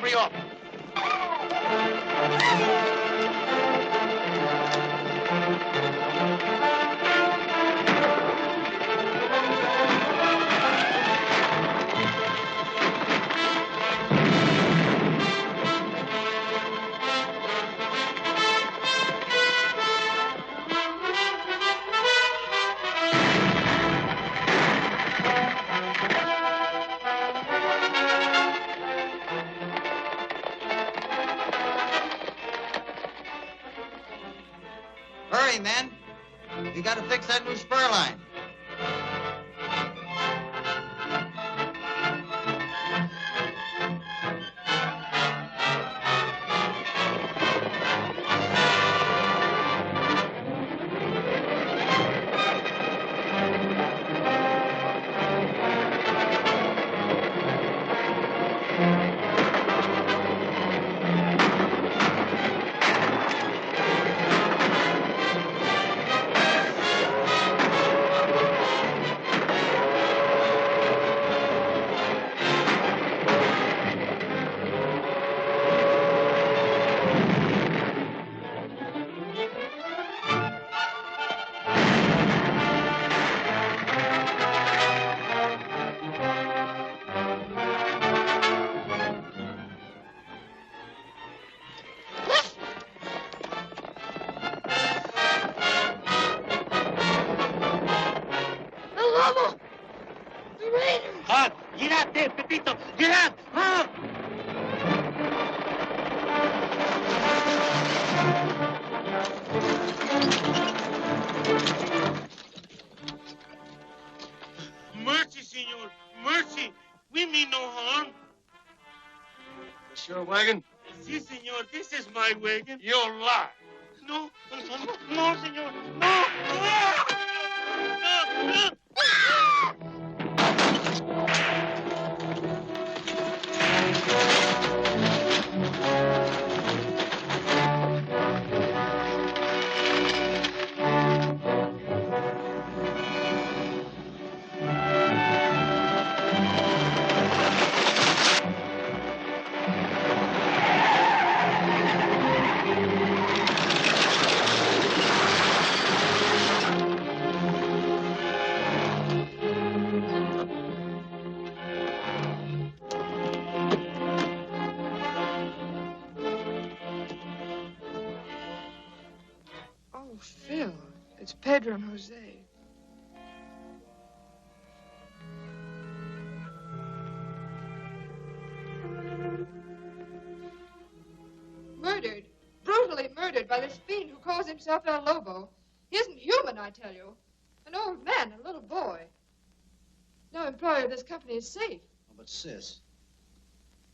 Hurry up. Hurry, men. We gotta fix that new spur line. Mercy, senor. Mercy. We mean no harm. This your wagon? Si, senor. This is my wagon. You lie. No, no, senor. No. No. Oh, Phil, it's Pedro and Jose. Murdered, brutally murdered by this fiend who calls himself El Lobo. He isn't human, I tell you. An old man, a little boy. No employee of this company is safe. Oh, but, sis.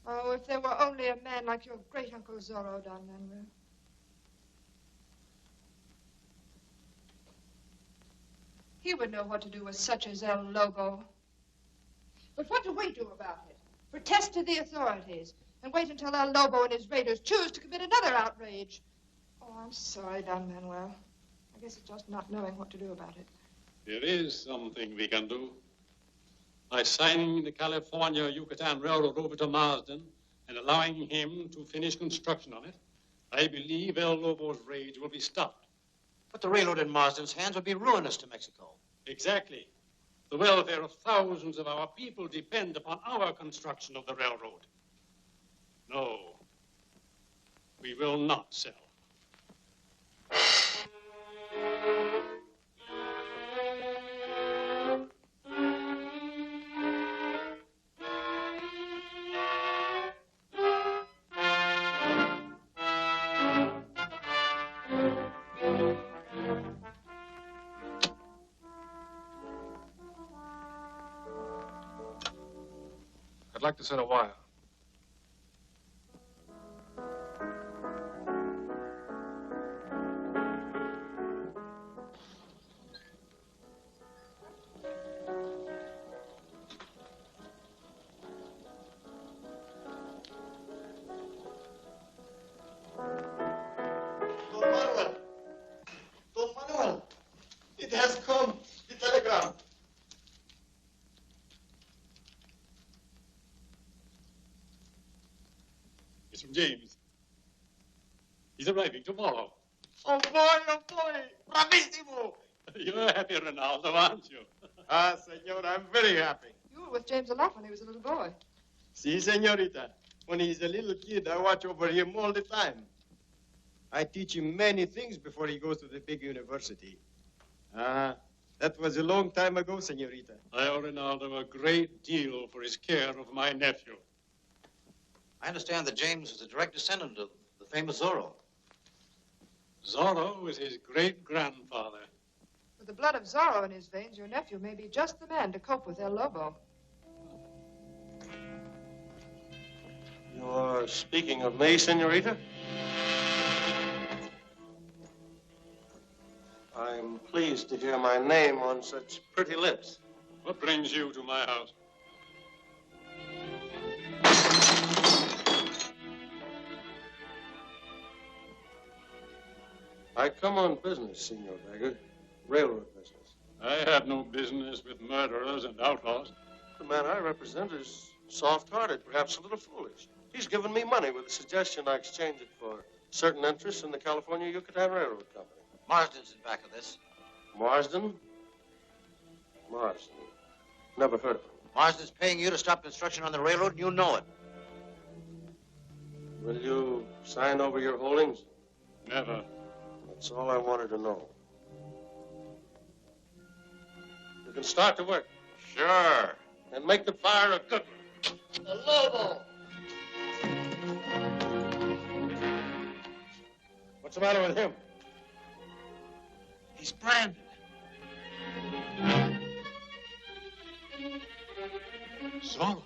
Oh, if there were only a man like your great-uncle Zorro, Don Manuel. He would know what to do with such as El Lobo. But what do we do about it? Protest to the authorities and wait until El Lobo and his raiders choose to commit another outrage. Oh, I'm sorry, Don Manuel. I guess it's just not knowing what to do about it. There is something we can do. By signing the California-Yucatan Railroad over to Marsden and allowing him to finish construction on it, I believe El Lobo's rage will be stopped. But the railroad in Marsden's hands would be ruinous to Mexico. Exactly. The welfare of thousands of our people depend upon our construction of the railroad. No, we will not sell. I'd like to set a wire. Don Manuel, it has come, the telegram. arriving tomorrow. Oh, boy, bravissimo. You're happy, Ronaldo, aren't you? Ah, senor, I'm very happy. You were with James a lot when he was a little boy. See, senorita, when he's a little kid, I watch over him all the time. I teach him many things before he goes to the big university. Ah, that was a long time ago, senorita. I owe Ronaldo a great deal for his care of my nephew. I understand that James is a direct descendant of the famous Zorro. Zorro was his great-grandfather. With the blood of Zorro in his veins, your nephew may be just the man to cope with El Lobo. You're speaking of me, senorita? I'm pleased to hear my name on such pretty lips. What brings you to my house? I come on business, Senor Vega. Railroad business. I have no business with murderers and outlaws. The man I represent is soft-hearted, perhaps a little foolish. He's given me money with the suggestion I exchange it for certain interests in the California-Yucatan Railroad Company. Marsden's in back of this. Marsden? Marsden. Never heard of him. Marsden's paying you to stop construction on the railroad, and you know it. Will you sign over your holdings? Never. That's all I wanted to know. You can start to work. Sure. And make the fire a good one. El Lobo. What's the matter with him? He's branded. Zorro.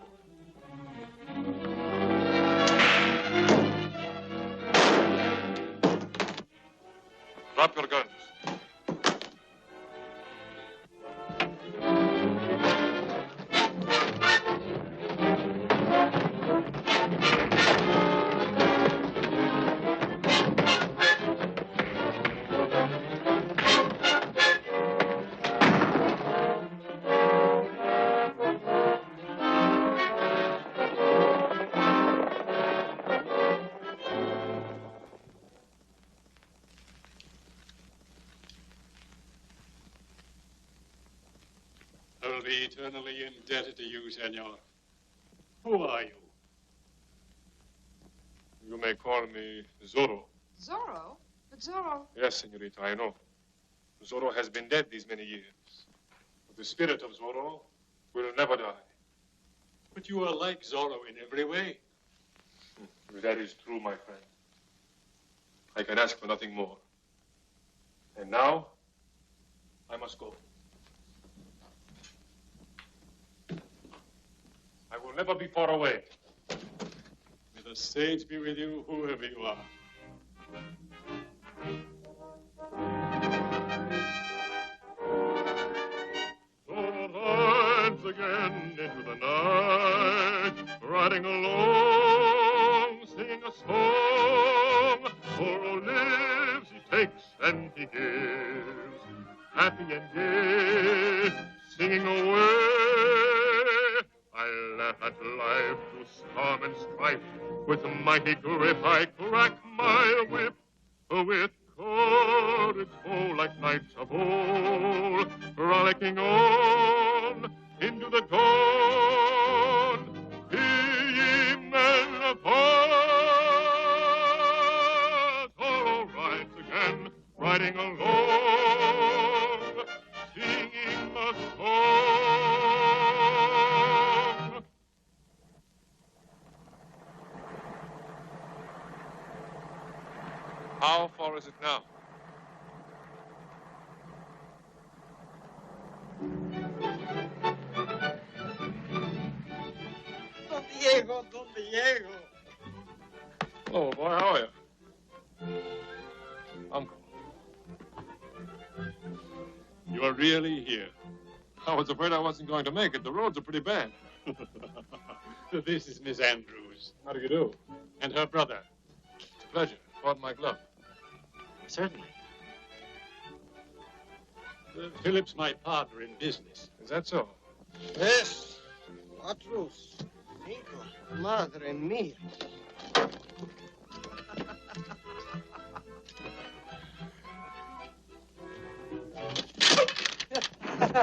Drop your guns. I will be eternally indebted to you, senor. Who are you? You may call me Zorro. Zorro? But Zorro... Yes, senorita, I know. Zorro has been dead these many years. But the spirit of Zorro will never die. But you are like Zorro in every way. That is true, my friend. I can ask for nothing more. And now, I must go. I will never be far away. May the saints be with you, whoever you are. Zorro rides again into the night, riding along, singing a song. Zorro lives, he takes, and he gives, happy and gay, singing away. I laugh at life through storm and strife. With a mighty grip I crack my whip. With courage full like knights of old, frolicking on into the dawn. Be ye men of heart, all rides again, riding along, singing a song. How far is it now? Don Diego. Oh, boy, how are you? Uncle. You are really here. I was afraid I wasn't going to make it. The roads are pretty bad. This is Miss Andrews. How do you do? And her brother. It's a pleasure. Pardon my glove. Certainly. Philip's my partner in business. Is that so? Yes. Atrus. Cinco. Madre mía. He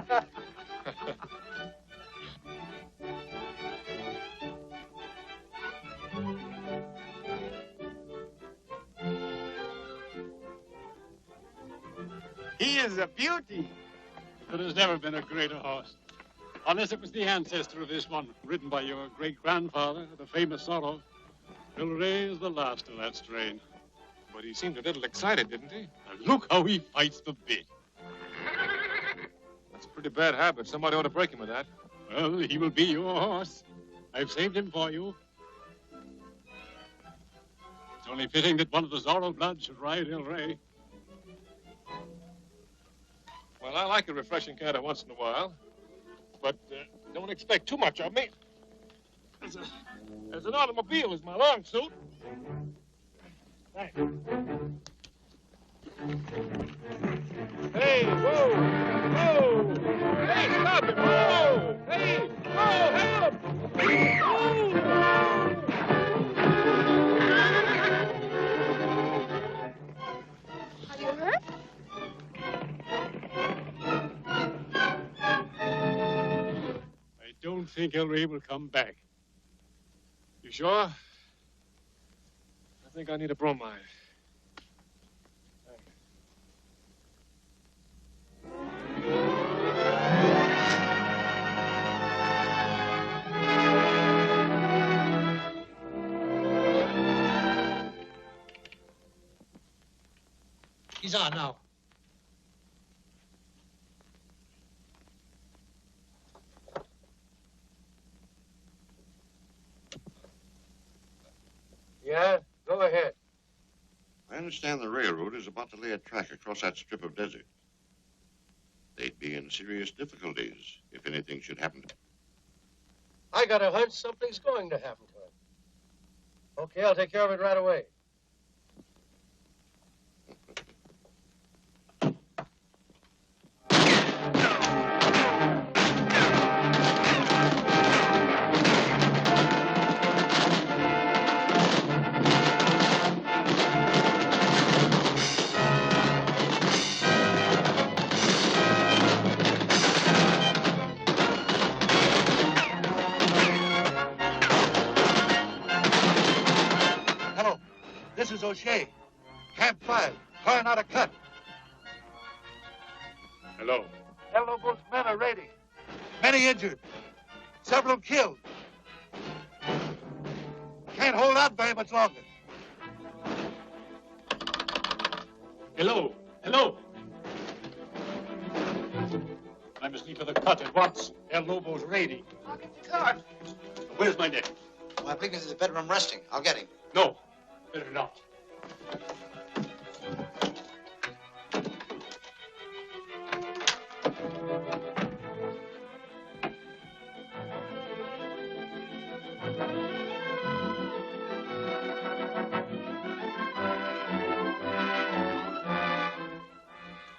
is a beauty. There has never been a greater horse. Unless it was the ancestor of this one, ridden by your great-grandfather, the famous Zorro. Bill Ray is the last of that strain. But he seemed a little excited, didn't he? And look how he fights the bit. That's a pretty bad habit. Somebody ought to break him of that. Well, he will be your horse. I've saved him for you. It's only fitting that one of the Zorro blood should ride El Rey. Well, I like a refreshing canter once in a while. But don't expect too much of me. As an automobile is my long suit. Thanks. Hey, whoa! Whoa! Hey, stop it! Whoa! Hey! Whoa! Help! Are you hurt? I don't think El Rey will come back. You sure? I think I need a bromide. He's on now. Yeah, go ahead. I understand the railroad is about to lay a track across that strip of desert. They'd be in serious difficulties if anything should happen to them. I got a hunch something's going to happen to him. Okay, I'll take care of it right away. This is O'Shea. Camp 5. Car not a cut. Hello. El Lobo's men are raiding. Many injured. Several killed. Can't hold out very much longer. Hello. Hello. I must leave for the cut at once. El Lobo's raiding. I'll get the car. Where's my nephew? Well, I think he's in his bedroom resting. I'll get him. No. Better not.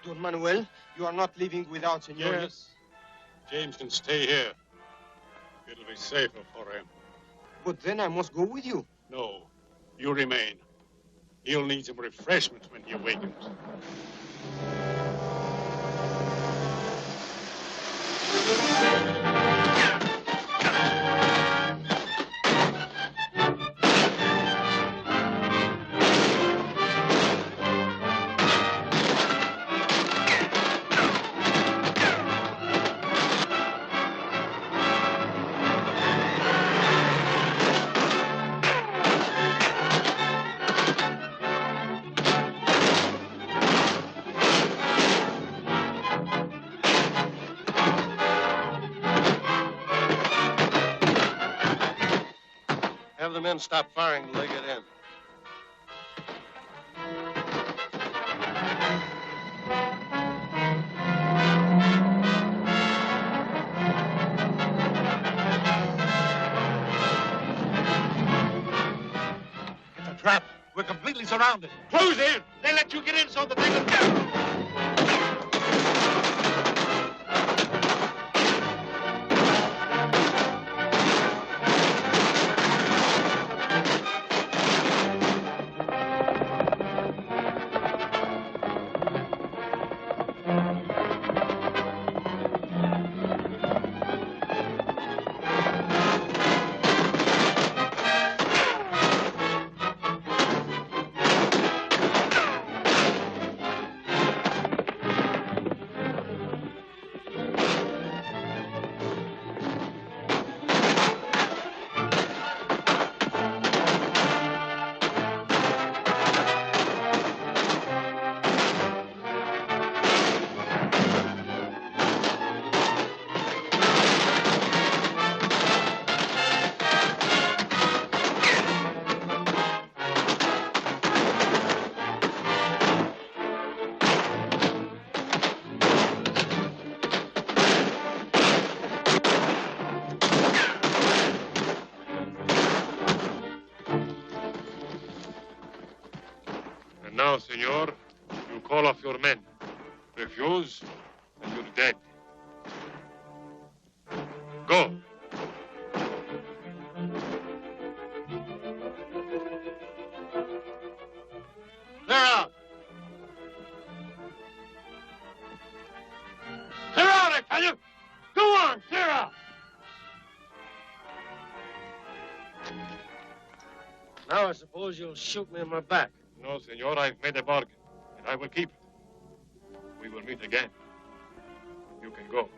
Don Manuel, you are not leaving without Senor. Yes. James can stay here. It'll be safer for him. But then I must go with you. No. You remain. He'll need some refreshment when he awakens. Have the men stop firing till they get in. It's a trap. We're completely surrounded. Close in. They let you get in so that they can... senor. You call off your men. Refuse, and you're dead. Go. Clear out. Clear out, I tell you. Go on, clear out. Now I suppose you'll shoot me in my back. No, senor, I've made a bargain, and I will keep it. We will meet again. You can go.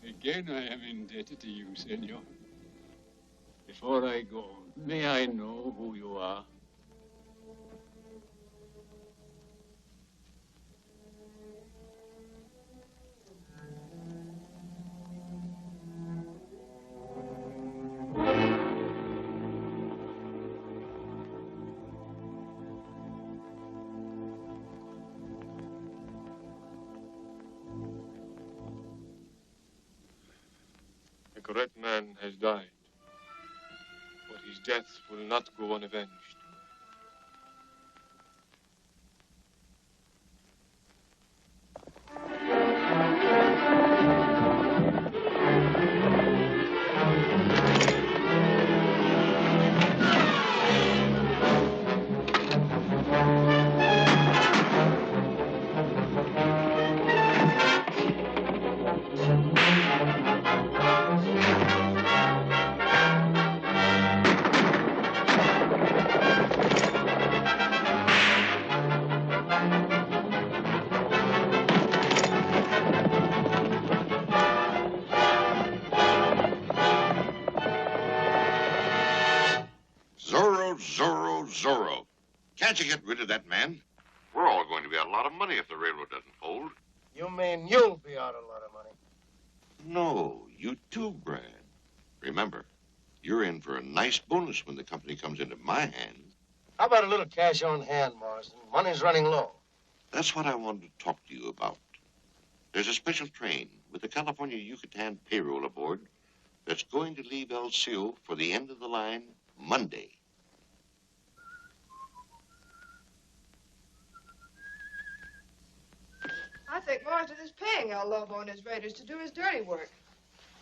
Again, I am indebted to you, senor. Before I go, may I know who you are? The correct man has died, but his death will not go unavenged. Zorro. Can't you get rid of that man? We're all going to be out a lot of money if the railroad doesn't fold. You mean you'll be out a lot of money? No, you too, Brad. Remember, you're in for a nice bonus when the company comes into my hands. How about a little cash on hand, Marsden? Money's running low. That's what I wanted to talk to you about. There's a special train with the California-Yucatan payroll aboard that's going to leave El Cio for the end of the line Monday. I think Marsden is paying El Lobo and his raiders to do his dirty work.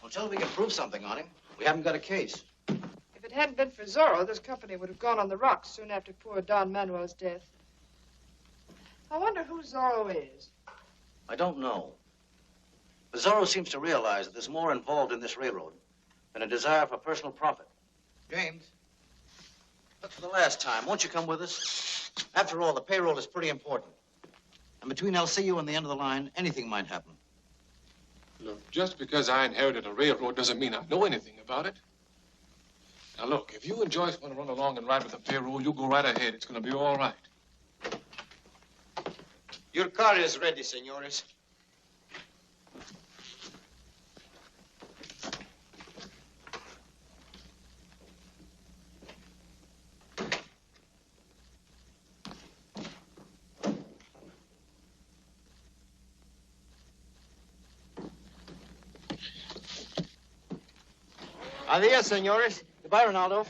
Until we can prove something on him, we haven't got a case. If it hadn't been for Zorro, this company would have gone on the rocks soon after poor Don Manuel's death. I wonder who Zorro is. I don't know. But Zorro seems to realize that there's more involved in this railroad than a desire for personal profit. James, look, for the last time, won't you come with us? After all, the payroll is pretty important. And between El Cio and the end of the line, anything might happen. Look, just because I inherited a railroad doesn't mean I know anything about it. Now, look, if you and Joyce want to run along and ride with the payroll, you go right ahead. It's going to be all right. Your car is ready, senores. Adios, senores. Goodbye, Ronaldo.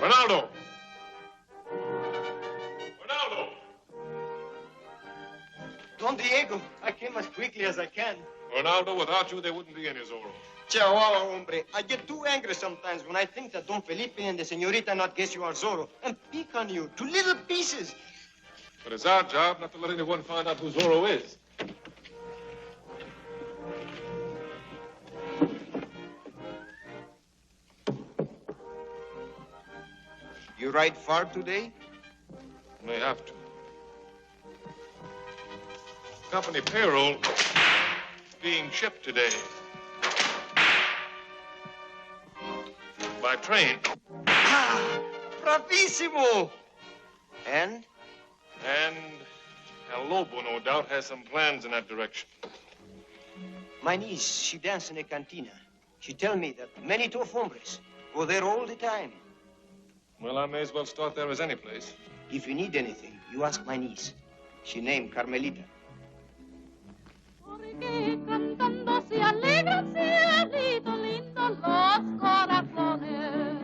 Ronaldo! Ronaldo! Don Diego, I came as quickly as I can. Ronaldo, without you, there wouldn't be any Zorro. Chihuahua, hombre. I get too angry sometimes when I think that Don Felipe and the señorita not guess you are Zorro and pick on you to little pieces. But it's our job not to let anyone find out who Zorro is. You ride far today? May have to. Company payroll being shipped today. By train. Ah, bravissimo! And? And El Lobo, no doubt, has some plans in that direction. My niece, she danced in a cantina. She tell me that many tough hombres go there all the time. Well, I may as well start there as any place. If you need anything, you ask my niece. She named Carmelita. Porque cantando se alegran, cielito lindo, los corazones.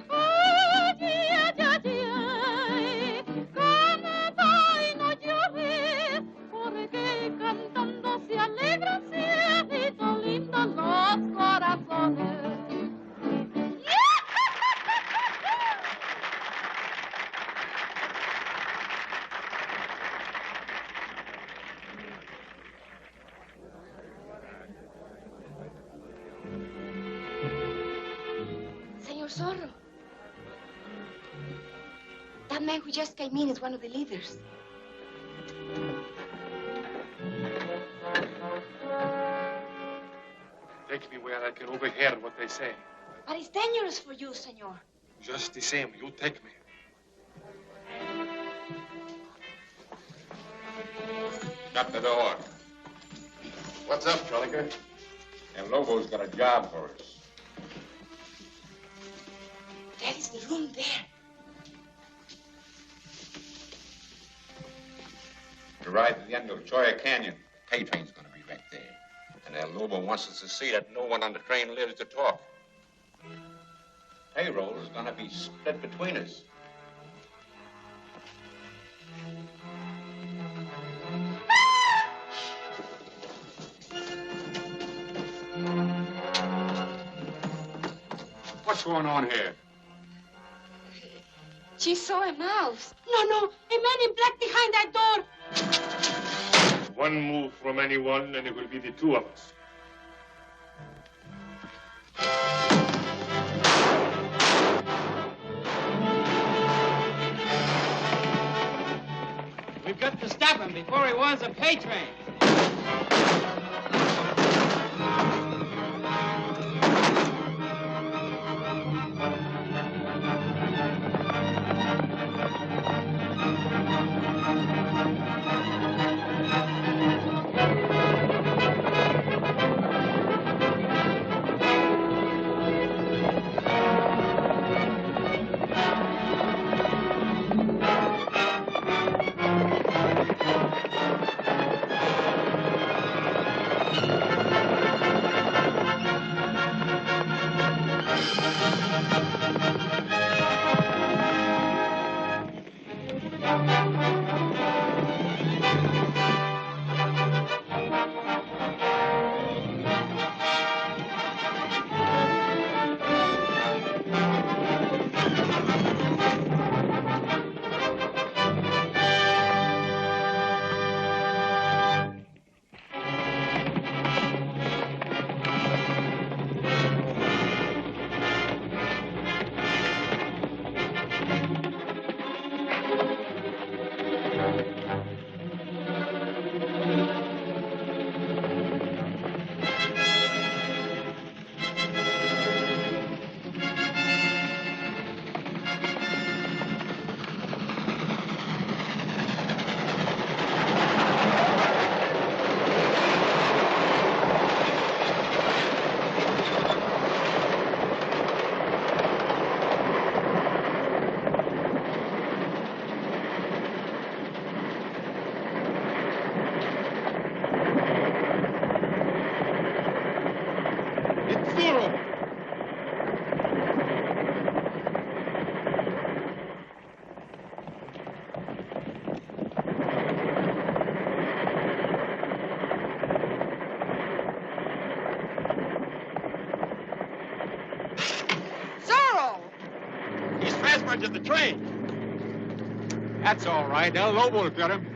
Ay, ay, ay, ay, canta y no llores, porque cantando se alegran, cielito lindo, los corazones. Zorro. That man who just came in is one of the leaders. Take me where I can overhear what they say. But it's dangerous for you, senor. Just the same, you take me. Shut the door. What's up, Trolliker? El Lobo's got a job for us. That is the room there. We're right at the end of Choya Canyon. The K train's gonna be right there. And El Lobo wants us to see that no one on the train lives to talk. Payroll is gonna be split between us. What's going on here? She saw a mouse. No, a man in black behind that door. One move from anyone, and it will be the two of us. We've got to stop him before he wants a pay train. To the train. That's all right. El Lobo will get him.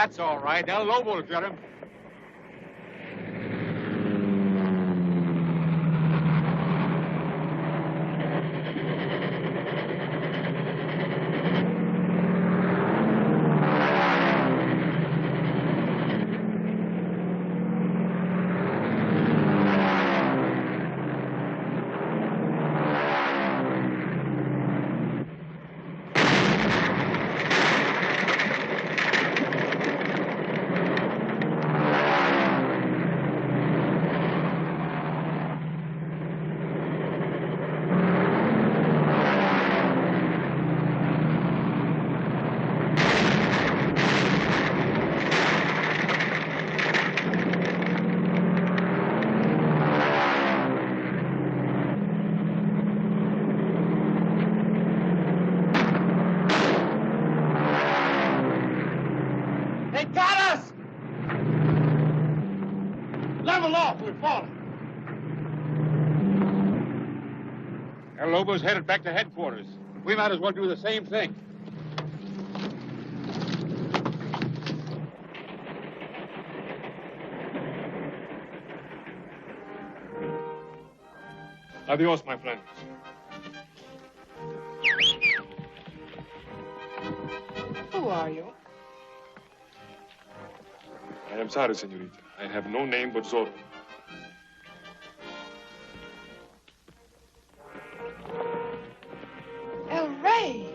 That's all right. El Lobo will get him. El Lobo's headed back to headquarters. We might as well do the same thing. Adios, my friend. Who are you? I am sorry, senorita. I have no name but Zorro. El Rey.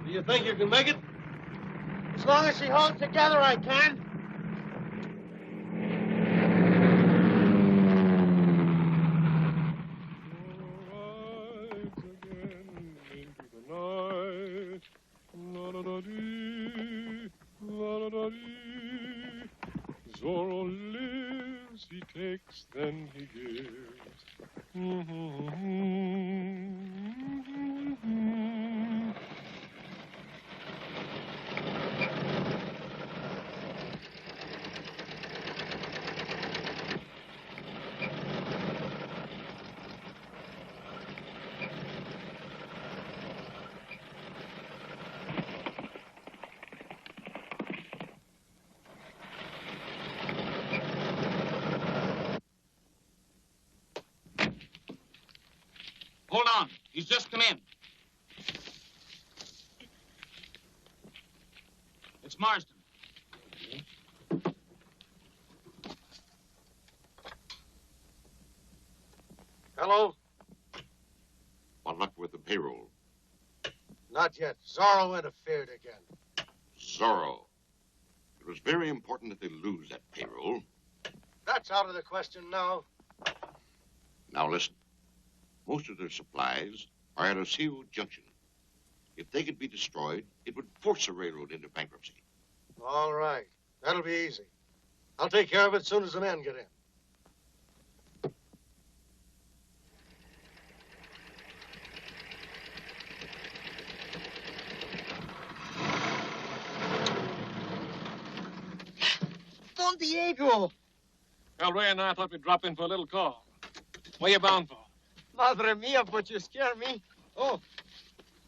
You think you can make it? As long as she holds together, I can. Zorro lives, he takes, then he gives. Hold on. He's just come in. It's Marsden. Hello? What luck with the payroll? Not yet. Zorro interfered again. Zorro. It was very important that they lose that payroll. That's out of the question now. Now listen. Most of their supplies are at Ocio Junction. If they could be destroyed, it would force the railroad into bankruptcy. All right. That'll be easy. I'll take care of it as soon as the men get in. Don Diego! El Rey and I thought we'd drop in for a little call. Where you bound for? Madre mia, but you scare me. Oh,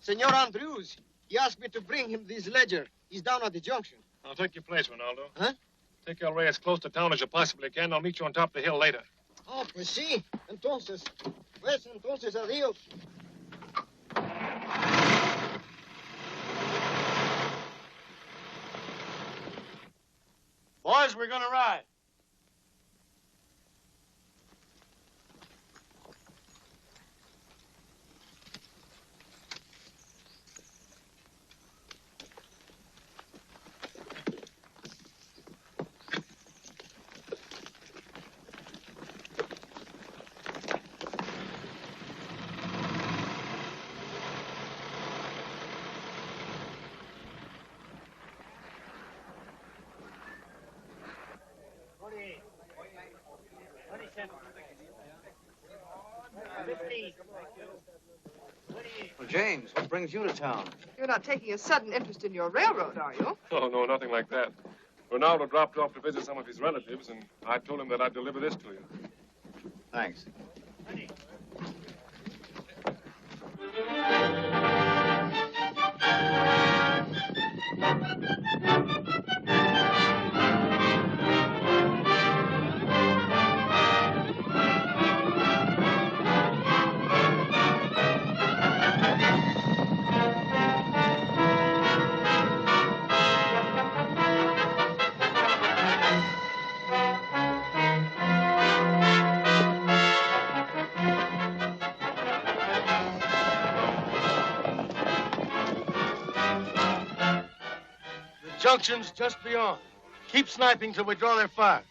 Senor Andrews. He asked me to bring him this ledger. He's down at the junction. I'll take your place, Ronaldo. Huh? Take El Rey as close to town as you possibly can. I'll meet you on top of the hill later. Oh, pues sí. Entonces, adiós. Boys, we're gonna ride. Well, James, what brings you to town? You're not taking a sudden interest in your railroad, are you? Oh, no, nothing like that. Ronaldo dropped off to visit some of his relatives, and I told him that I'd deliver this to you. Thanks. Junction's just beyond. Keep sniping till we draw their fire.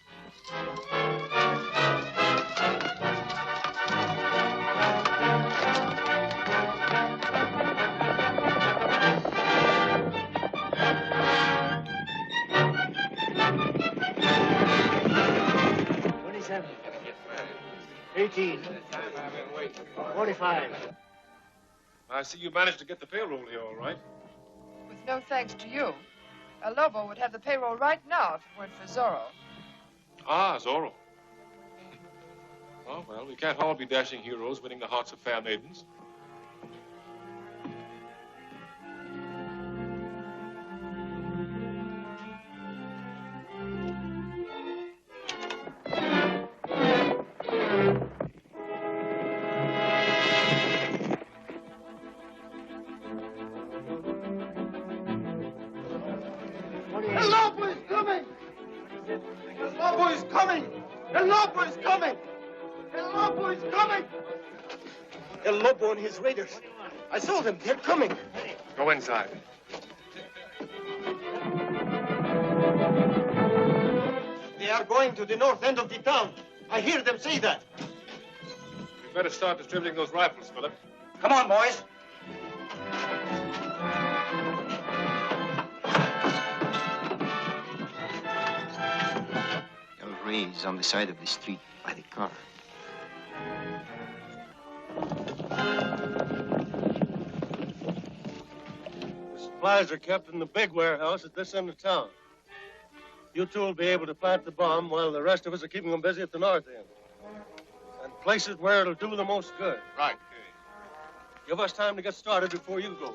$27, $18, $45. I see you managed to get the payroll here, all right. With no thanks to you. El Lobo would have the payroll right now if it weren't for Zorro. Ah, Zorro. Oh, well, we can't all be dashing heroes winning the hearts of fair maidens. El Lobo is coming! El Lobo is coming! El Lobo is coming! El Lobo is coming! El Lobo and his raiders. I saw them. They're coming. Go inside. They are going to the north end of the town. I hear them say that. We'd better start distributing those rifles, Philip. Come on, boys. El Rey is on the side of the street by the car. The supplies are kept in the big warehouse at this end of town. You two will be able to plant the bomb while the rest of us are keeping them busy at the north end. And place it where it'll do the most good. Right. Give us time to get started before you go.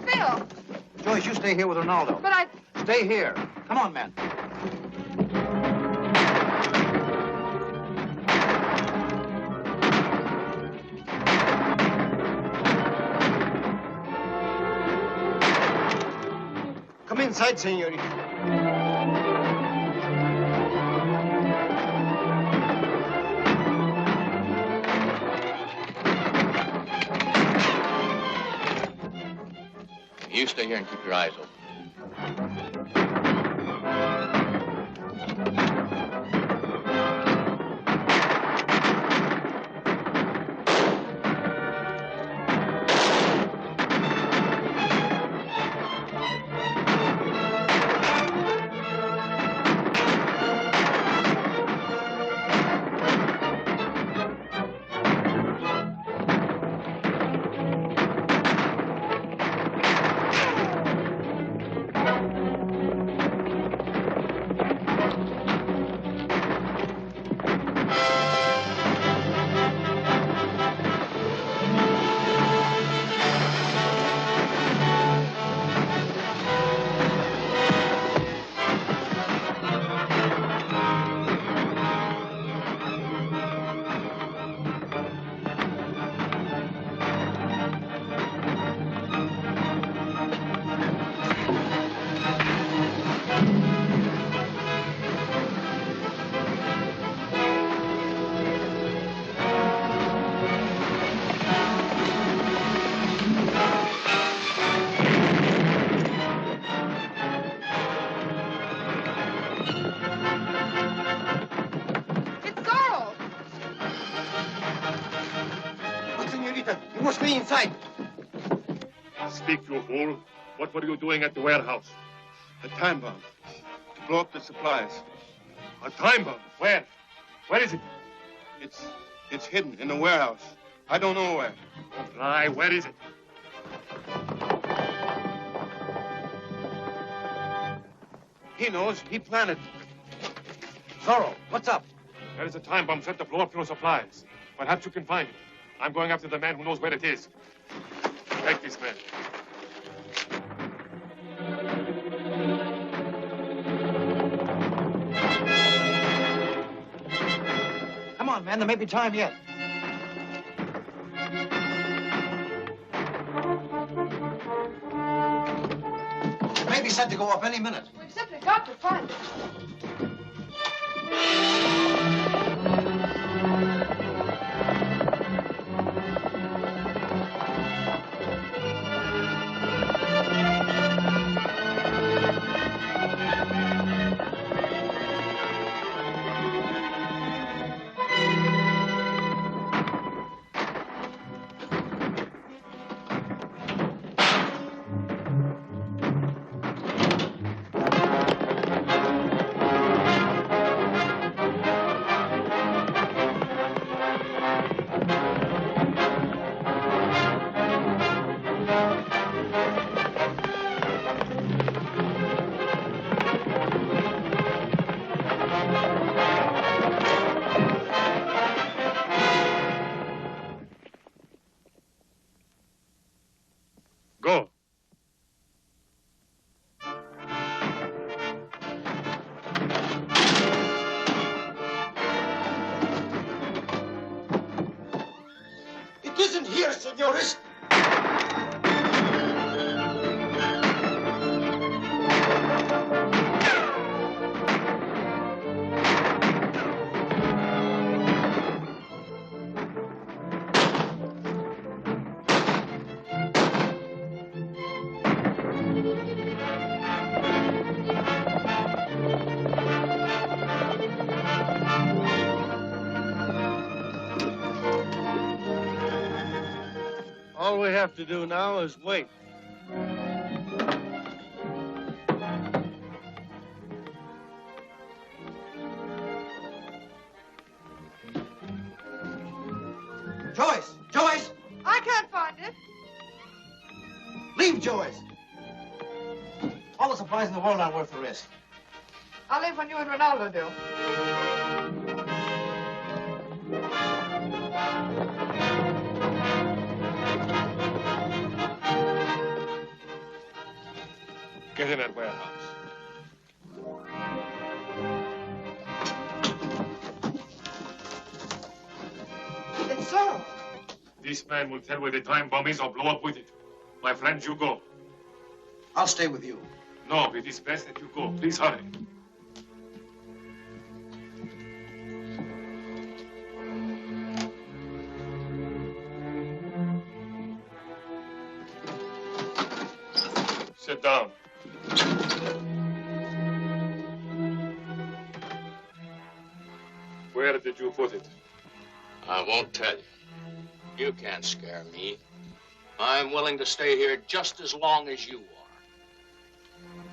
Phil! Joyce, you stay here with Ronaldo. But I... Stay here. Come on, men. Come inside, senorita. You stay here and keep your eyes open. Carter, you must be inside. Speak, you fool. What were you doing at the warehouse? A time bomb. To blow up the supplies. A time bomb? Where? Where is it? It's hidden in the warehouse. I don't know where. Don't lie. Where is it? He knows. He planted. Zorro, what's up? There is a time bomb set to blow up your supplies. Perhaps you can find it. I'm going after the man who knows where it is. Take this man. Come on, man. There may be time yet. It may be set to go up any minute. We've simply got to find it. Go. It isn't here, senores. All we have to do now is wait. Joyce! Joyce! I can't find it. Leave, Joyce! All the supplies in the world aren't worth the risk. I'll leave when you and Ronaldo do. Get in that warehouse. It's Zorro. This man will tell where the time bomb is or blow up with it. My friend, you go. I'll stay with you. No, it is best that you go. Please hurry. Sit down. Where did you put it? I won't tell you. You can't scare me. I'm willing to stay here just as long as you are.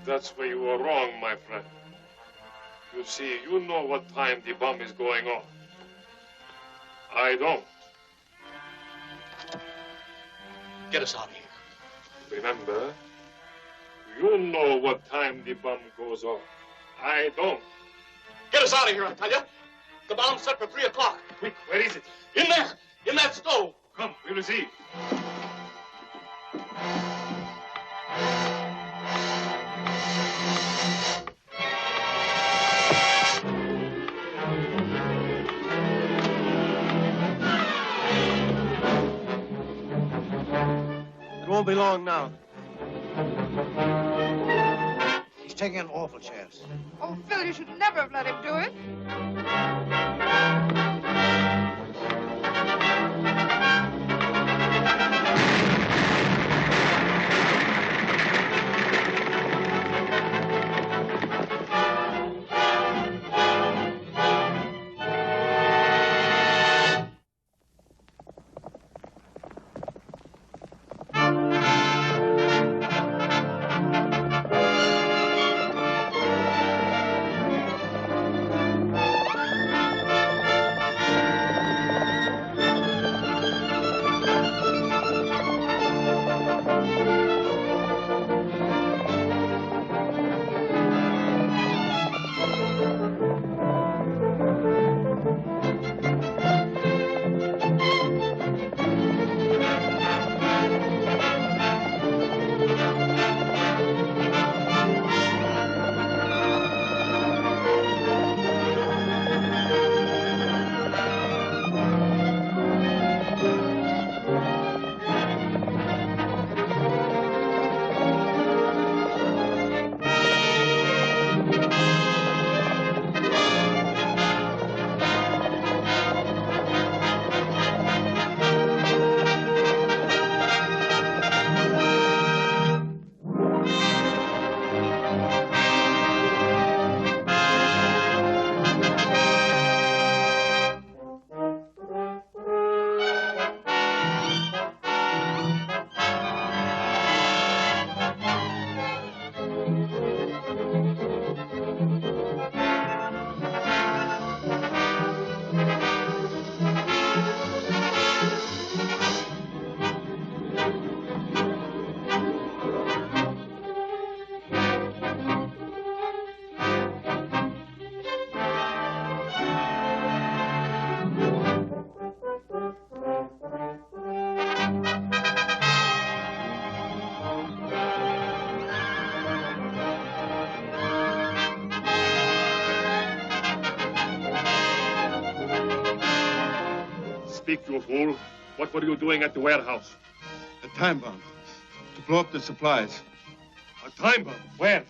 That's where you are wrong, my friend. You see, you know what time the bomb is going off. I don't. Get us out of here. Remember, you know what time the bomb goes off. I don't. Get us out of here, I tell you. The bomb's set for 3 o'clock. Quick, where is it? In there. In that stove. Come, we'll see. It won't be long now. He's taking an awful chance. Oh, Phil, you should never have let him do it. speak, you fool. What were you doing at the warehouse? A time bomb. To blow up the supplies. A time bomb? Where?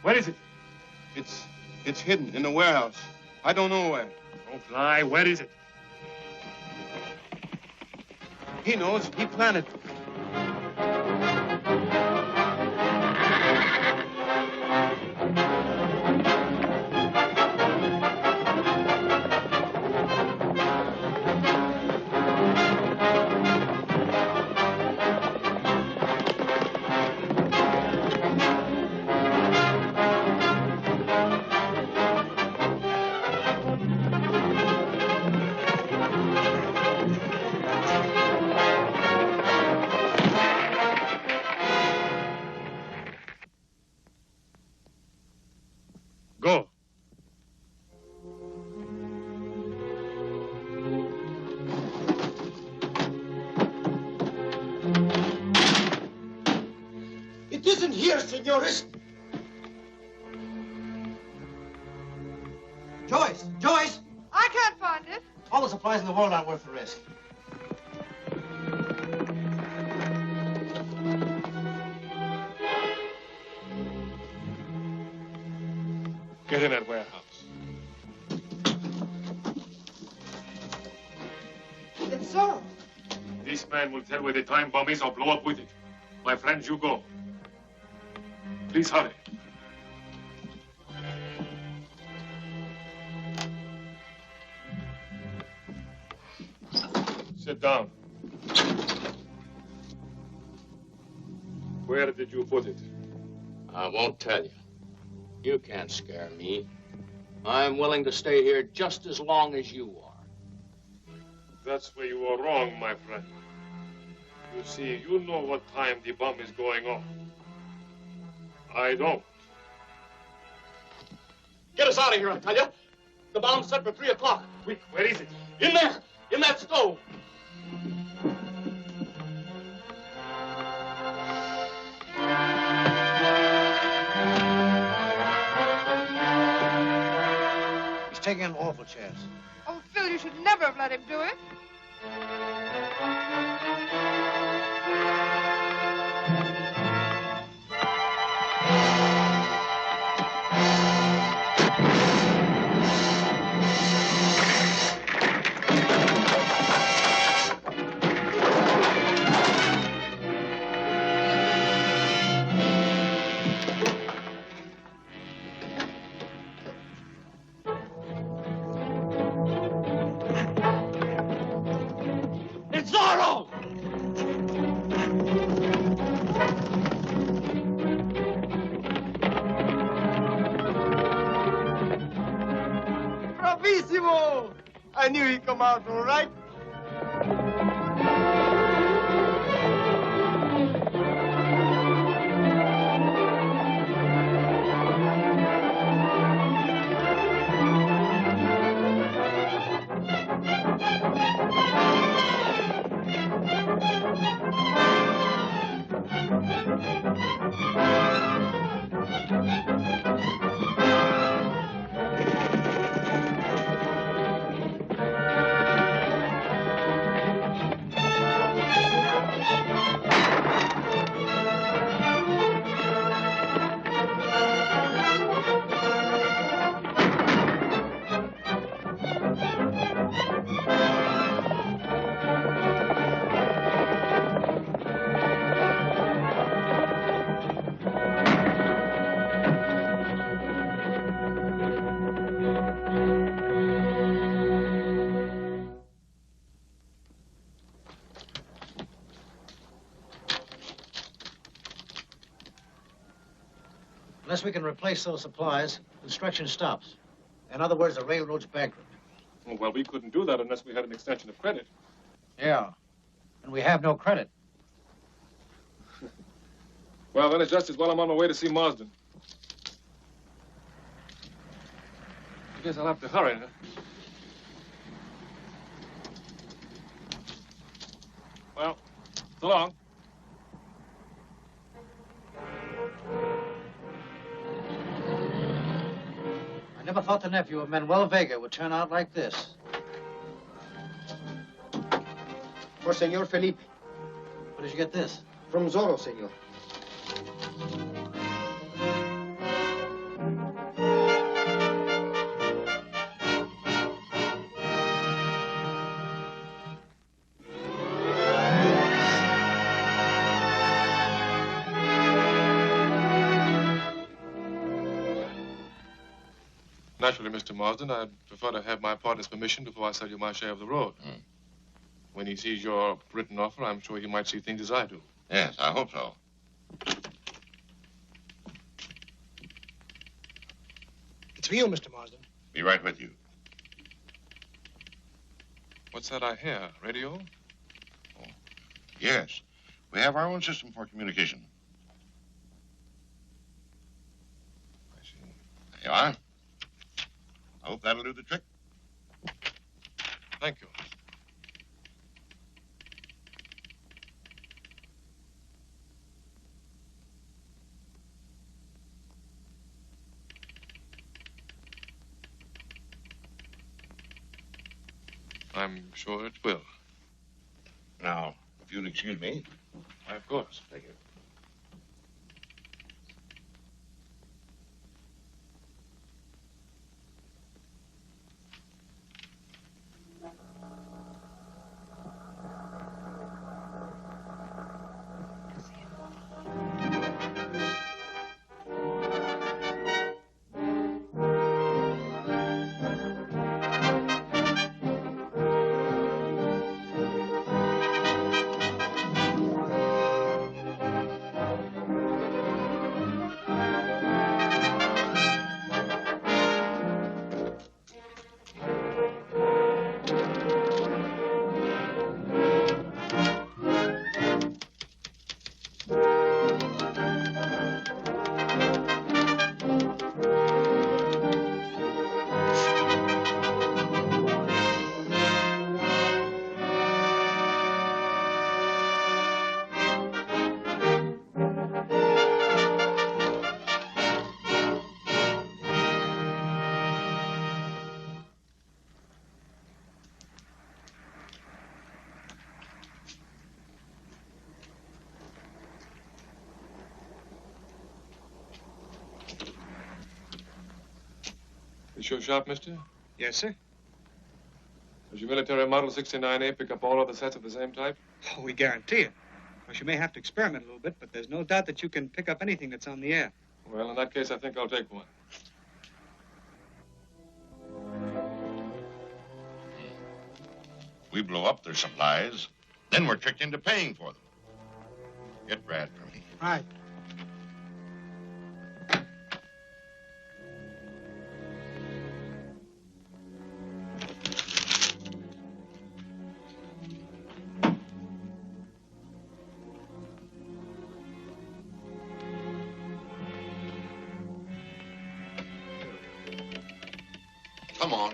Where is it? It's hidden in the warehouse. I don't know where. Don't lie. Where is it? He knows. He planted it. Go. It isn't here, senores. Joyce! Joyce! I can't find it. All the supplies in the world aren't worth the risk. Get in that warehouse. It's Zorro. This man will tell where the time bomb is or blow up with it. My friends, you go. Please hurry. Sit down. Where did you put it? I won't tell you. You can't scare me. I'm willing to stay here just as long as you are. That's where you are wrong, my friend. You see, you know what time the bomb is going off. I don't. Get us out of here, I tell you. The bomb's set for 3 o'clock. Quick, where is it? In there, in that stove. He's taking an awful chance. Oh, Phil, you should never have let him do it. It's Zorro! Bravissimo! I knew he'd come out all right. Unless we can replace those supplies, construction stops. In other words, the railroad's bankrupt. Oh, well, we couldn't do that unless we had an extension of credit. Yeah, and we have no credit. Well, then it's just as well I'm on my way to see Marsden. I guess I'll have to hurry, huh? Well, so long. I never thought the nephew of Manuel Vega would turn out like this. for Senor Felipe. Where did you get this? From Zorro, senor. Naturally, Mr. Marsden, I'd prefer to have my partner's permission before I sell you my share of the road. When he sees your written offer, I'm sure he might see things as I do. Yes, I hope so. It's for you, Mr. Marsden. Be right with you. What's that I hear? Radio? Oh, yes. We have our own system for communication. I see. There you are. I hope that'll do the trick. Thank you. I'm sure it will. Now, if you'll excuse me. Why, of course. Thank you. Is your shop, mister? Yes, sir. Does your military Model 69A pick up all other sets of the same type? Oh, we guarantee it. Of course, you may have to experiment a little bit, but there's no doubt that you can pick up anything that's on the air. Well, in that case, I think I'll take one. We blow up their supplies, then we're tricked into paying for them. Get Brad for me. Right.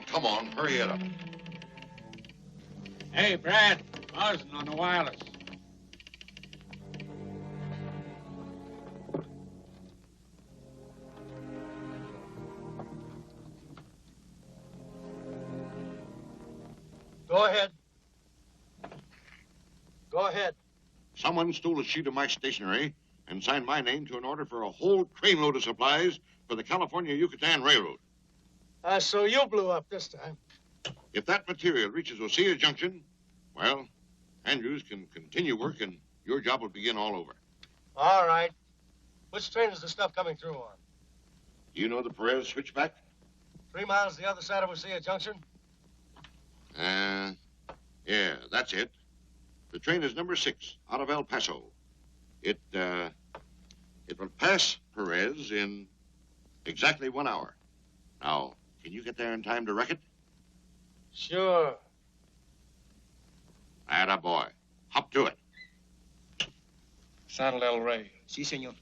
Come on, hurry it up. Hey, Brad, Marsden on the wireless. Go ahead. Go ahead. Someone stole a sheet of my stationery and signed my name to an order for a whole trainload of supplies for the California-Yucatan Railroad. So you blew up this time. If that material reaches Osea Junction, well, Andrews can continue work and your job will begin all over. All right. Which train is the stuff coming through on? You know the Perez switchback? 3 miles the other side of Osea Junction? Yeah, that's it. The train is number 6 out of El Paso. It will pass Perez in exactly 1 hour. Now, can you get there in time to wreck it? Sure. Atta boy. Hop to it. Saddle El Rey. Sí, señor.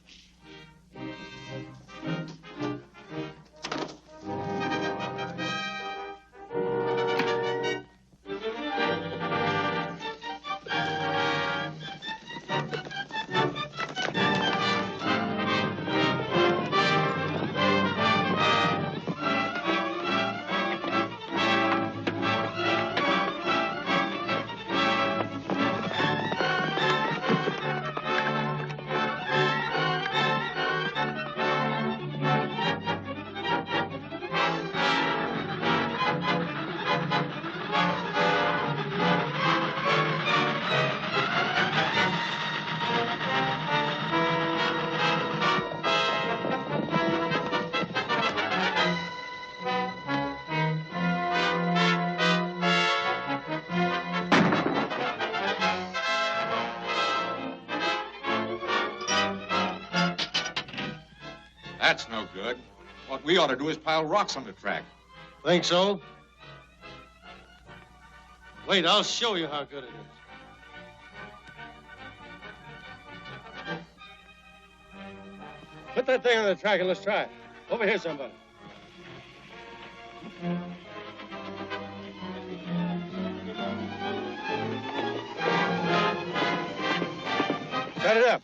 That's no good. What we ought to do is pile rocks on the track. Think so? Wait, I'll show you how good it is. Put that thing on the track and let's try it. Over here, somebody. Set it up.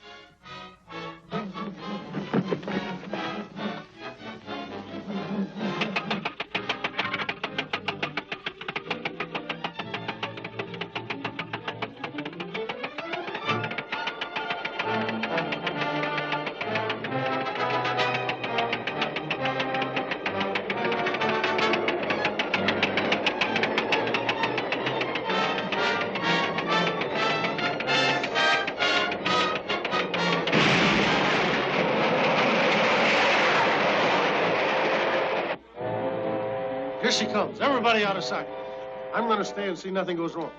Here she comes. Everybody out of sight. I'm going to stay and see nothing goes wrong.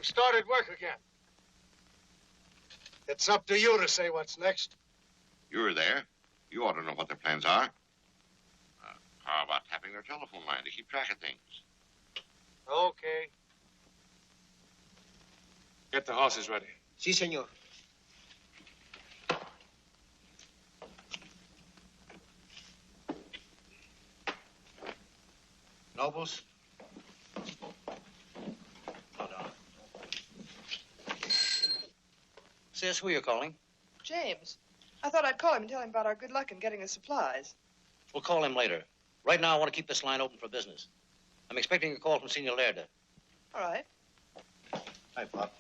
started work again. It's up to you to say what's next. You're there. You ought to know what their plans are. How about tapping their telephone line to keep track of things? Okay. Get the horses ready. Si, senor. Nobles? Hold on. Sis, who are you calling? James. I thought I'd call him and tell him about our good luck in getting the supplies. We'll call him later. Right now, I want to keep this line open for business. I'm expecting a call from Senor Lerda. All right. Hi, Pop.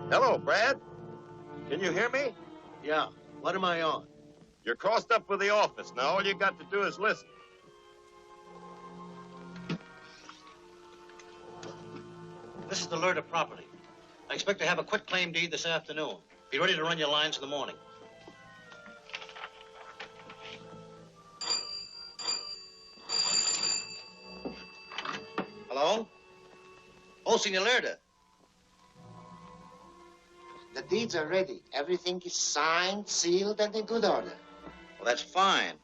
Hello, Brad. Can you hear me? Yeah. What am I on? You're crossed up with the office. Now all you got to do is listen. This is the Lerda property. I expect to have a quick claim deed this afternoon. Be ready to run your lines in the morning. Hello? Oh, Senor Lerda. The deeds are ready. Everything is signed, sealed, and in good order. Well, that's fine.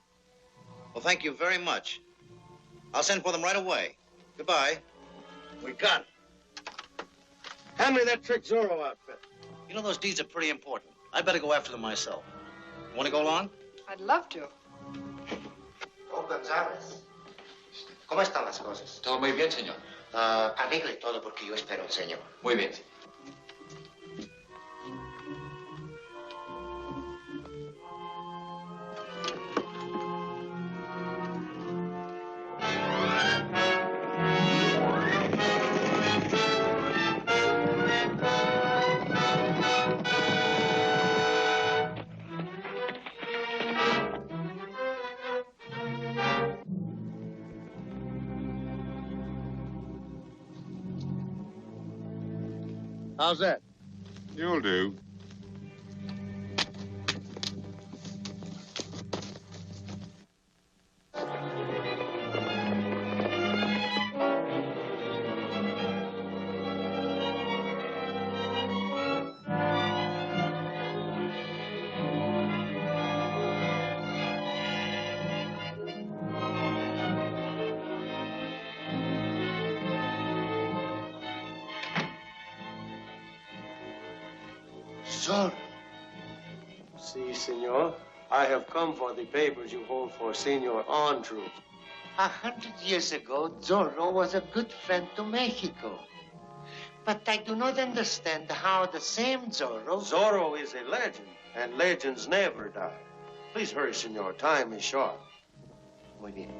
Well, thank you very much. I'll send for them right away. Goodbye. We got it. Hand me that trick Zorro outfit. You know, those deeds are pretty important. I'd better go after them myself. You want to go along? I'd love to. Oh, González. ¿Cómo están las cosas? Todo muy bien, señor. Arregle todo porque yo espero, señor. Muy bien. How's that? You'll do. Zorro. Si, senor. I have come for the papers you hold for Senor Andrews. 100 years ago, Zorro was a good friend to Mexico. But I do not understand how the same Zorro... Zorro is a legend, and legends never die. Please hurry, senor. Time is short. Muy bien.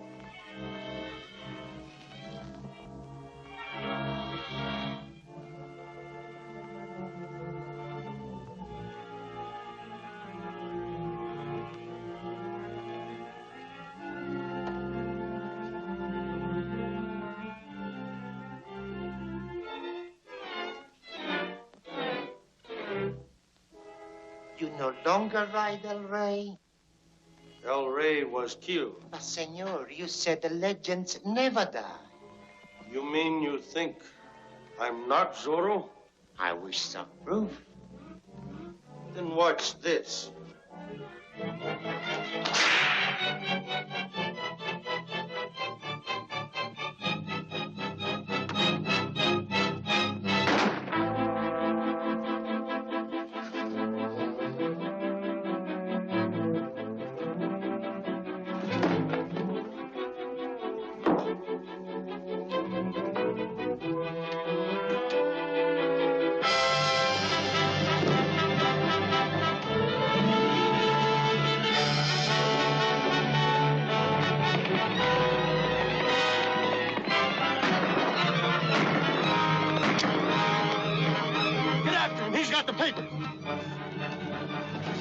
You no longer ride El Rey? El Rey was killed. But, senor, you said the legends never die. You mean you think I'm not Zorro? I wish some proof. Then watch this.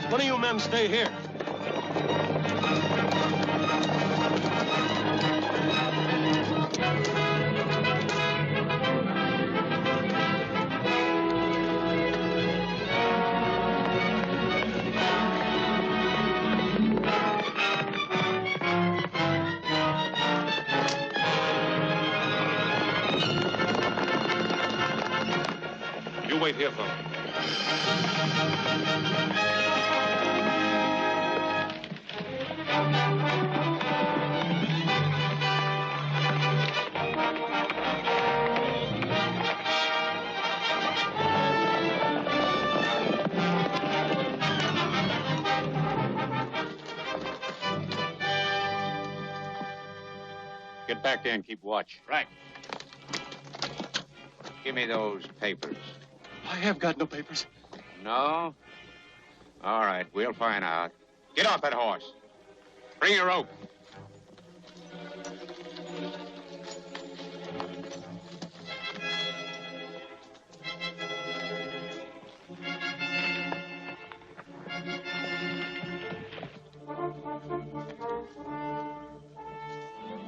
One of you men stay here. wait here, Philip. Get back there and keep watch. Right. Give me those papers. I have got no papers. No? All right, we'll find out. Get off that horse. Bring your rope.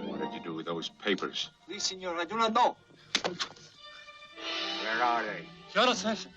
What did you do with those papers? Oui, senor, I do not know. Where are they? Yo no sé, senor.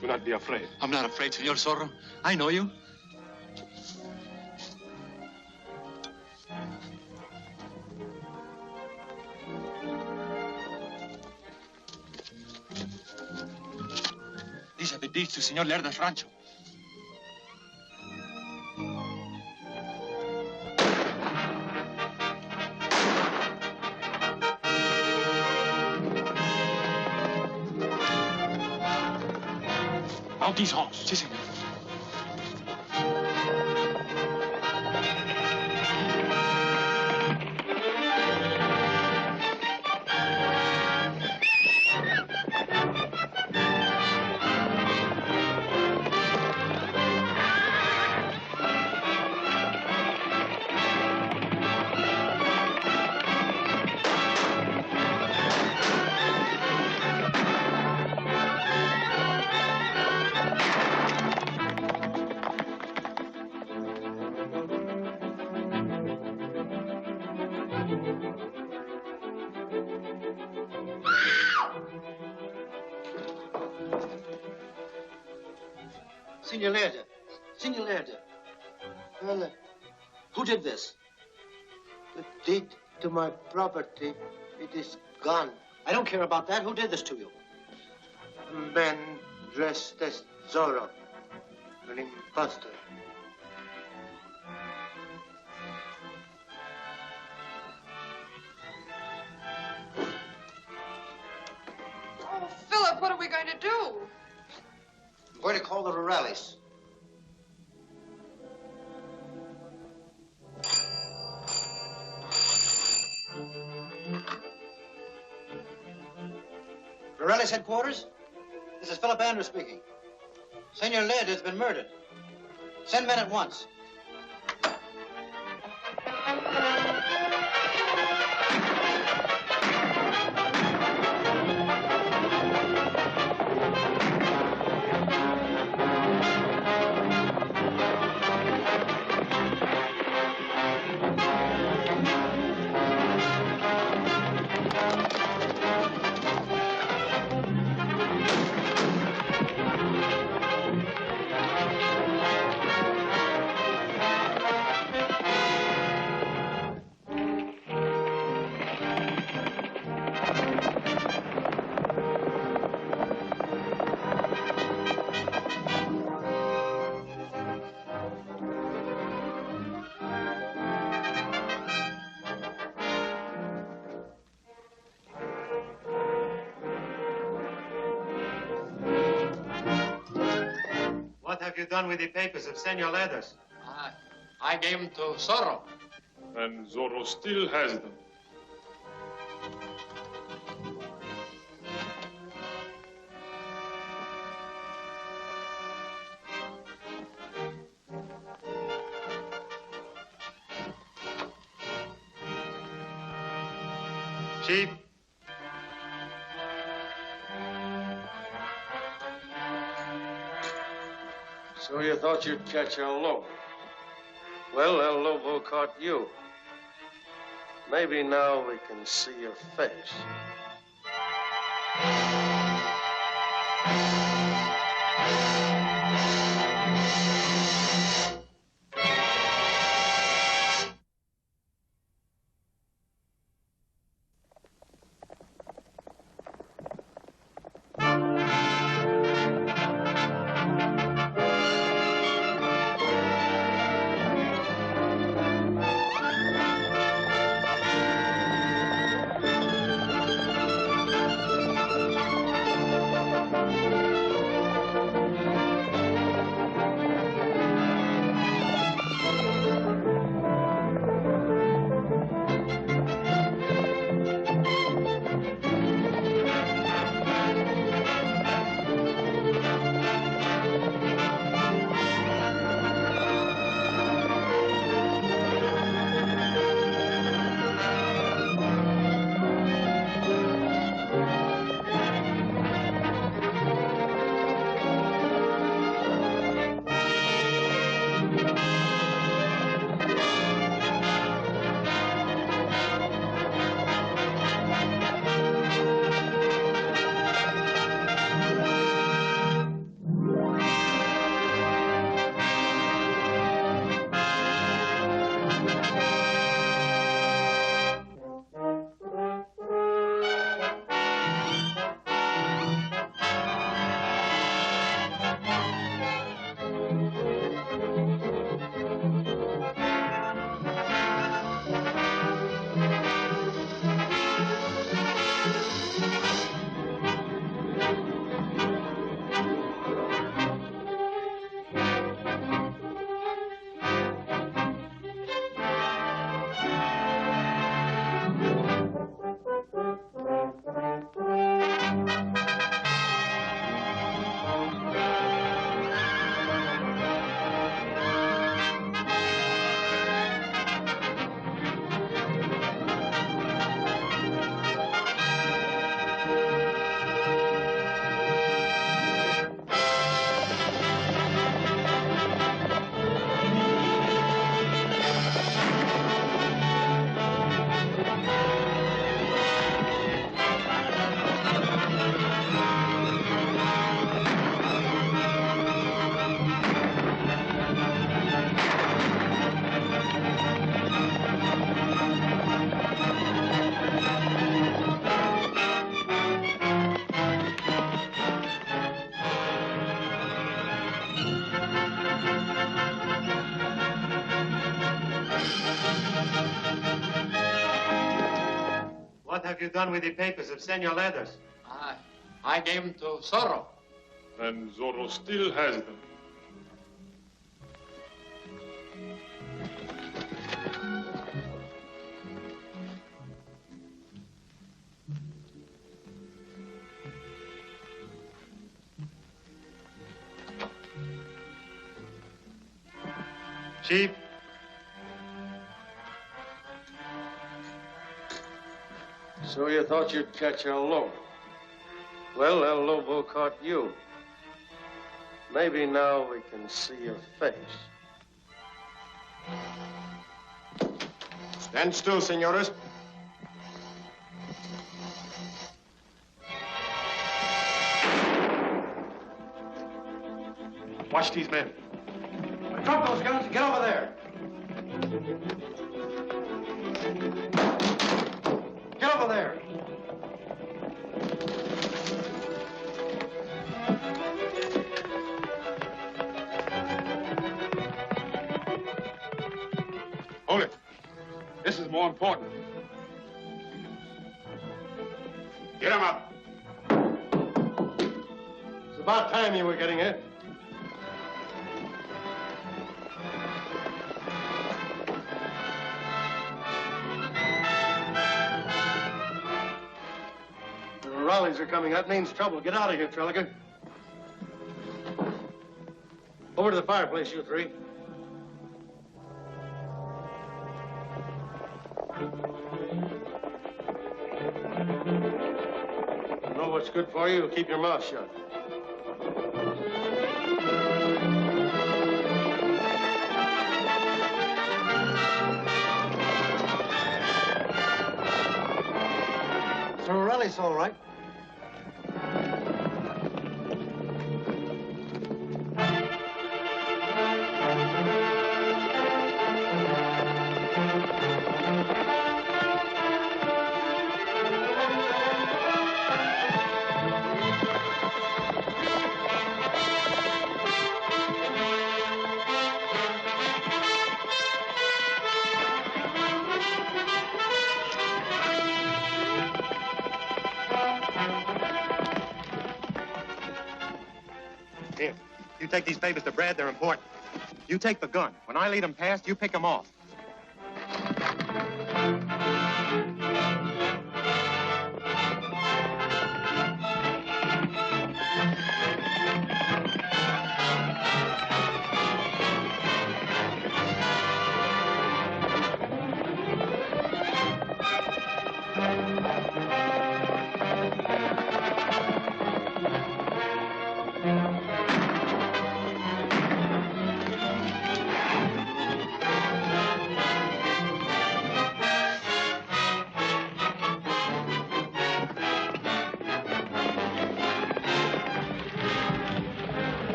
Do not be afraid. I'm not afraid, Senor Zorro. I know you. These are the deeds to Senor Lerda's rancho. Mount these horses. Sí, señor. Senor Lerda. Senor Lerda. Well, Who did this? the deed to my property, it is gone. I don't care about that. Who did this to you? Man dressed as Zorro, an impostor. Oh, Philip, what are we going to do? I'm going to call the Rurales. Rurales headquarters? This is Phillip Andrews speaking. Senor Lerda has been murdered. Send men at once. have you done with the papers of Senor Leathers? I gave them to Zorro. And Zorro still has them. Chief. So you thought you'd catch El Lobo? Well, El Lobo caught you. Maybe now we can see your face. What have you done with the papers of Senor Leathers? I gave them to Zorro. And Zorro still has them. Chief. So you thought you'd catch El Lobo? Well, El Lobo caught you. Maybe now we can see your face. Stand still, senores. Watch these men. Drop those guns and get over there. Get over there. Hold it. This is more important. Get him up. It's about time you were getting here. volleys are coming. That means trouble. Get out of here, Trelliker. Over to the fireplace, you three. You know what's good for you? Keep your mouth shut. Sorelli's all right. Here, you take these papers to Brad, they're important. You take the gun. When I lead them past, you pick them off.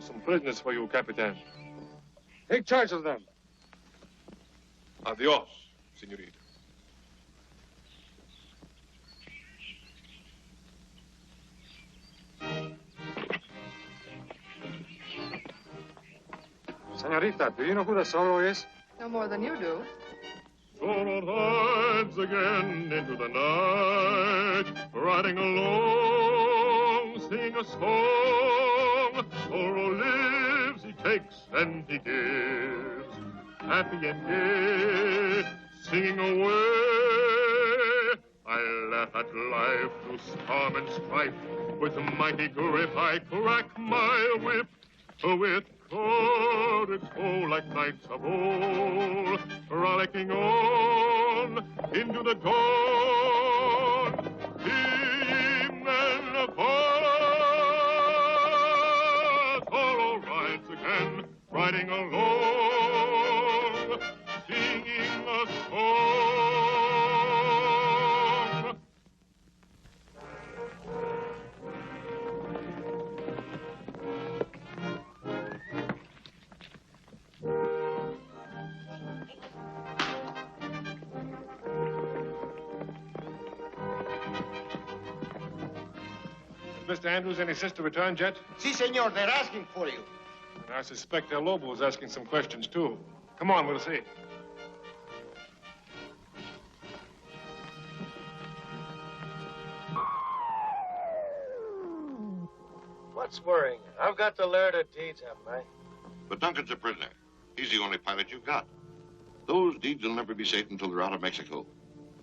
Some prisoners for you, Capitan. Take charge of them. Adios, senorita. Senorita, do you know who the Zorro is? No more than you do. Zorro rides again into the night, riding along, sing a song. Zorro lives, he takes and he gives, happy and gay, singing away. I laugh at life through storm and strife. With mighty grip I crack my whip. With courage, oh, like knights of old, rollicking on into the dawn. Ye men apart, Zorro rides again, riding along, singing a song. Mr. Andrews any sister returned yet? Si, senor, they're asking for you. And I suspect El Lobo is asking some questions, too. Come on, we'll see. What's worrying you? I've got the Laird of deeds, haven't I? But Duncan's a prisoner. He's the only pilot you've got. Those deeds will never be safe until they're out of Mexico.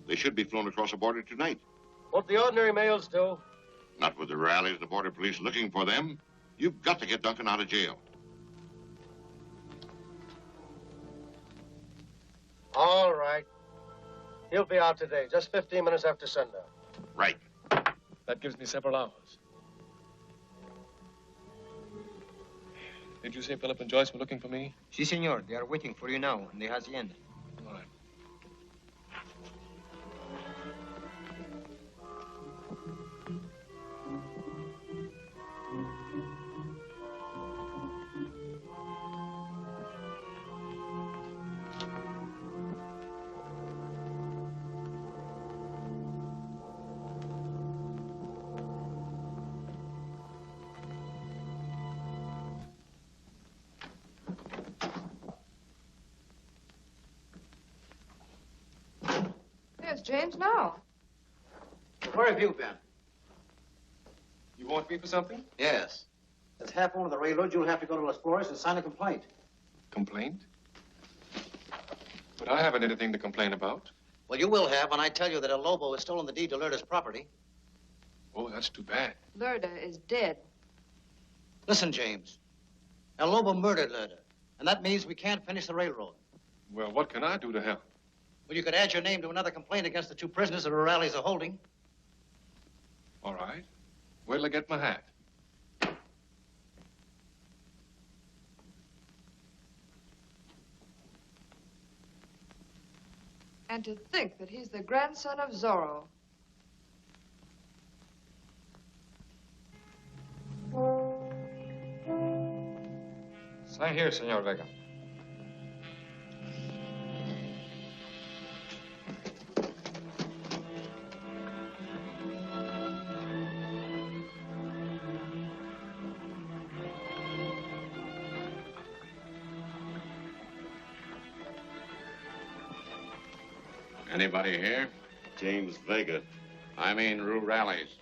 They should be flown across the border tonight. Won't the ordinary mails do? Not with the rallies and the border police looking for them. You've got to get Duncan out of jail. All right. He'll be out today, just 15 minutes after sundown. Right. That gives me several hours. Did you say Philip and Joyce were looking for me? Si, senor. They are waiting for you now in the hacienda. All right. There's James now. Where have you been? You want me for something? Yes. As half owner of the railroad, you'll have to go to Los Flores and sign a complaint. Complaint? But I haven't anything to complain about. Well, you will have when I tell you that El Lobo has stolen the deed to Lerda's property. Oh, that's too bad. Lerda is dead. Listen, James. El Lobo murdered Lerda, and that means we can't finish the railroad. Well, what can I do to help? Well, you could add your name to another complaint against the two prisoners that O'Reilly's are holding. All right. Where'll I get my hat? And to think that he's the grandson of Zorro. Sign here, Senor Vega. Anybody here? James Vega. I mean rurales.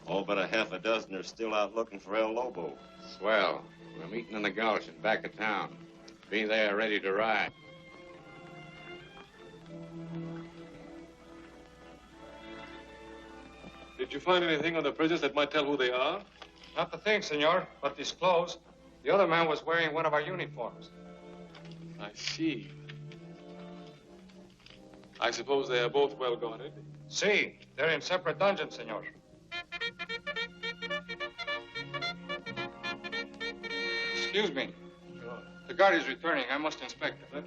All but a half a dozen are still out looking for El Lobo. Swell. We're meeting in the gulch in back of town. Be there ready to ride. Did you find anything on the prisoners that might tell who they are? Not the thing, senor, but these clothes. The other man was wearing one of our uniforms. I see. I suppose they are both well guarded. See, they're in separate dungeons, senor. Excuse me. The guard is returning. I must inspect it.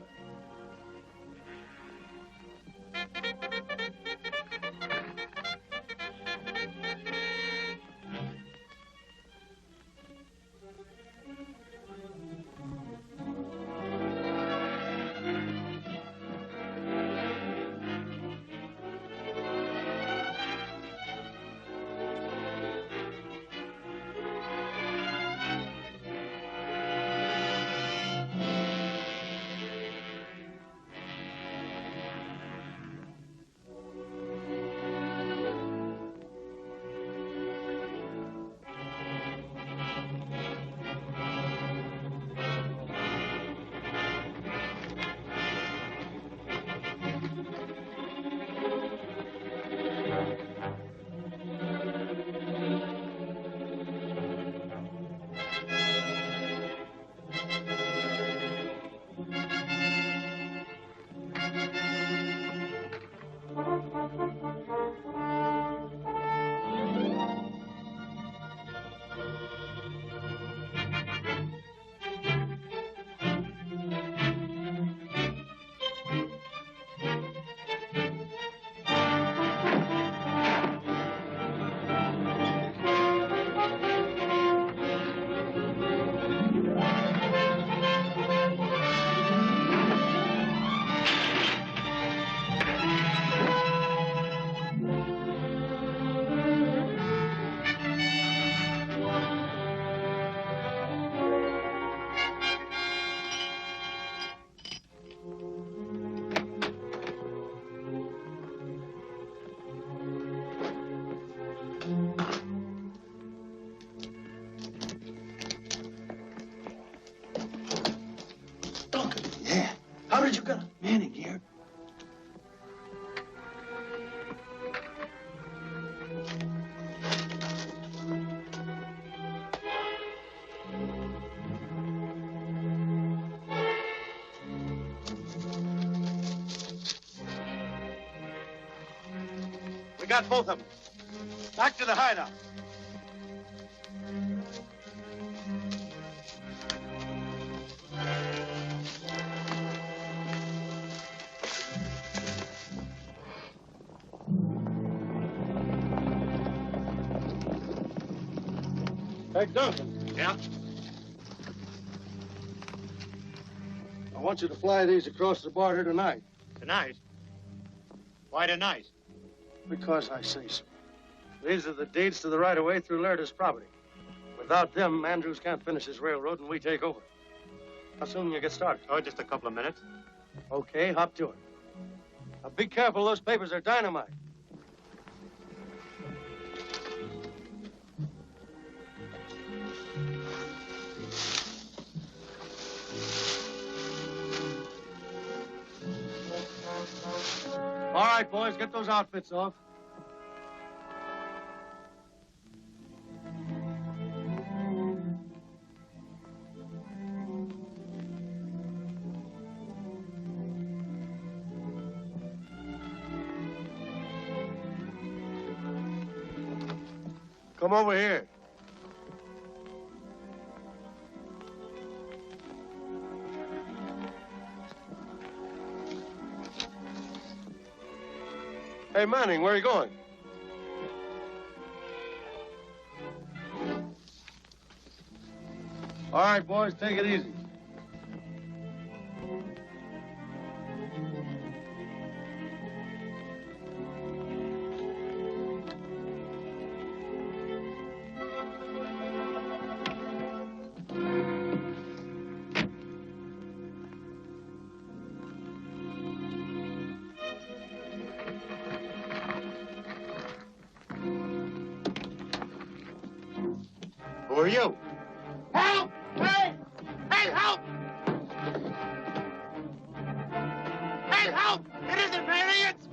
How did you get a man in here? We got both of them. Back to the hideout. Hey, Duncan. Yeah? I want you to fly these across the border tonight. Tonight? Why tonight? Because I say so. These are the deeds to the right-of-way through Laird's property. Without them, Andrews can't finish his railroad and we take over. How soon you get started? Oh, just a couple of minutes. Okay, hop to it. Now be careful, those papers are dynamite. All right, boys, get those outfits off. Come over here. Hey, Manning, where are you going? All right, boys, take it easy. Who are you? Help! Hey! Hey, help! Hey, help! It isn't for idiots!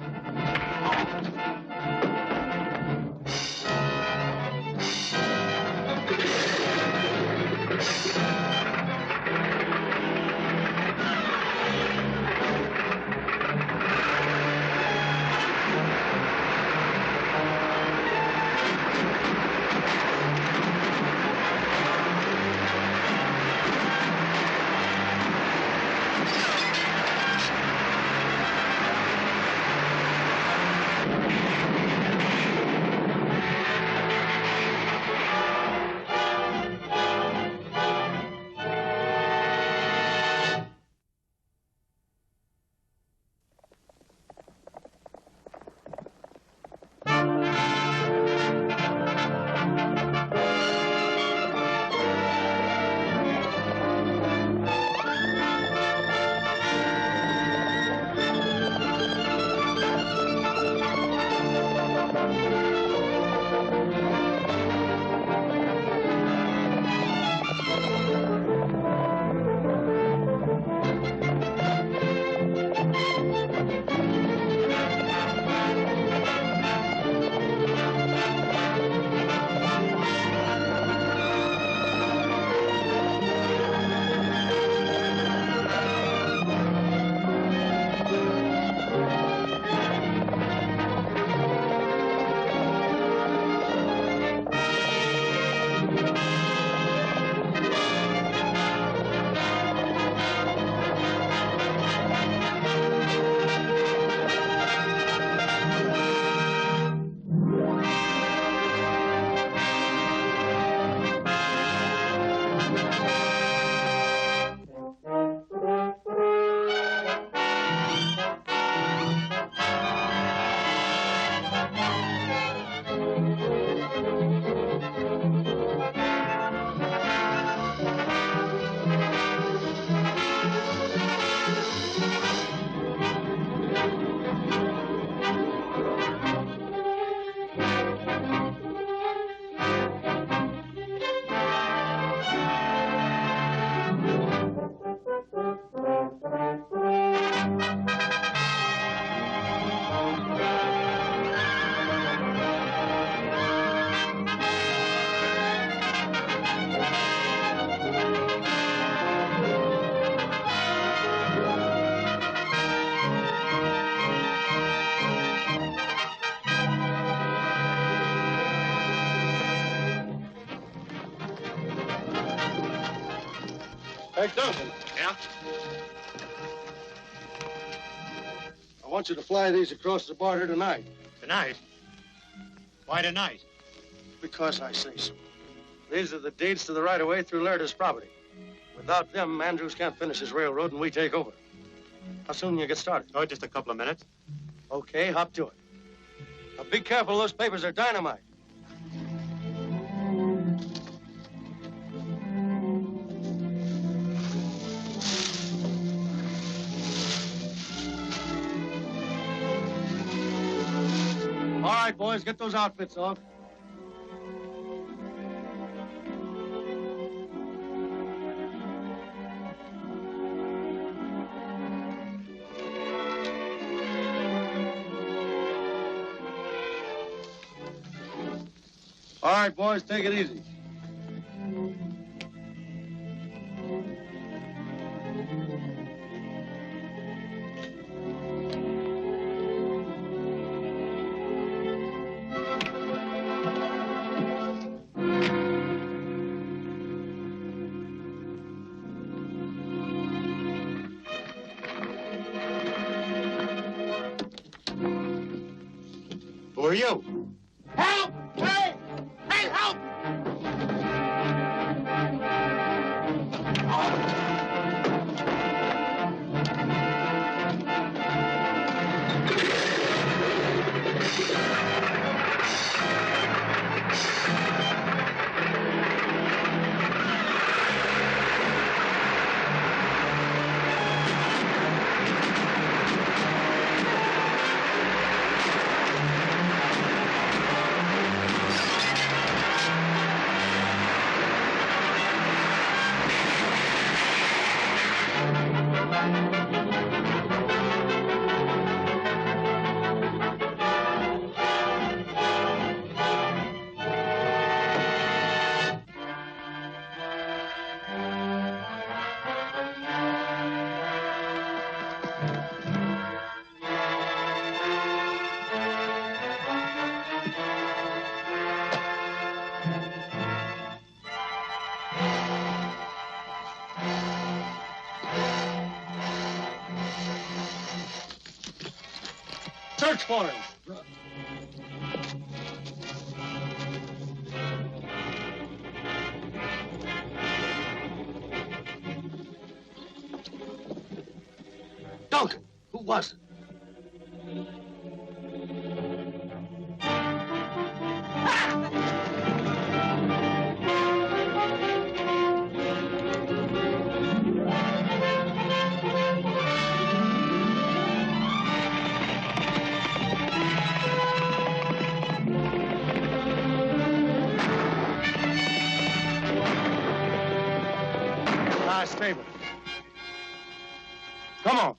Hey, Duncan. Yeah? I want you to fly these across the border tonight. Tonight? Why tonight? Because I say so. These are the deeds to the right-of-way through Lerda's property. Without them, Andrews can't finish his railroad and we take over. How soon you get started? Oh, just a couple of minutes. Okay, hop to it. Now be careful, those papers are dynamite. All right, boys, get those outfits off. All right, boys, take it easy. Who are you? Help! Hey! Hey, help! Search for him. Duncan, who was it? Nice favor. Come on.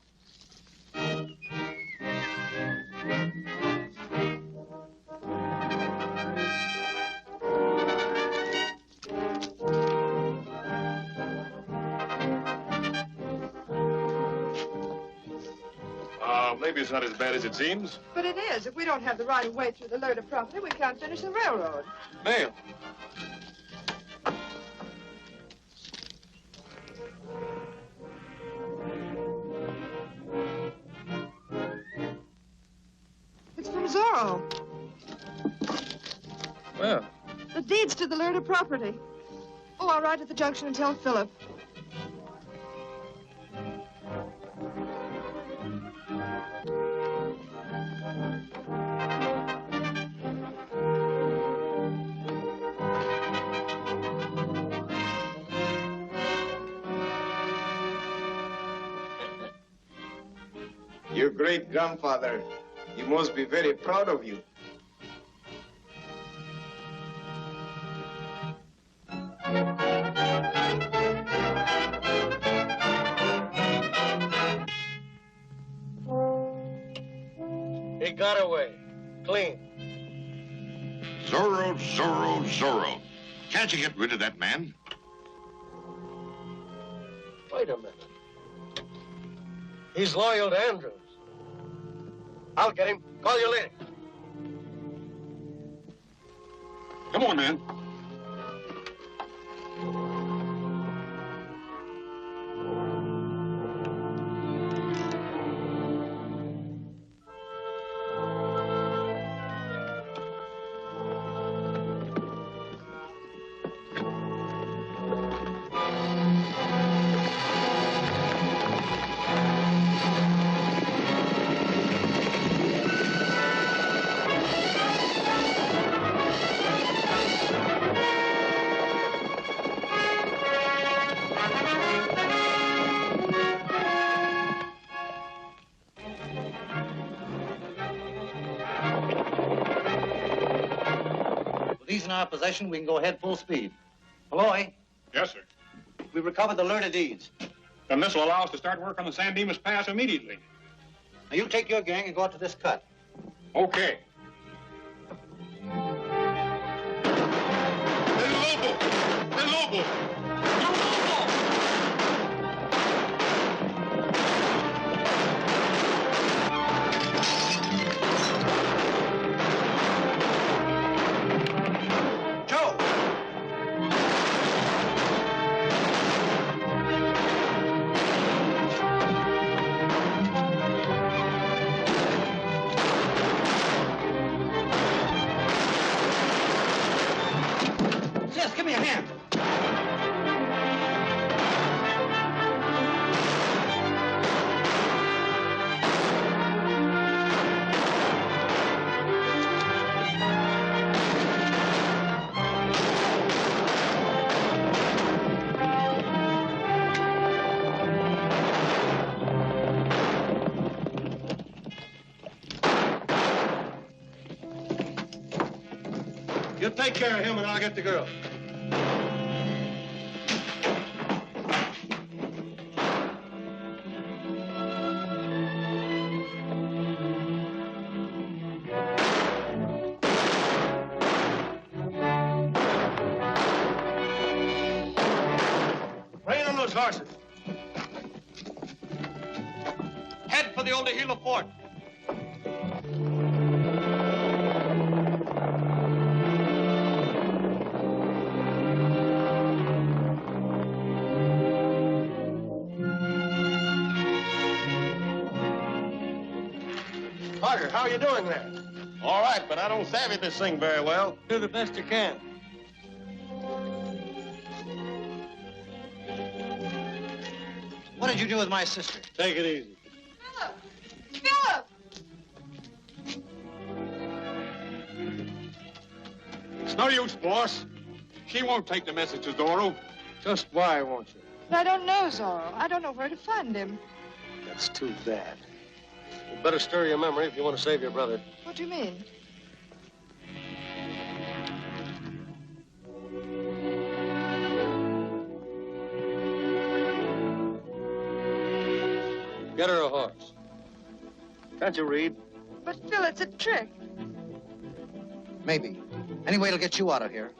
Maybe it's not as bad as it seems. But it is. If we don't have the right of way through the Lerda property, we can't finish the railroad. Mail. It's from Zorro. Well, The deeds to the Lerda property. Oh, I'll ride to the junction and tell Philip. Your great-grandfather, he must be very proud of you. he got away. Clean. Zorro, Zorro, Zorro. Can't you get rid of that man? Wait a minute. He's loyal to Andrews. I'll get him. Call you later. Come on, man. He's in our possession. We can go ahead full speed. Malloy, Yes, sir. we recovered the Lure de Deeds. Then this will allow us to start work on the San Dimas Pass immediately. Now, you take your gang and go out to this cut. Okay. El Lobo! Joe! Sis, give me a hand. You take care of him and I'll get the girl. Rein on those horses. Head for the old Gila Fort. Carter, how are you doing there? All right, but I don't savvy this thing very well. Do the best you can. What did you do with my sister? Take it easy. Philip! It's no use, boss. She won't take the message to Zorro. Just why won't you? I don't know, Zorro. I don't know where to find him. That's too bad. You better stir your memory if you want to save your brother. What do you mean? Get her a horse. Can't you read? But, Phil, it's a trick. Maybe. Anyway, it'll get you out of here.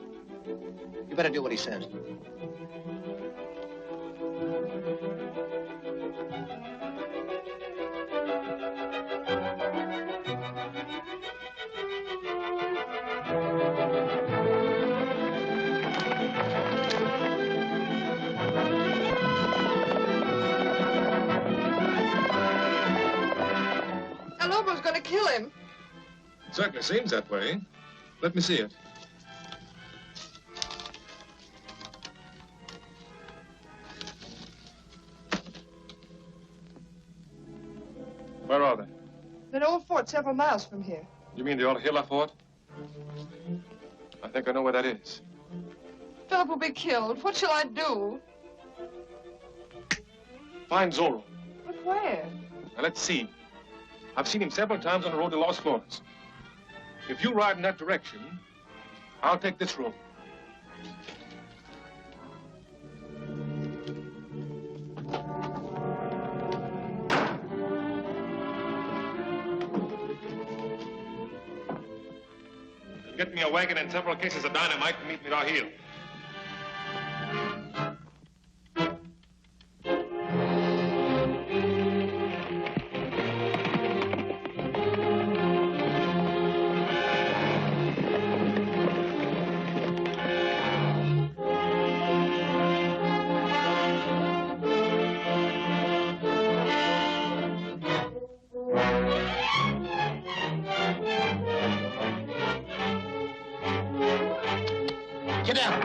You better do what he says. El Lobo's gonna kill him. Certainly seems that way. Let me see it. Where are they? An old fort several miles from here. You mean the old Gila Fort? I think I know where that is. Philip will be killed. What shall I do? Find Zorro. But where? Now, let's see. I've seen him several times on the road to Los Flores. If you ride in that direction, I'll take this road. Get me a wagon and several cases of dynamite to meet me down here. Get down.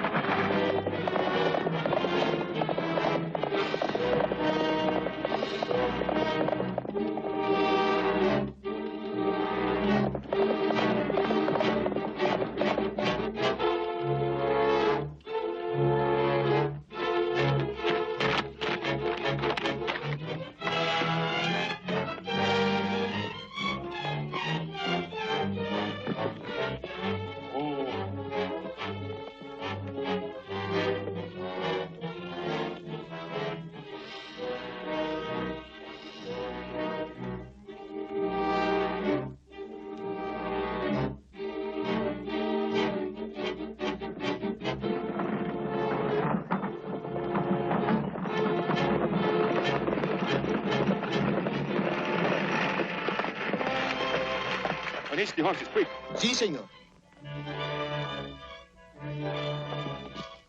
Release the horses, quick. Si, senor.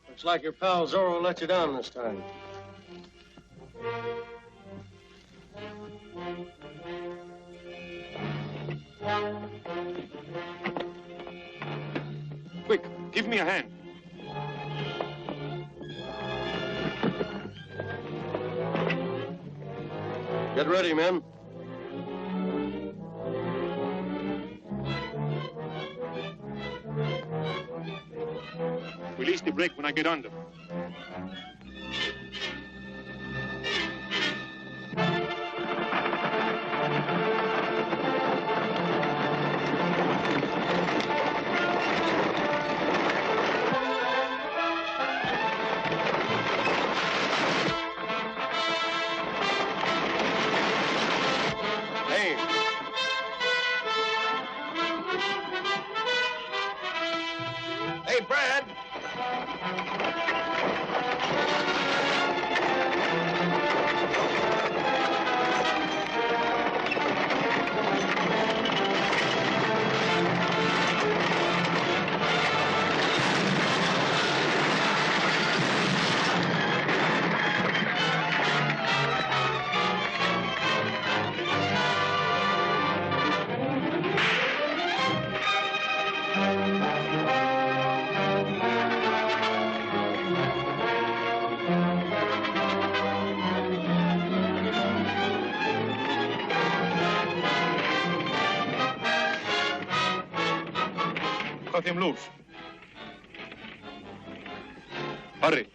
Looks like your pal Zorro let you down this time. Quick, give me a hand. Get ready, men. Release the brake when I get under. Hey, Brad! Cut him loose. Hurry.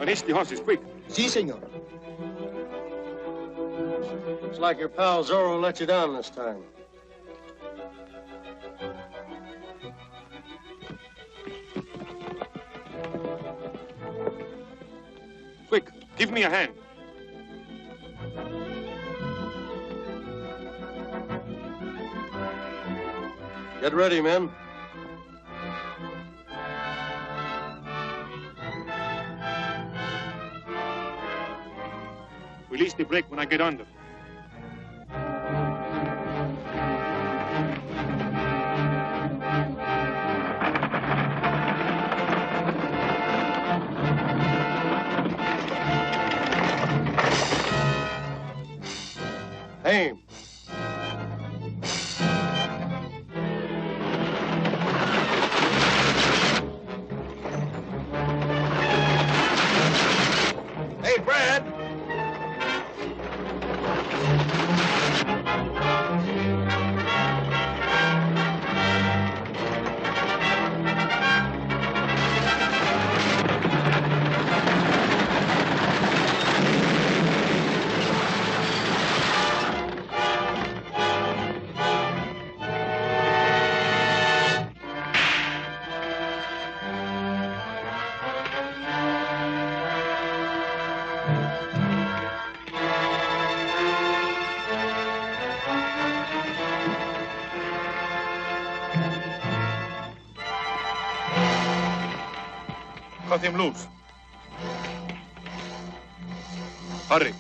Unhitch the horses, quick. Si, senor. Looks like your pal Zorro let you down this time. Quick, give me a hand. Get ready, men. Release the brake when I get under. Aim. Hey, Brad! Cut him loose. Hurry.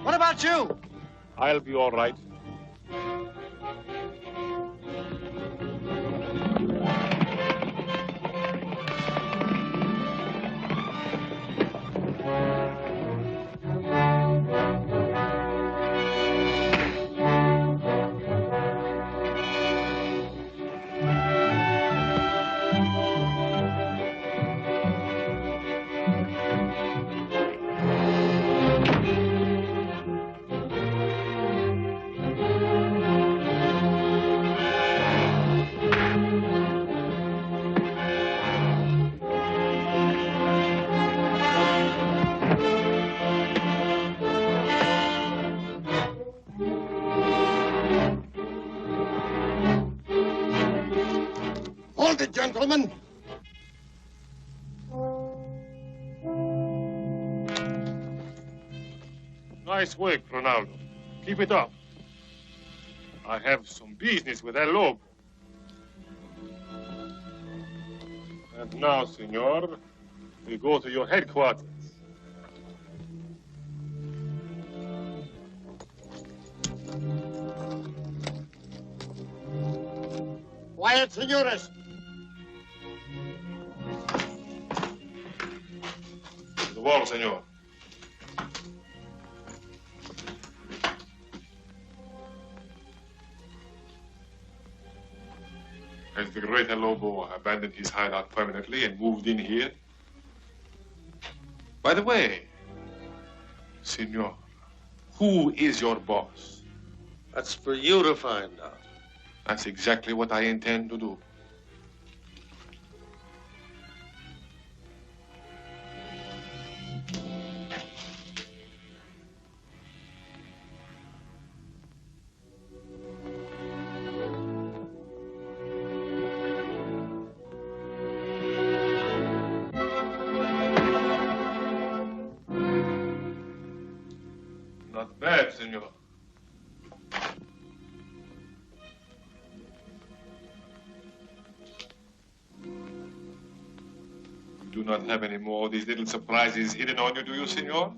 What about you? I'll be all right. Hold it, gentlemen. Nice work, Ronaldo. Keep it up. I have some business with El Lobo. And now, senor, we go to your headquarters. Quiet, senores. To the wall, senor. Has the great El Lobo abandoned his hideout permanently and moved in here? By the way, senor, who is your boss? That's for you to find out. That's exactly what I intend to do. Not bad, senor. You do not have any more of these little surprises hidden on you, do you, senor?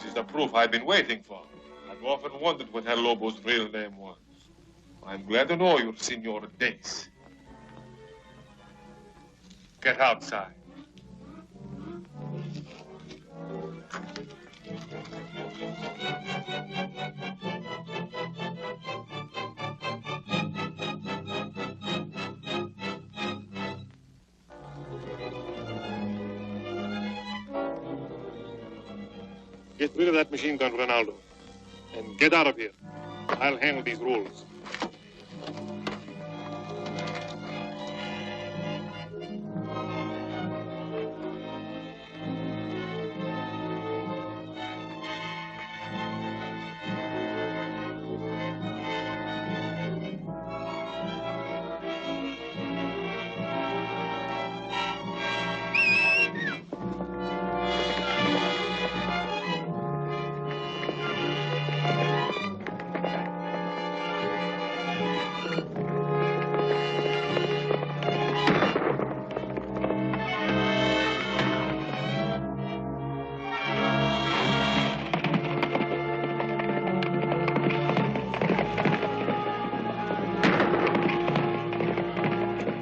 is the proof I've been waiting for. I've often wondered what El Lobo's real name was. I'm glad to know you're Senor Dace. Get outside. Get rid of that machine gun, Ronaldo. And get out of here. I'll handle these rules.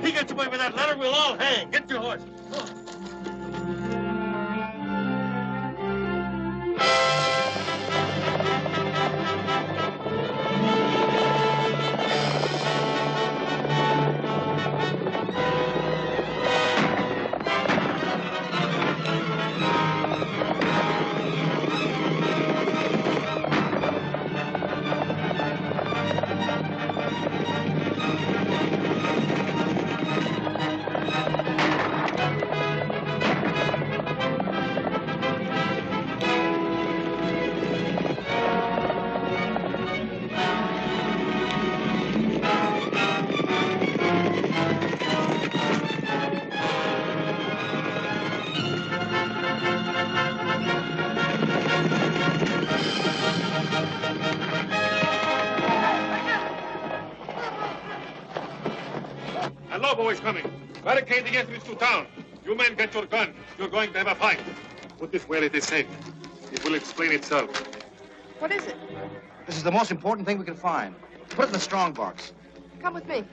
He gets away with that letter, we'll all hang. Get your horse. El Lobo is coming. Barricade the entrance to town. You men get your gun. You're going to have a fight. Put this where it is safe. It will explain itself. What is it? This is the most important thing we can find. Put it in the strong box. Come with me.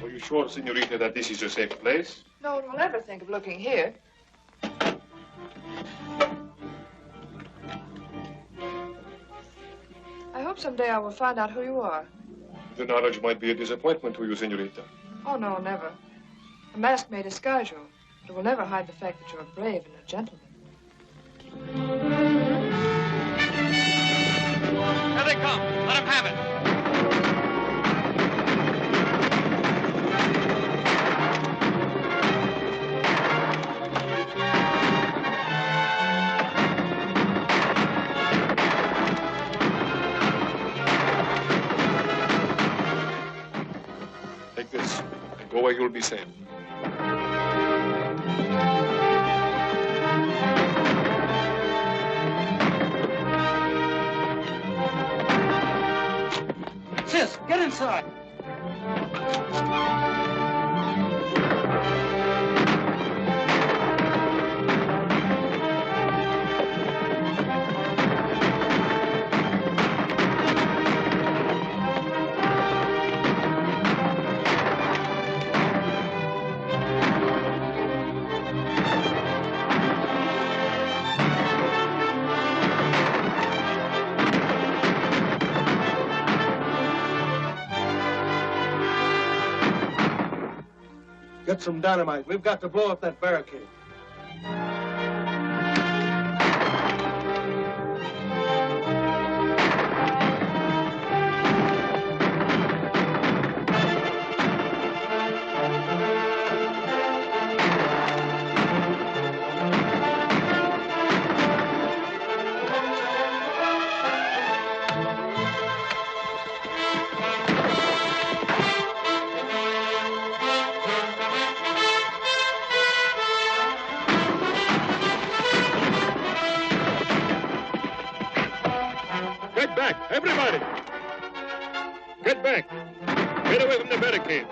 Are you sure, Senorita, that this is a safe place? No one will ever think of looking here. I hope someday I will find out who you are. The knowledge might be a disappointment to you, Senorita. Oh, no, never. A mask may disguise you, but it will never hide the fact that you're brave and a gentleman. Here they come. Let them have it. Take this and go where you'll be safe. Sis, get inside. Get some dynamite. We've got to blow up that barricade. Get back. Get away from the barricade.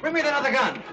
Bring me that other gun.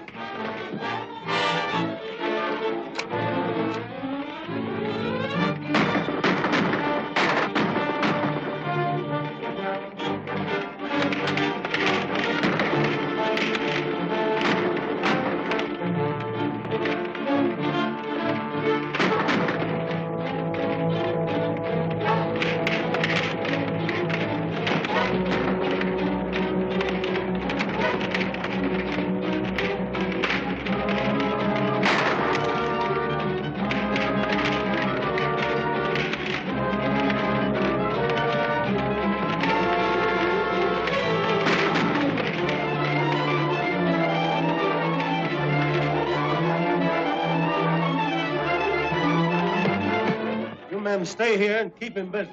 Men, stay here and keep him busy.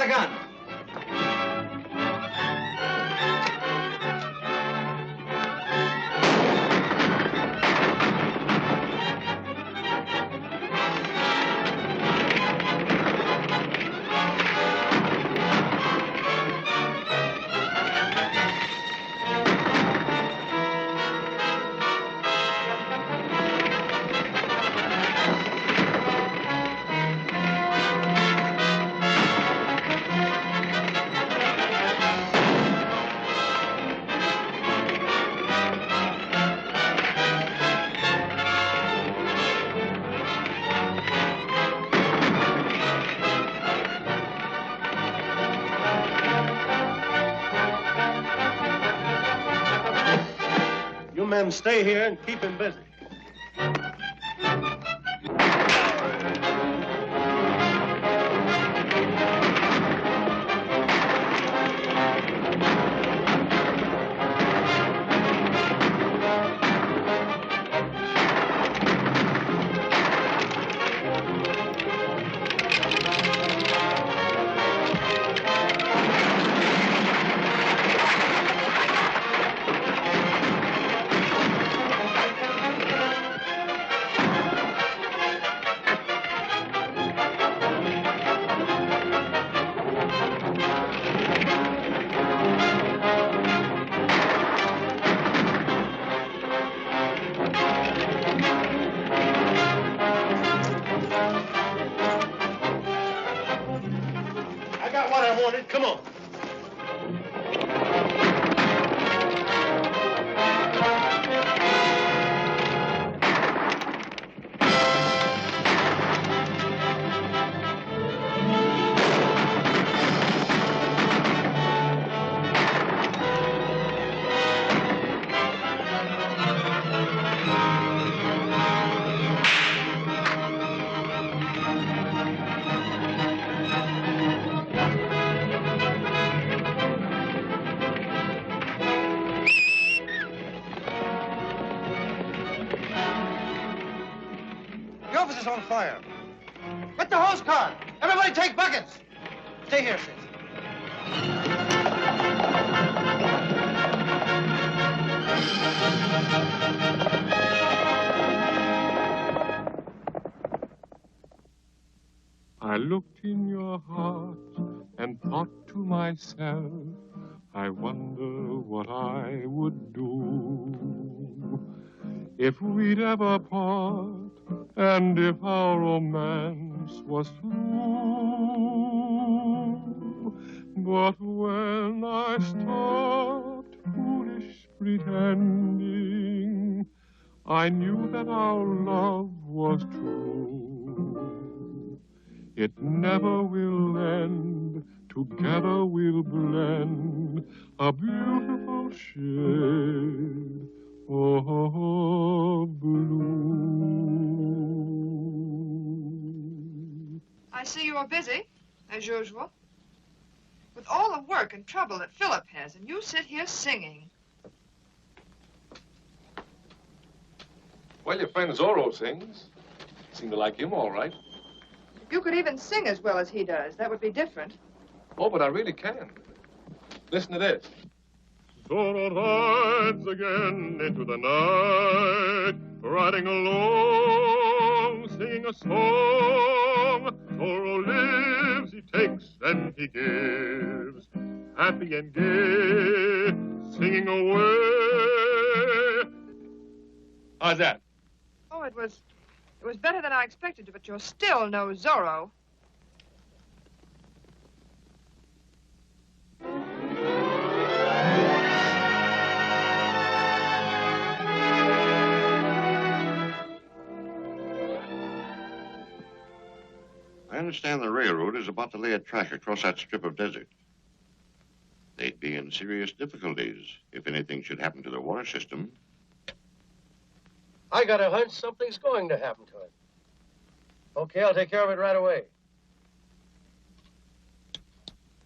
the gun. You men stay here and keep him busy. I got what I wanted. Come on. The office is on fire. Get the hose car. Everybody take buckets. Stay here, sis. I looked in your heart and thought to myself, I wonder what I would do if we'd ever part and if our romance was through. But when I stopped foolish pretending, I knew that our love was true. It never will end, together we'll blend a beautiful shade of blue. I see you are busy, as usual. With all the work and trouble that Philip has, and you sit here singing. Well, your friend Zorro sings. Seem to like him all right. If you could even sing as well as he does, that would be different. Oh, but I really can. Listen to this. Zorro rides again into the night, riding along, singing a song. Zorro lives, he takes, and he gives, happy and gay, singing away. How's that? Oh, it was better than I expected, but you're still no Zorro. I understand the railroad is about to lay a track across that strip of desert. They'd be in serious difficulties if anything should happen to the water system. I got a hunch something's going to happen to it. Okay, I'll take care of it right away.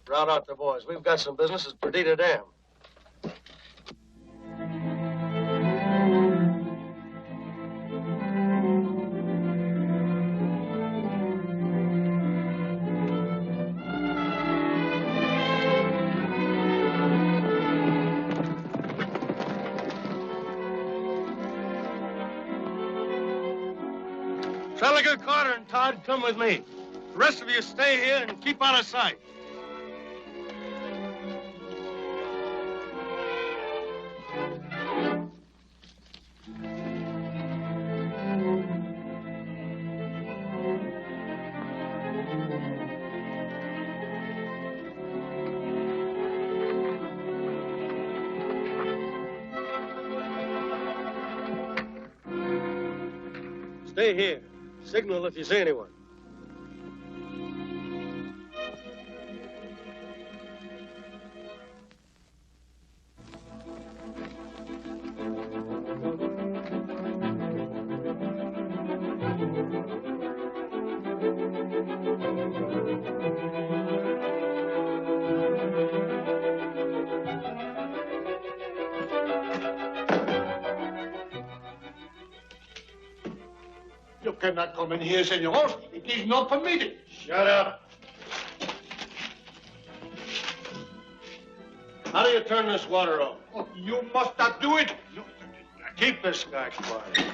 Round out the boys. We've got some business at Perdita Dam. Trelliger, Carter, and Todd, come with me. The rest of you stay here and keep out of sight. Stay here. Signal if you see anyone. You cannot come in here, senors. It is not permitted. Shut up. How do you turn this water off? Oh, you must not do it. Keep this guy quiet.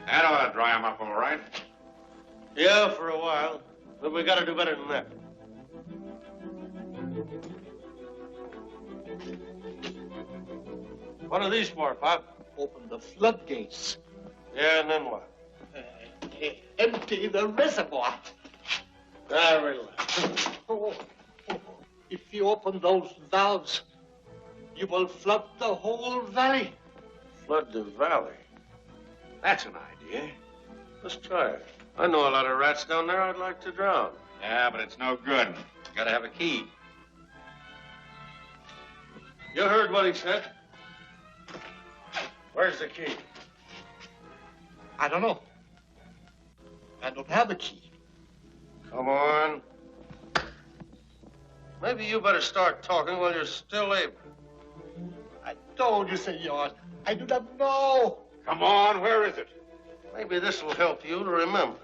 That ought to dry him up all right. Yeah, for a while. But we gotta do better than that. What are these for, Pop? Open the floodgates. Yeah, and then what? Empty the reservoir. Ah, relax. If you open those valves, you will flood the whole valley. Flood the valley? That's an idea. Let's try it. I know a lot of rats down there I'd like to drown. Yeah, but it's no good. You gotta have a key. You heard what he said. Where's the key? I don't know. I don't have a key. Come on. Maybe you better start talking while you're still able. I told you, senor. I do not know. Come on, where is it? Maybe this will help you to remember.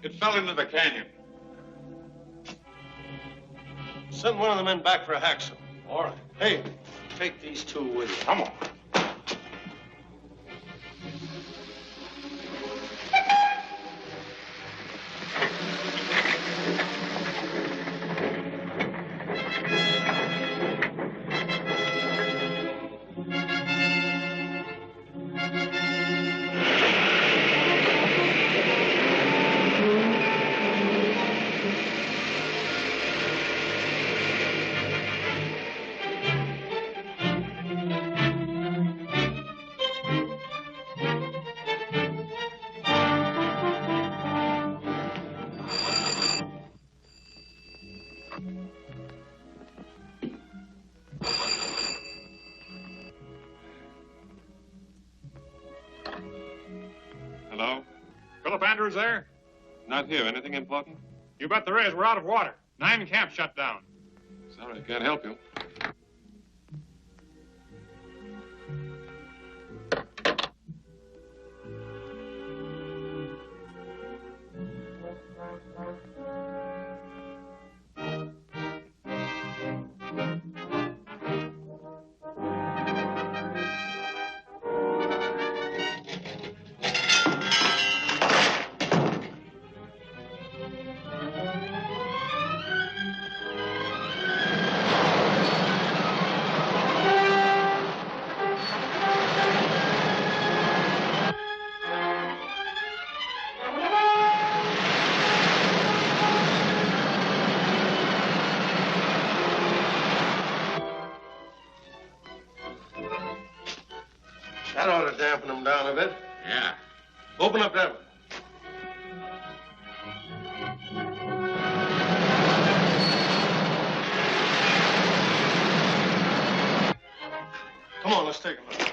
It fell into the canyon. Send one of the men back for a hacksaw. All right. Hey, take these two with you. Come on. Hello? Phillip Andrews there? Not here. Anything important? You bet there is. We're out of water. 9 camps shut down. Sorry, I can't help you. That ought to dampen them down a bit. Yeah. Open up that one. Come on, let's take a look.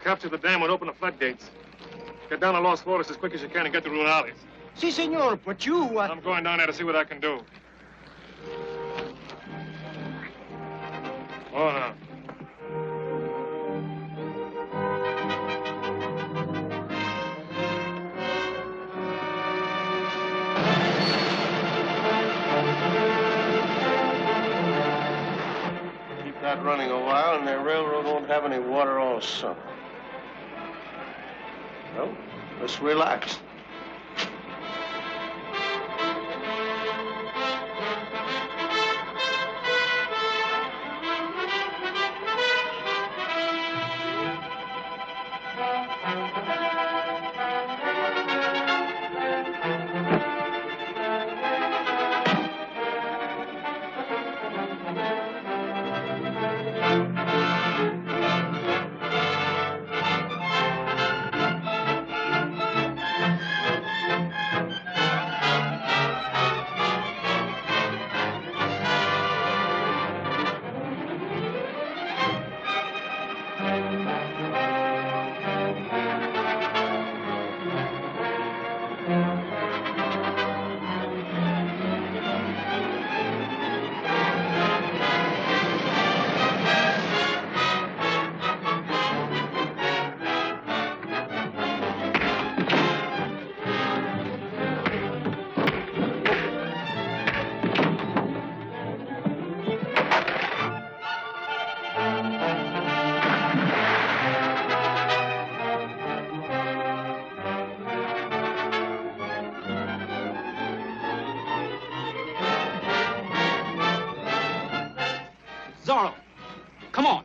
capture the dam and open the floodgates. Get down to Los Flores as quick as you can and get to Rurales. Si, senor, but you... I'm going down there to see what I can do. Oh, no. Keep that running a while, and the railroad won't have any water all summer. Well, let's relax. Zorro, come on.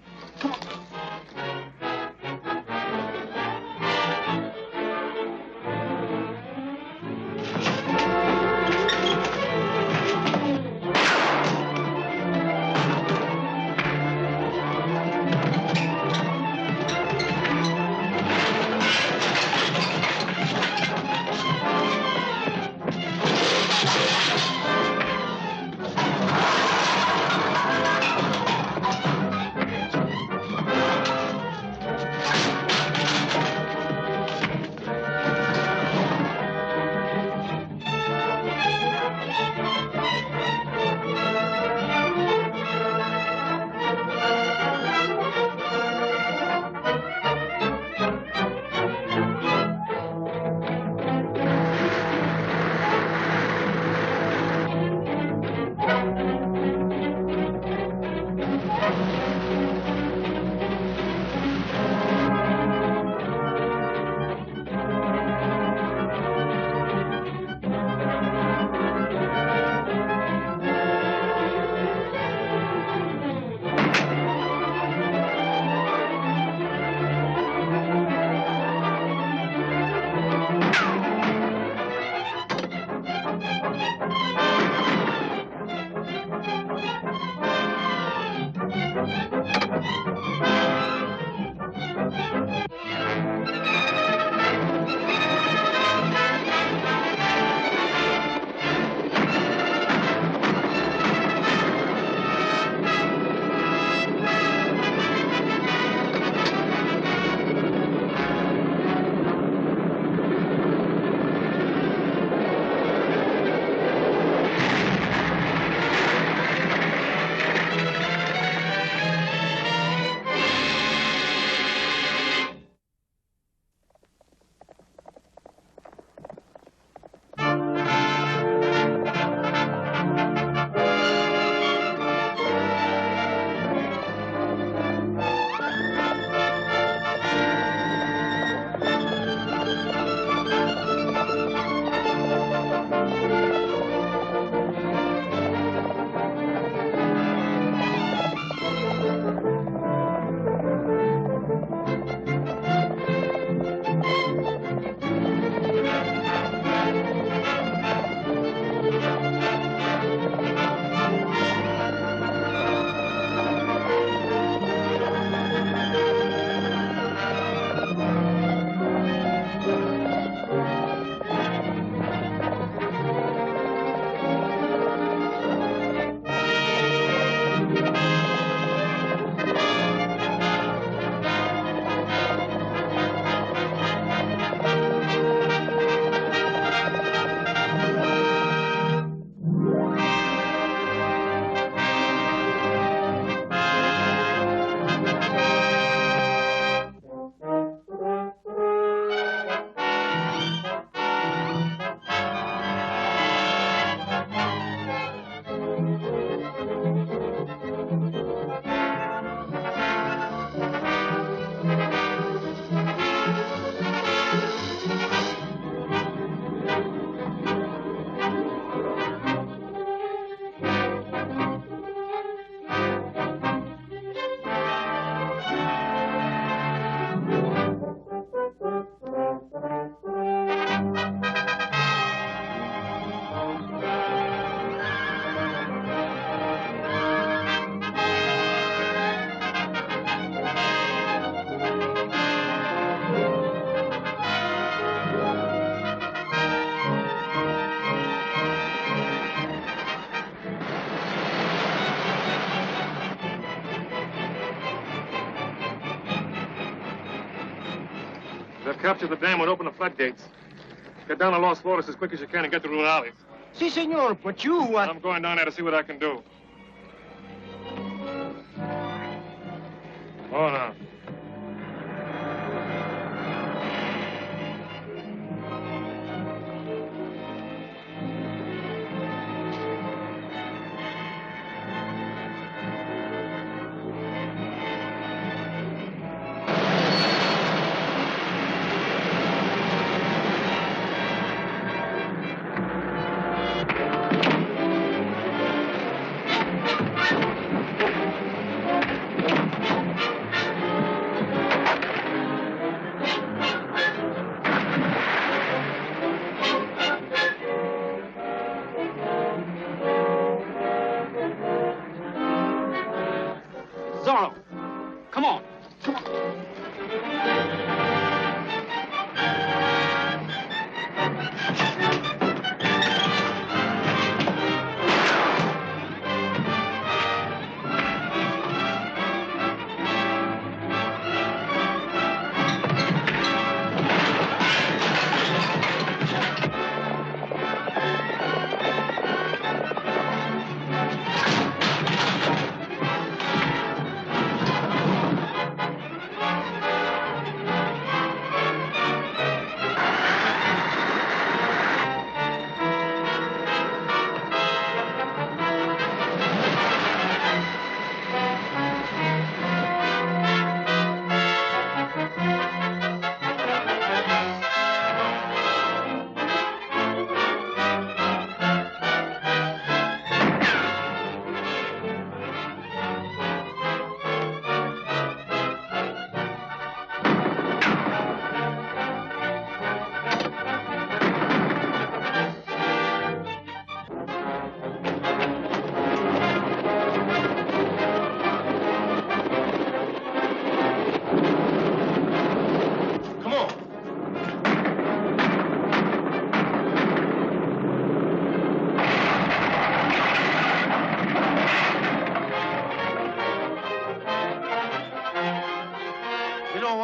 They've captured the dam and opened the floodgates. Get down to Los Flores as quick as you can and get to Ruales. Si, senor, but you... I'm going down there to see what I can do. Oh, no. Zorro, come on.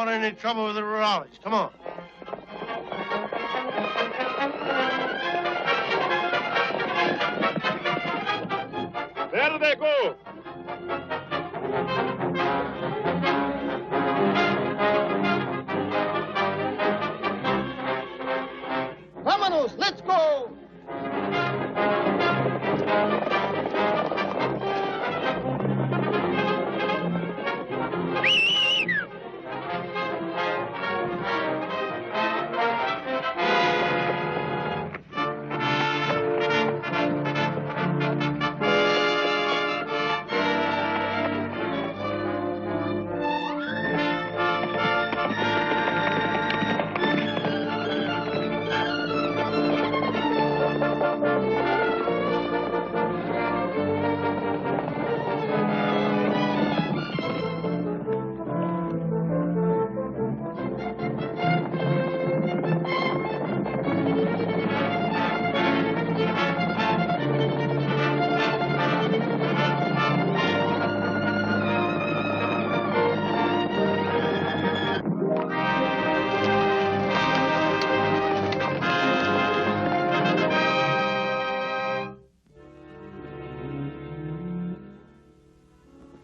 Any trouble with the Rurales. Come on. There they go. Vámonos, let's go.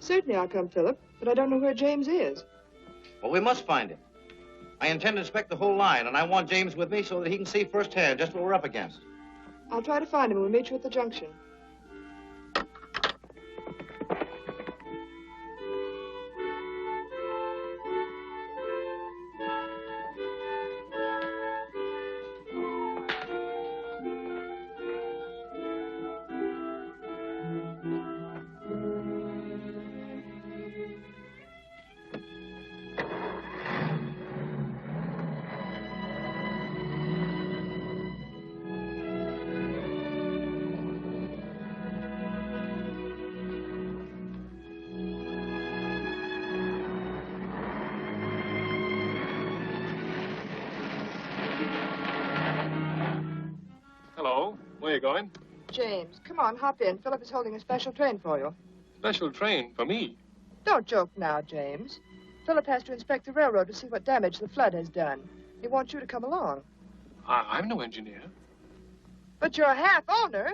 Certainly I'll come, Philip, but I don't know where James is. Well, we must find him. I intend to inspect the whole line, and I want James with me so that he can see firsthand just what we're up against. I'll try to find him. We'll meet you at the junction. Hello. Where are you going? James, come on, hop in. Philip is holding a special train for you. Special train for me. Don't joke now, James. Philip has to inspect the railroad to see what damage the flood has done. He wants you to come along. I'm no engineer, But you're a half owner.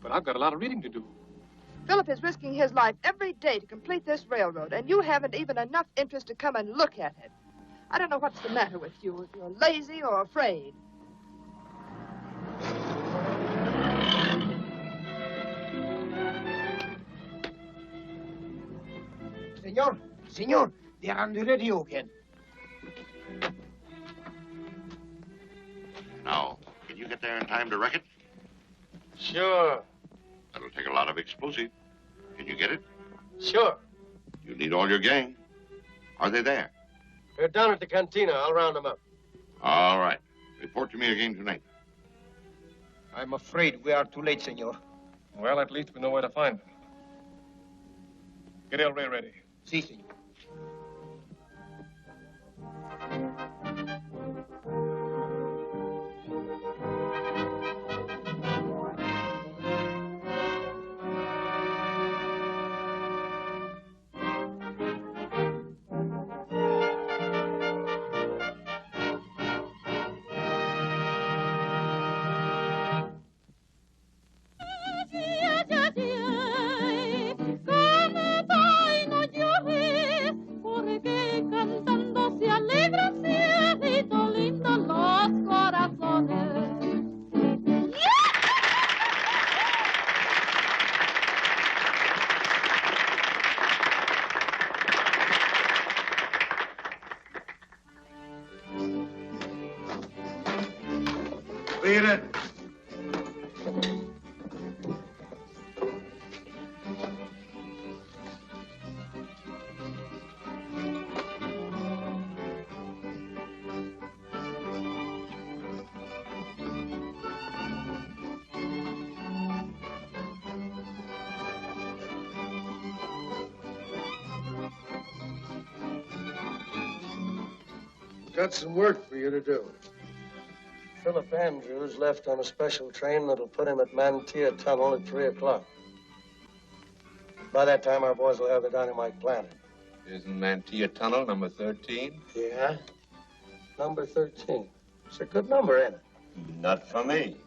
but I've got a lot of reading to do. Philip is risking his life every day to complete this railroad, and you haven't even enough interest to come and look at it. I don't know what's the matter with you, if you're lazy or afraid. Senor, they're on the radio again. Now, can you get there in time to wreck it? Sure. That'll take a lot of explosive. Can you get it? Sure. You need all your gang. Are they there? They're down at the cantina. I'll round them up. All right. Report to me again tonight. I'm afraid we are too late, senor. Well, at least we know where to find them. Get El Rey ready. Si, senor. Beat it. Got some work for you to do. Phillip Andrews left on a special train that'll put him at Mantilla Tunnel at 3 o'clock. By that time, our boys will have the dynamite planted. Isn't Mantilla Tunnel number 13? Yeah? Number 13. It's a good number, ain't it? Not for me.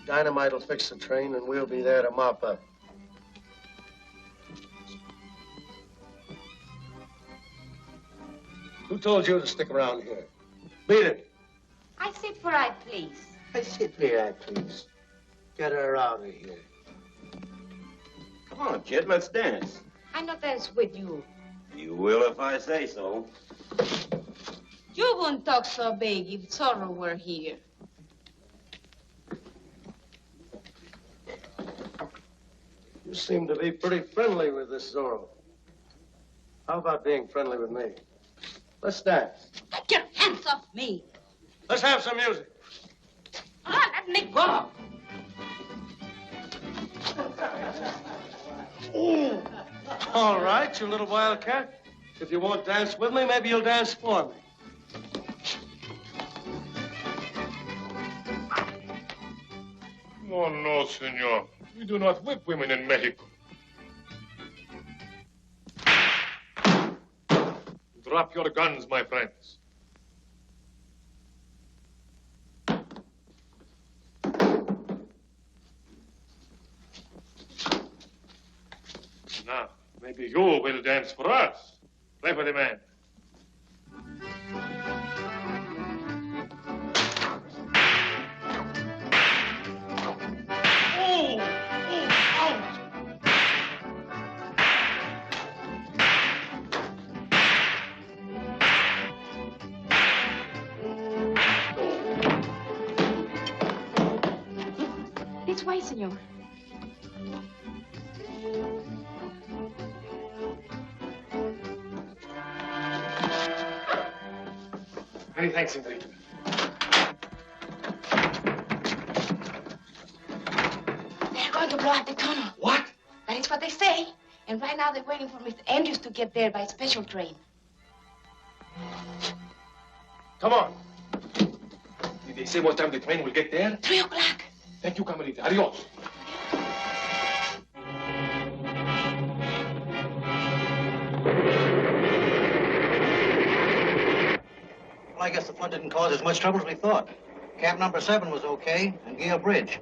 Dynamite will fix the train, and we'll be there to mop up. Who told you to stick around here? Beat it. I sit where I please. I sit where I please. Get her out of here. Come on, kid, let's dance. I not dance with you. You will if I say so. You wouldn't talk so big if Zorro were here. You seem to be pretty friendly with this Zorro. How about being friendly with me? Let's dance. Get your hands off me. Let's have some music. Ah, let me go. All right, you little wildcat. If you won't dance with me, maybe you'll dance for me. No, no, senor. We do not whip women in Mexico. Drop your guns, my friends. Now, maybe you will dance for us. Play for the man. This way, senor. Many thanks, Senorita. They're going to blow up the tunnel. What? That is what they say. And right now they're waiting for Mr. Andrews to get there by special train. Come on. Did they say what time the train will get there? 3 o'clock. Thank you, Camarita. Adios. I guess the flood didn't cause as much trouble as we thought. Camp number 7 was okay, and Gale Bridge.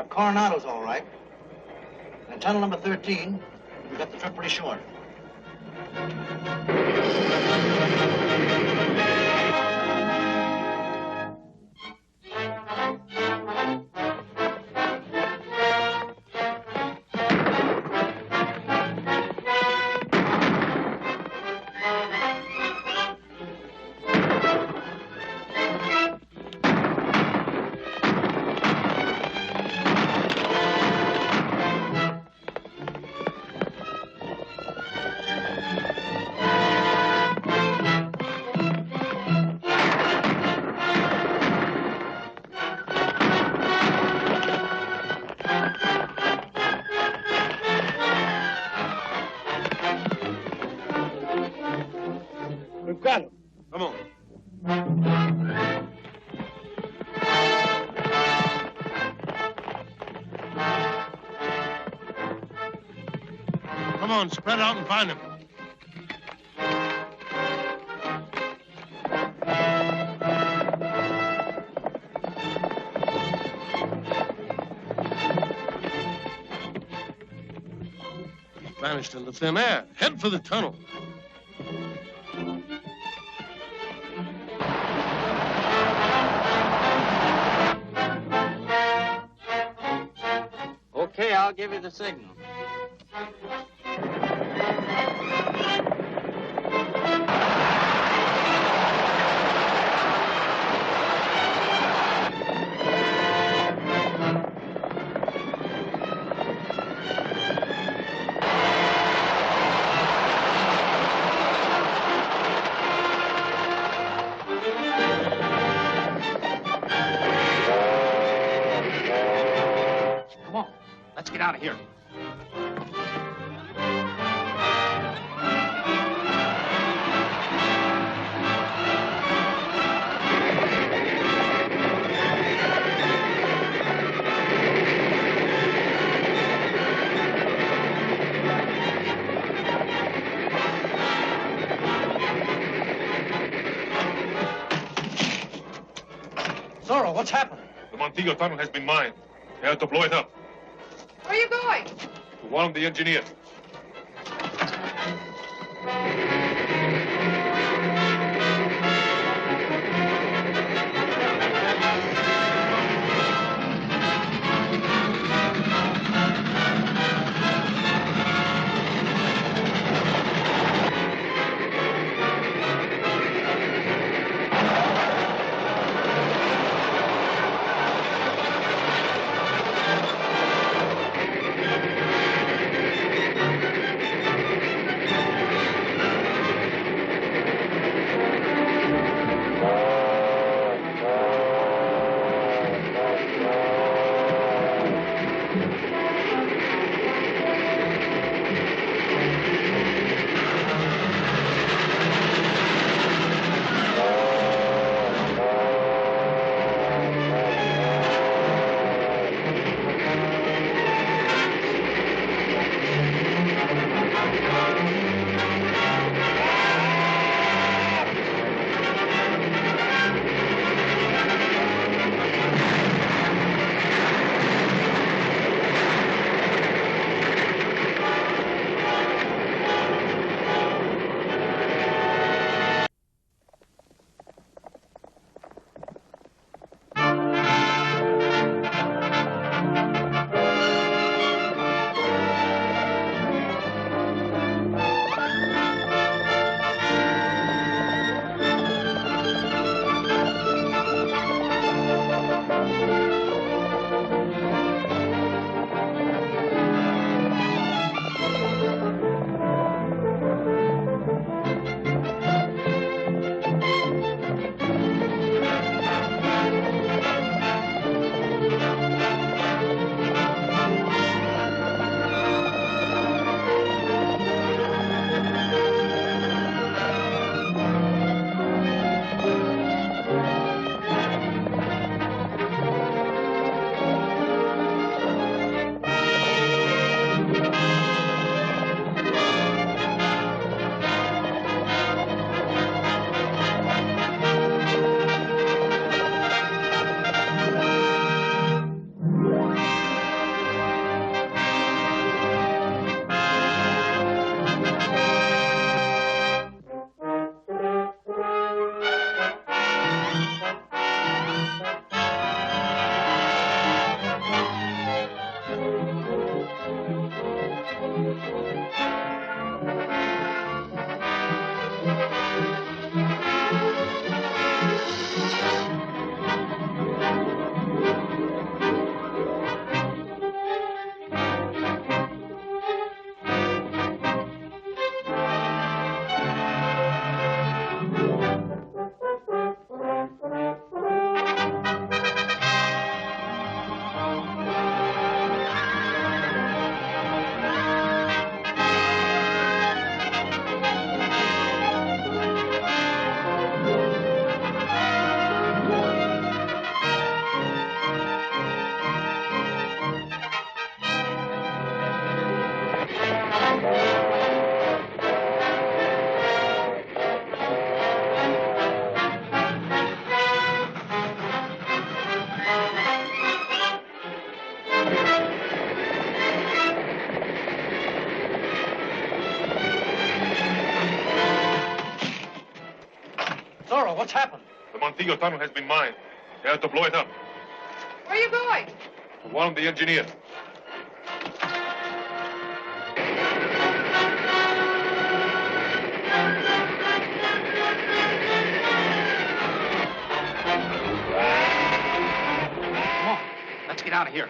Coronado's all right. And tunnel number 13, we got the trip pretty short. Come on. Come on, spread out and find him. He vanished into thin air. Head for the tunnel. Okay, I'll give you the signal. Come on, let's get out of here. Zorro, what's happened? The Montego tunnel has been mined. They have to blow it up. Where are you going? To warn the engineer. What's happened? The Montillo tunnel has been mined. They have to blow it up. Where are you going? To warn the engineer. Come on, let's get out of here.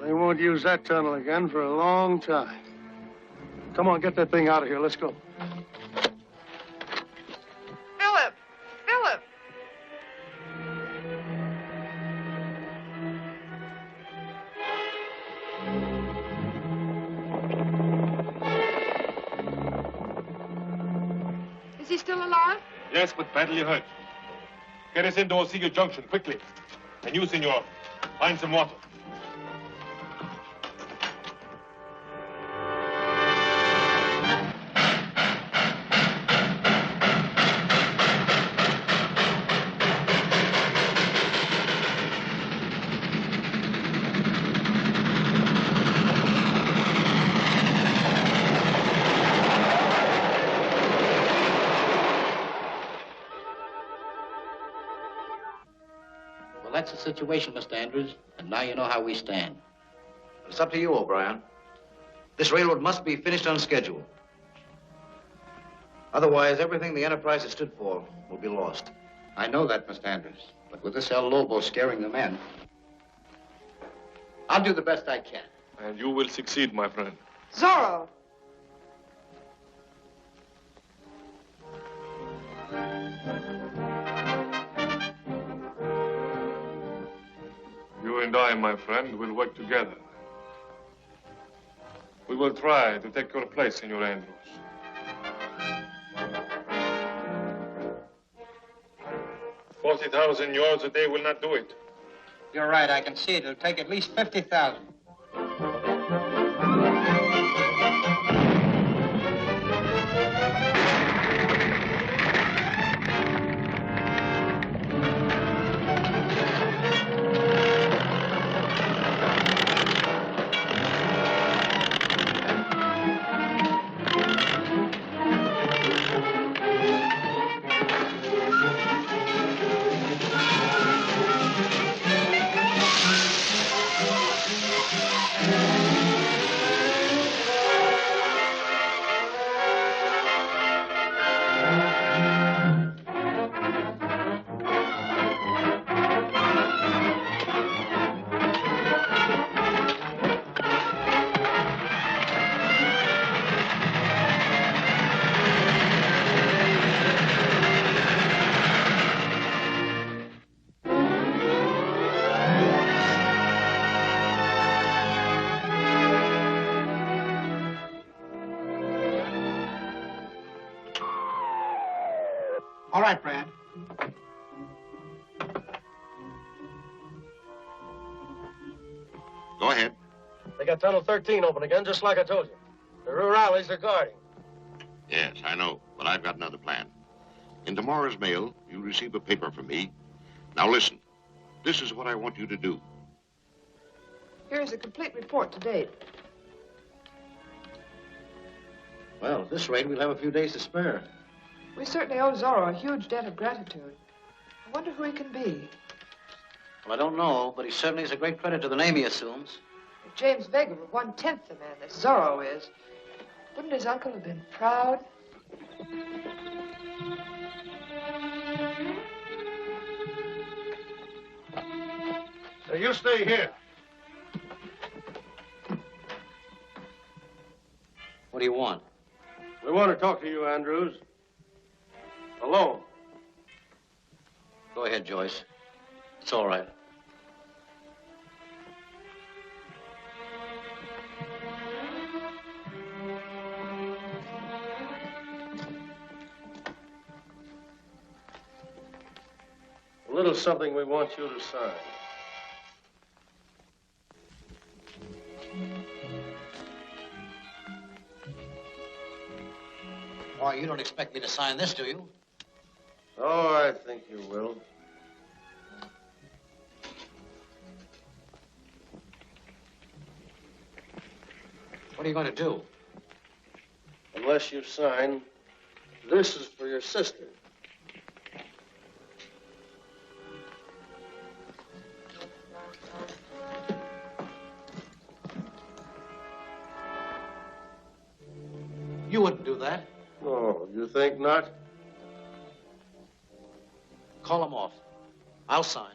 They won't use that tunnel again for a long time. Come on, get that thing out of here. Let's go. Philip! Philip! Is he still alive? Yes, but badly hurt. Get us into Osillo Junction, quickly. And you, senor, find some water. Well, that's the situation, Mr. Andrews, and now you know how we stand. It's up to you, O'Brien. This railroad must be finished on schedule. Otherwise, everything the Enterprise has stood for will be lost. I know that, Mr. Andrews. But with this El Lobo scaring the men, I'll do the best I can. And you will succeed, my friend. Zorro! You and I, my friend, will work together. We will try to take your place, Senor Andrews. $40,000 a day will not do it. You're right. I can see it. It'll take at least 50,000. All right, Brad. Go ahead. They got Tunnel 13 open again, just like I told you. The rurales are guarding. Yes, I know, but I've got another plan. In tomorrow's mail, you'll receive a paper from me. Now listen, this is what I want you to do. Here's a complete report to date. Well, at this rate, we'll have a few days to spare. We certainly owe Zorro a huge debt of gratitude. I wonder who he can be. Well, I don't know, but he certainly is a great credit to the name he assumes. If James Vega were 1/10 the man that Zorro is, wouldn't his uncle have been proud? Now, you stay here. What do you want? We want to talk to you, Andrews. Alone. Go ahead, Joyce. It's all right. A little something we want you to sign. Why, you don't expect me to sign this, do you? Oh, I think you will. What are you going to do? Unless you sign, this is for your sister. You wouldn't do that. Oh, you think not? Call him off. I'll sign.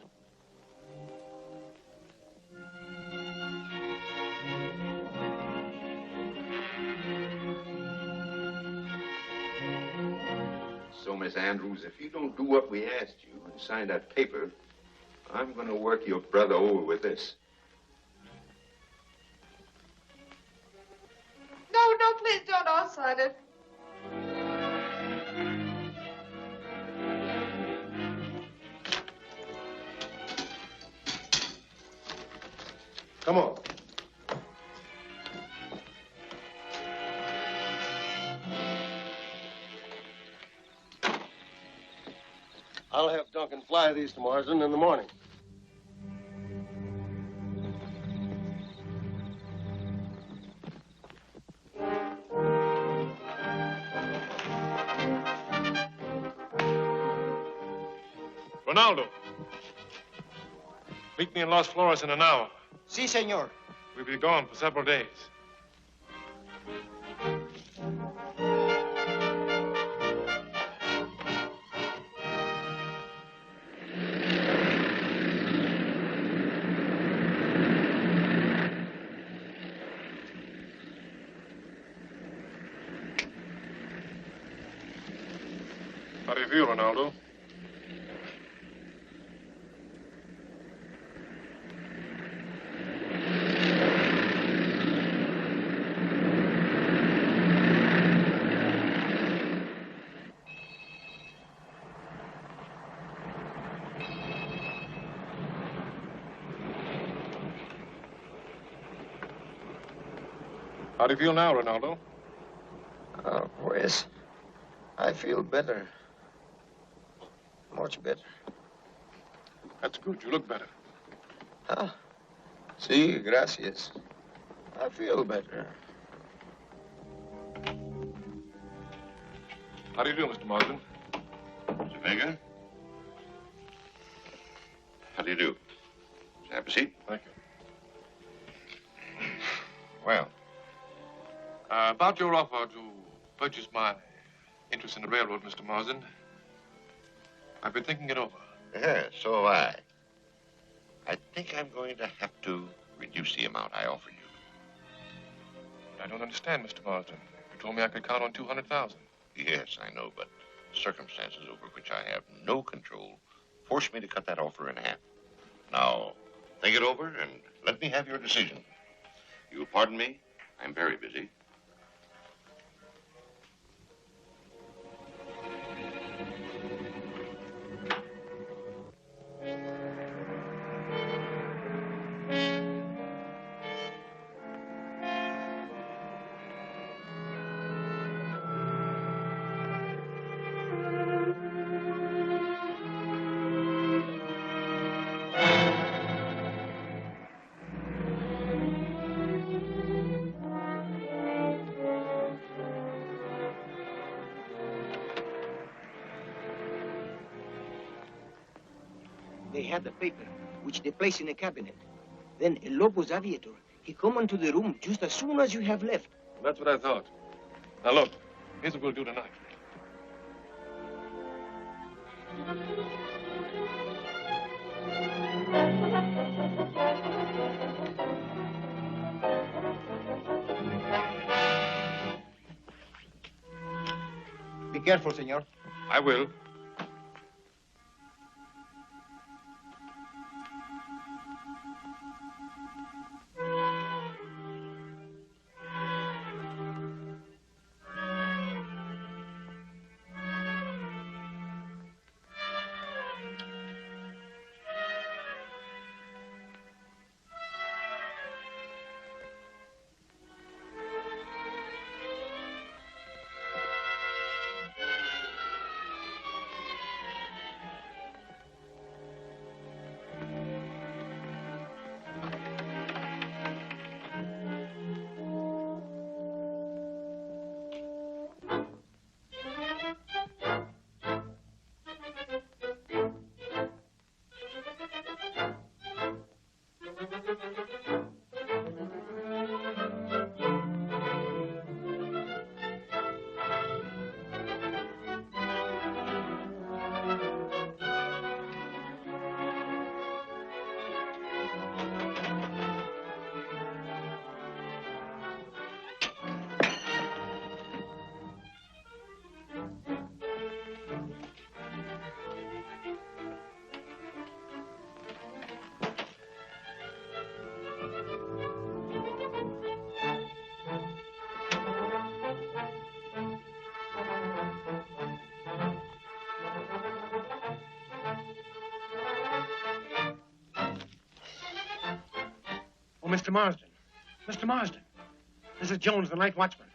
So, Miss Andrews, if you don't do what we asked you and sign that paper, I'm going to work your brother over with this. No, please don't. I'll sign it. Come on. I'll have Duncan fly these to Marsden in the morning. Ronaldo, meet me in Los Flores in an hour. Si, senor. We'll be gone for several days. How do you feel, Ronaldo? How do you feel now, Ronaldo? Pues, I feel better. Much better. That's good. You look better. Ah, sí, gracias. I feel better. How do you do, Mr. Marsden? Mr. Vega? How do you do? Have a seat. Thank you. Well, About your offer to purchase my interest in the railroad, Mr. Marsden, I've been thinking it over. yeah, so have I. I think I'm going to have to reduce the amount I offered you. I don't understand, Mr. Marsden. You told me I could count on 200,000. Yes, I know, but circumstances over which I have no control forced me to cut that offer in half. Now, think it over and let me have your decision. You'll pardon me? I'm very busy. They have the paper, which they place in a cabinet. Then El Lobo's aviator, he come into the room just as soon as you have left. That's what I thought. Now, look, here's what we'll do tonight. Be careful, senor. I will. Oh, Mr. Marsden. Mr. Marsden. This is Jones, the night watchman.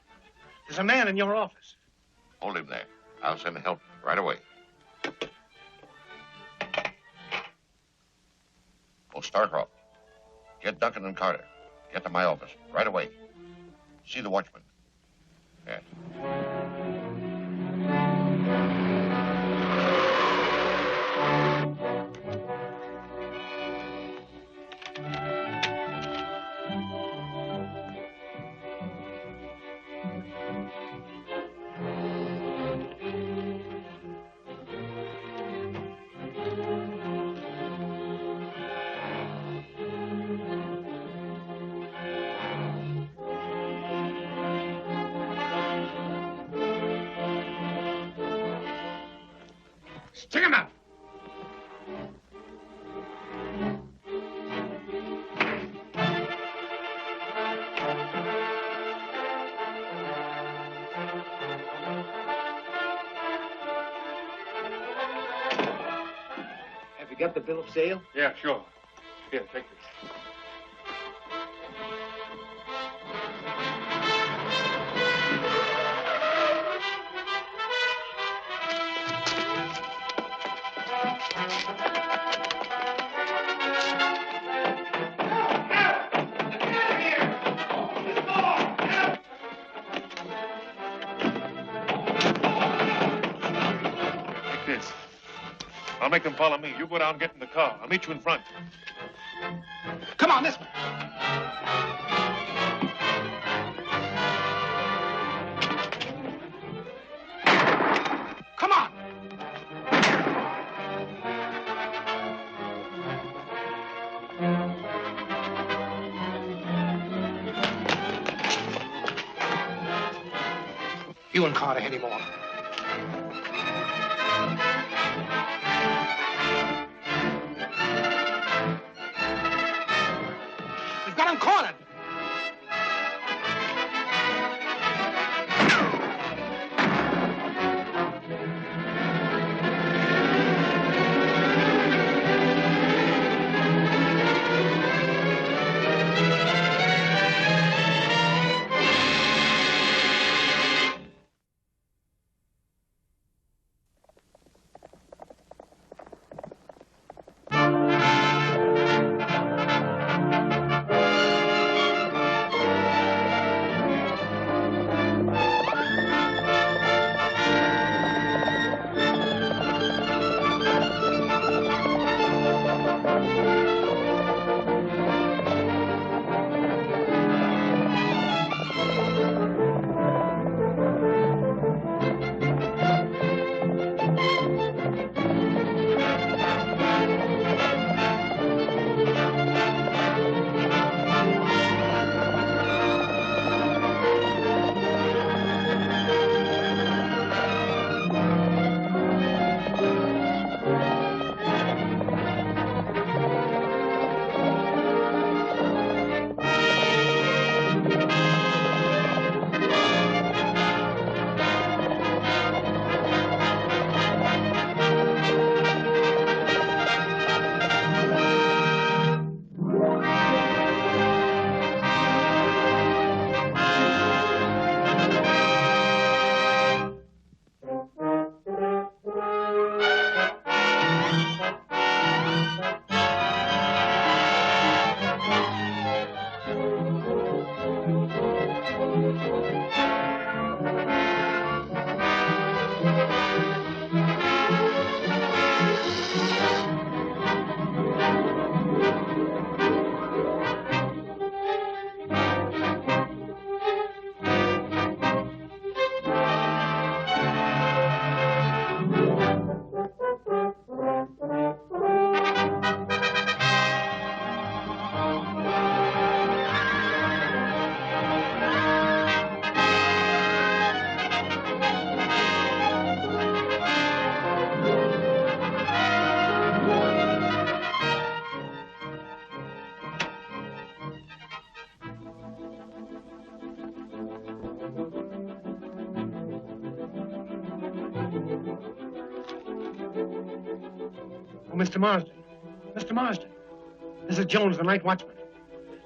There's a man in your office. Hold him there. I'll send help right away. Oh, Starcroft, get Duncan and Carter. Get to my office right away. See the watchman. Yes. Stick him up! Have you got the bill of sale? Yeah, sure. Here, take this. I'll make them follow me. You go down and get in the car. I'll meet you in front. Come on, this way. Come on! You and Carter anymore. Got him cornered. Mr. Marsden. Mr. Marsden. This is Jones, the night watchman.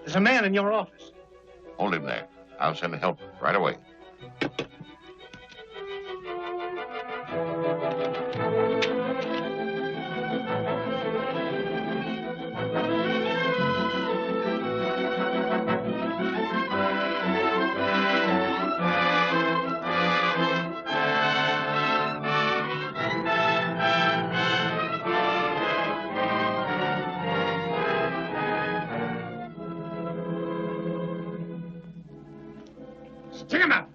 There's a man in your office. Hold him there. I'll send help right away. Stick him up!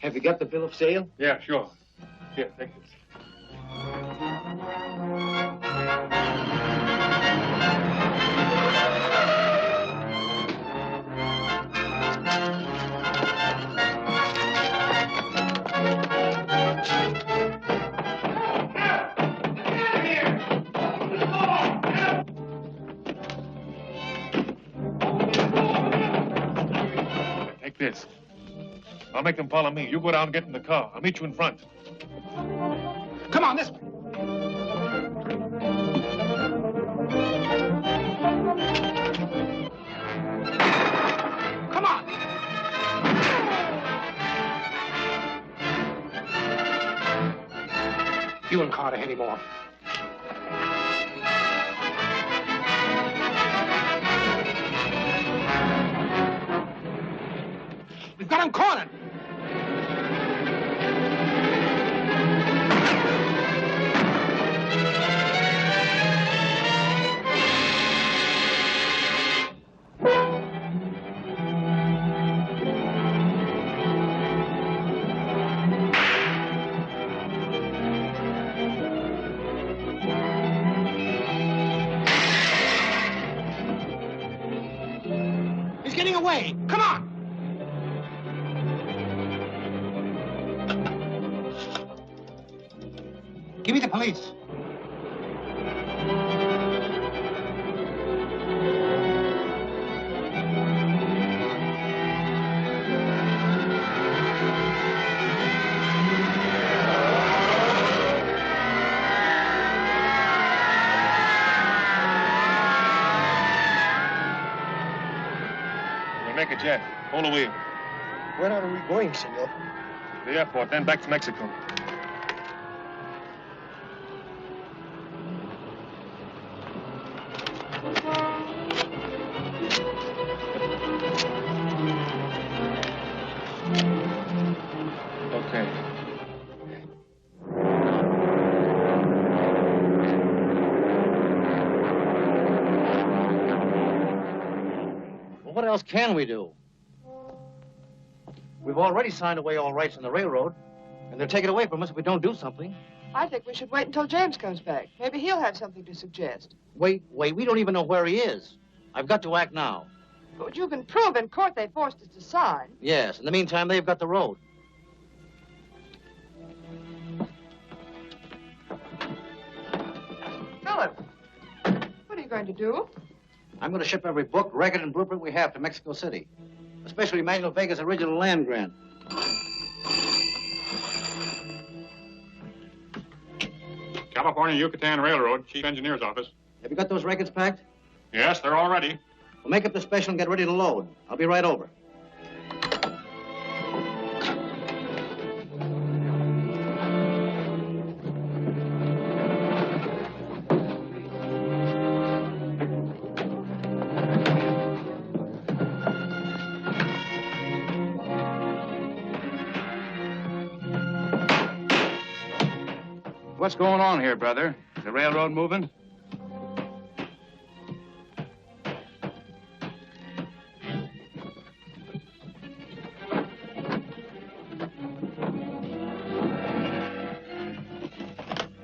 Have you got the bill of sale? Yeah, sure. Here, take this. Take this. I'll make them follow me. You go down and get in the car. I'll meet you in front. Come on, this way. Come on! You and Carter head him off. We've got him cornered. He's getting away. Come on. Give me the police. We'll make it yet. Hold the wheel. Where are we going, senor? The airport, then back to Mexico. Okay. Well, what else can we do? We've already signed away all rights in the railroad, and they'll take it away from us if we don't do something. I think we should wait until James comes back. Maybe he'll have something to suggest. Wait, we don't even know where he is. I've got to act now. But you can prove in court they forced us to sign. Yes, in the meantime, they've got the road. Philip, what are you going to do? I'm going to ship every book, record, and blueprint we have to Mexico City, especially Manuel Vega's original land grant. California-Yucatan Railroad, Chief Engineer's Office. Have you got those records packed? Yes, they're all ready. We'll make up the special and get ready to load. I'll be right over. What's going on here, brother? Is the railroad moving?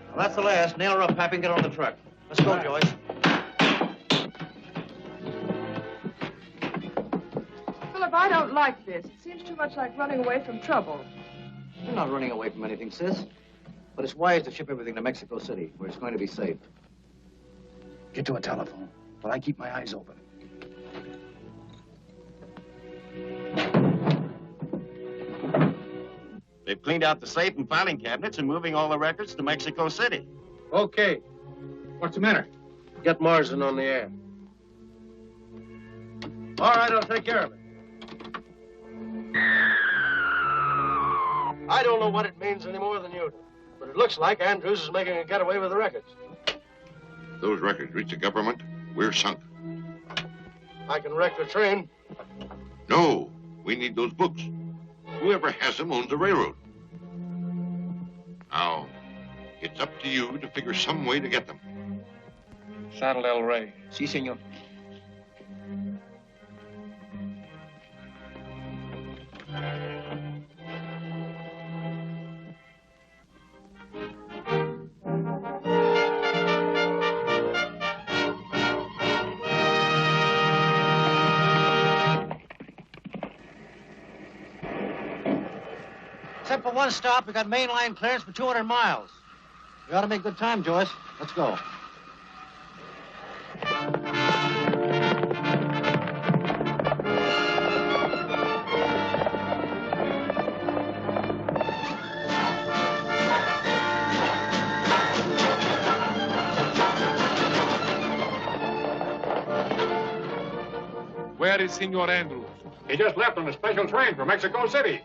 Well, that's the last. Nail her up, Pappy, and get on the truck. Let's go, Joyce. Philip, I don't like this. It seems too much like running away from trouble. You're not running away from anything, sis. But it's wise to ship everything to Mexico City, where it's going to be safe. Get to a telephone, while I keep my eyes open. They've cleaned out the safe and filing cabinets and moving all the records to Mexico City. Okay. What's the matter? Get Marsden on the air. All right, I'll take care of it. I don't know what it means any more than you do, but it looks like Andrews is making a getaway with the records. If those records reach the government, we're sunk. I can wreck the train. No, we need those books. Whoever has them owns the railroad. Now, it's up to you to figure some way to get them. Saddle El Rey. Si, senor. Except for one stop, we got mainline clearance for 200 miles. We ought to make good time, Joyce. Let's go. Where is Senor Andrews? He just left on a special train for Mexico City.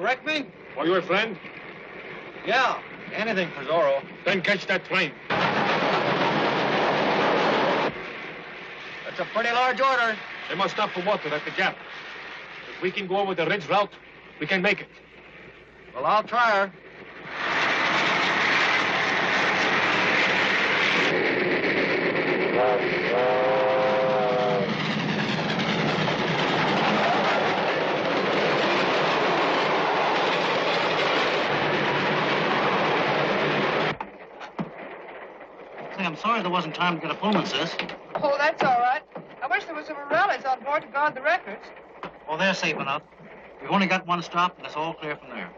Wreck me? For your friend? Yeah, anything for Zorro. Then catch that train. That's a pretty large order. They must stop for water at the gap. If we can go over the ridge route, we can make it. Well, I'll try her. I'm sorry there wasn't time to get a Pullman, sis. Oh, that's all right. I wish there was some Morales on board to guard the records. Oh, they're safe enough. We've only got one stop, and it's all clear from there.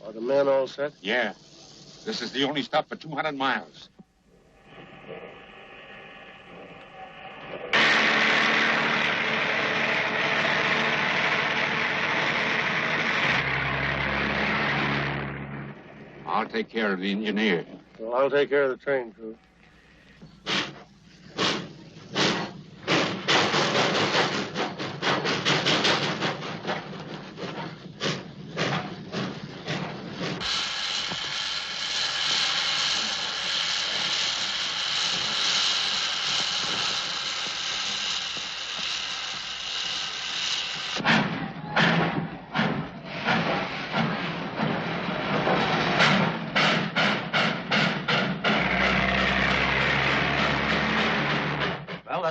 Are the men all set? Yeah. This is the only stop for 200 miles. I'll take care of the engineer. Well, I'll take care of the train crew.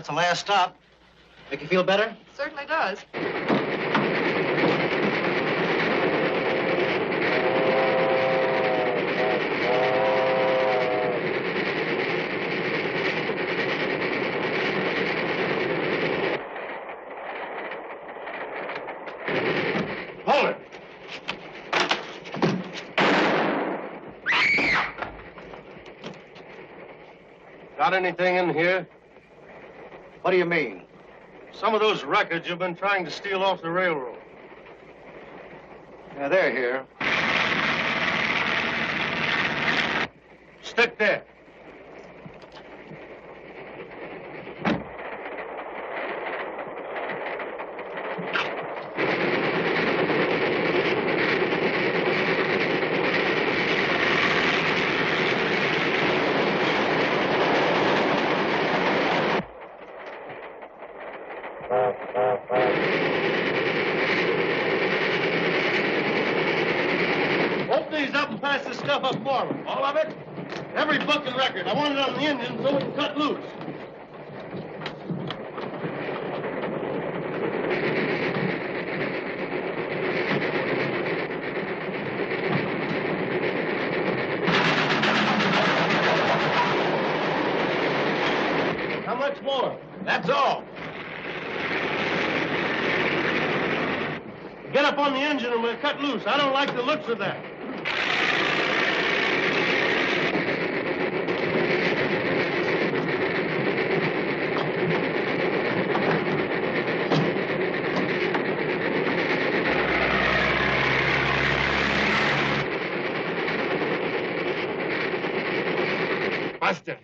That's the last stop. Make you feel better? Certainly does. Hold it! Got anything in here? What do you mean? Some of those records you've been trying to steal off the railroad. Yeah, they're here. Stick there. Open these up and pass this stuff up for me. All of it? Every book and record. I want it on the engine so we can cut loose. How much more? That's all. Get up on the engine and we'll cut loose. I don't like the looks of that. Faster.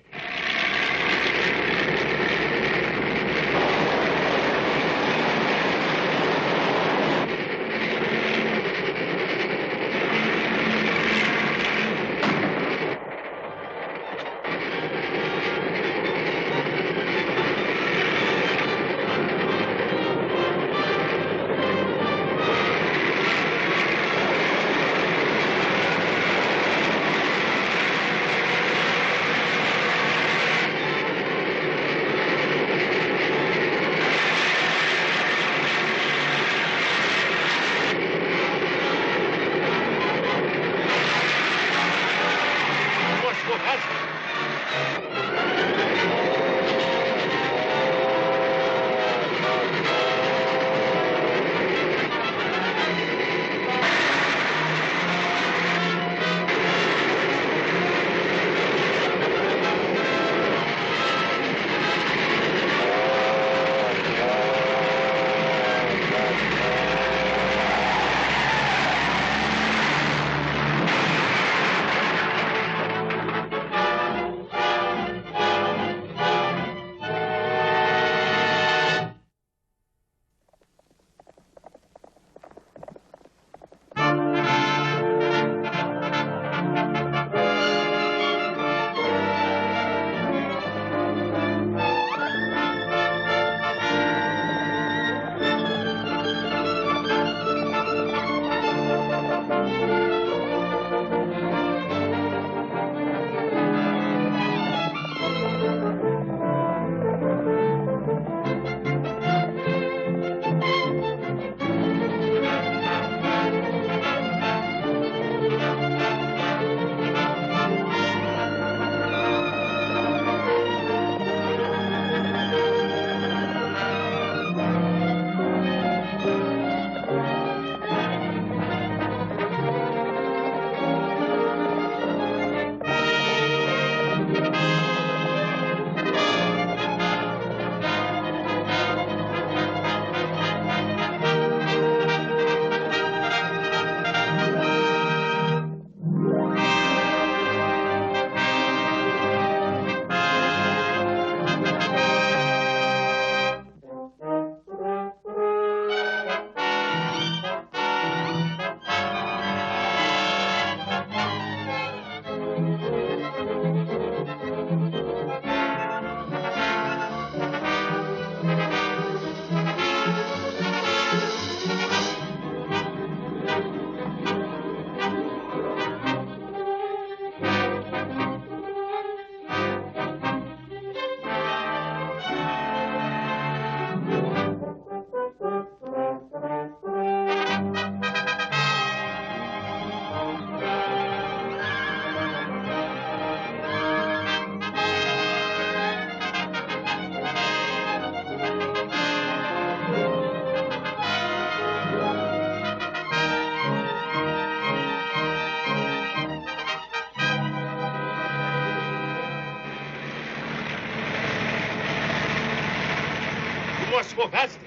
Let's go fast.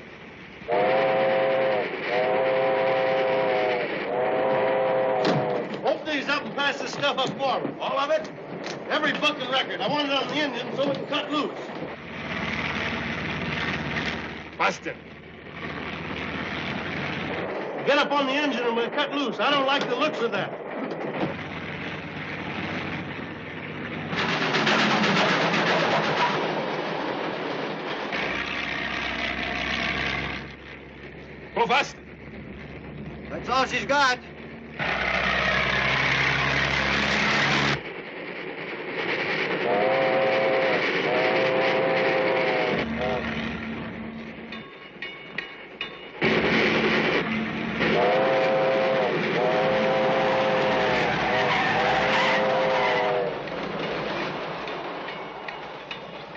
Open these up and pass this stuff up forward. All of it? Every book and record. I want it on the engine so we can cut loose. Faster. Get up on the engine and we'll cut loose. I don't like the looks of that. Go fast. That's all she's got.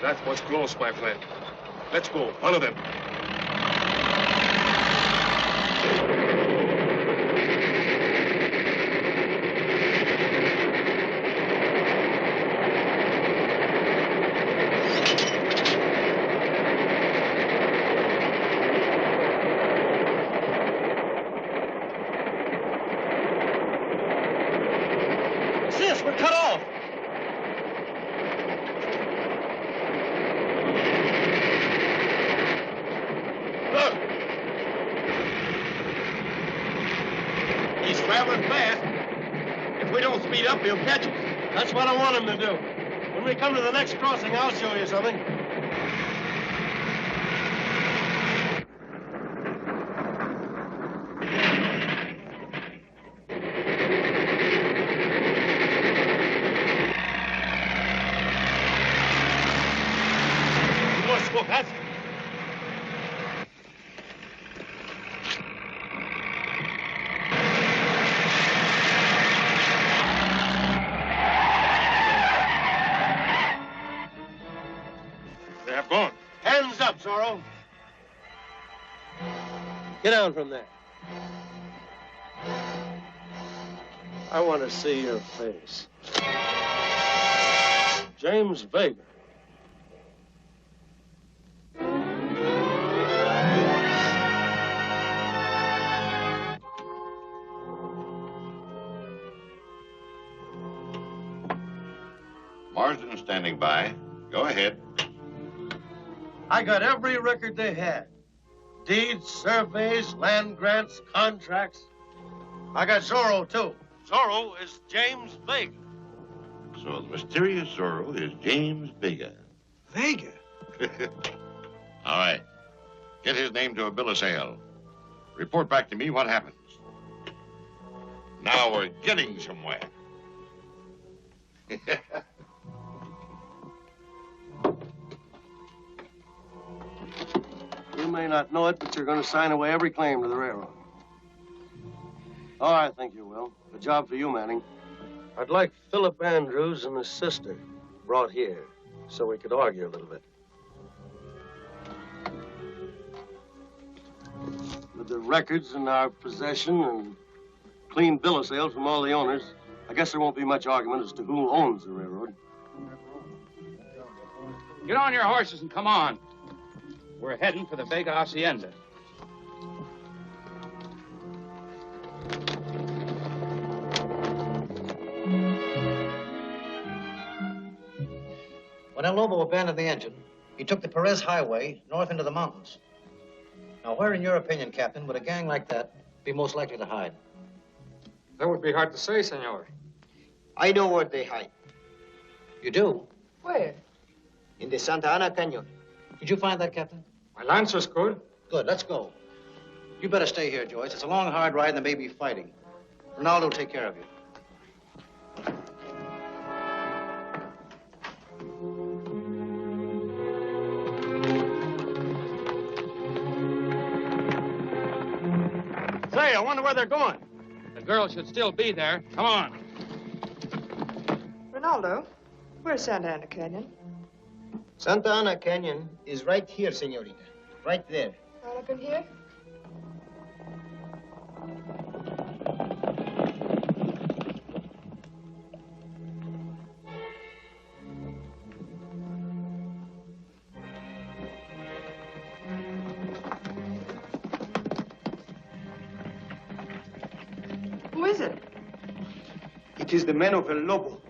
That was close, my friend. Let's go. Follow them. Sis, we're cut off. Look. He's traveling fast. If we don't speed up, he'll catch us. That's what I want him to do. When we come to the next crossing, I'll show you something. Let's go fast. They have gone. Hands up, Zorro. Get down from there. I want to see your face. James Vega. Marsden is standing by. Go ahead. I got every record they had. Deeds, surveys, land grants, contracts. I got Zorro, too. Zorro is James Vega. So the mysterious Zorro is James Vega. Vega? All right. Get his name to a bill of sale. Report back to me what happens. Now we're getting somewhere. You may not know it, but you're going to sign away every claim to the railroad. Oh, I think you will. A job for you, Manning. I'd like Phillip Andrews and his sister brought here so we could argue a little bit. With the records in our possession and clean bill of sale from all the owners, I guess there won't be much argument as to who owns the railroad. Get on your horses and come on. We're heading for the Vega Hacienda. When El Lobo abandoned the engine, he took the Perez Highway north into the mountains. Now, where, in your opinion, Captain, would a gang like that be most likely to hide? That would be hard to say, senor. I know where they hide. You do? Where? In the Santa Ana Canyon. Did you find that, Captain? My Lancers could. Good, let's go. You better stay here, Joyce. It's a long, hard ride and there may be fighting. Ronaldo will take care of you. Say, I wonder where they're going. The girl should still be there. Come on. Ronaldo, where's Santa Ana Canyon? Santa Ana Canyon is right here, senorita. Right there. All up in here? Who is it? It is the men of El Lobo.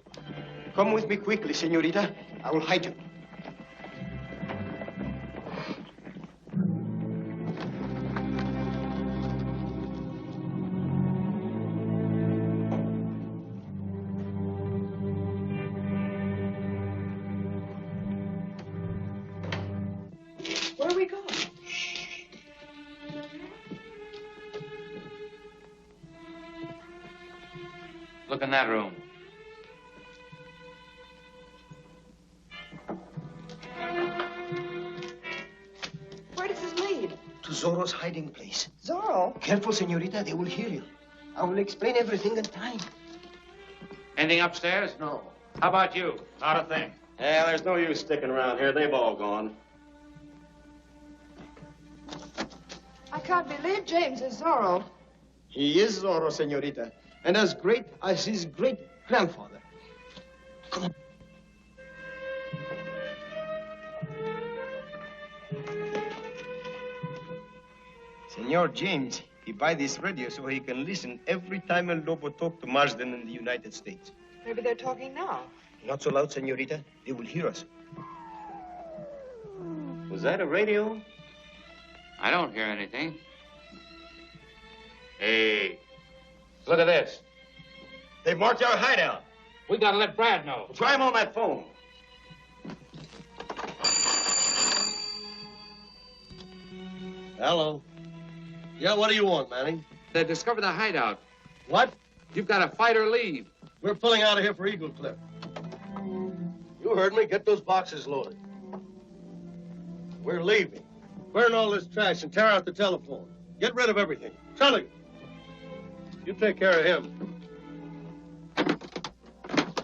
Come with me quickly, senorita. I will hide you. Where are we going? Look in that room. Where does this lead? To Zorro's hiding place. Zorro? Careful, senorita. They will hear you. I will explain everything in time. Anything upstairs? No. How about you? Not a thing. Yeah, there's no use sticking around here. They've all gone. I can't believe James is Zorro. He is Zorro, senorita, and as great as his great-grandfather. Come on. Senor James, he buy this radio so he can listen every time El Lobo talk to Marsden in the United States. Maybe they're talking now. Not so loud, senorita. They will hear us. Was that a radio? I don't hear anything. Hey, look at this. They've marked our hideout. We gotta let Brad know. Try him on that phone. Hello. Yeah, what do you want, Manning? They discovered the hideout. What? You've got to fight or leave. We're pulling out of here for Eagle Cliff. You heard me. Get those boxes loaded. We're leaving. Burn all this trash and tear out the telephone. Get rid of everything. Charlie, you take care of him.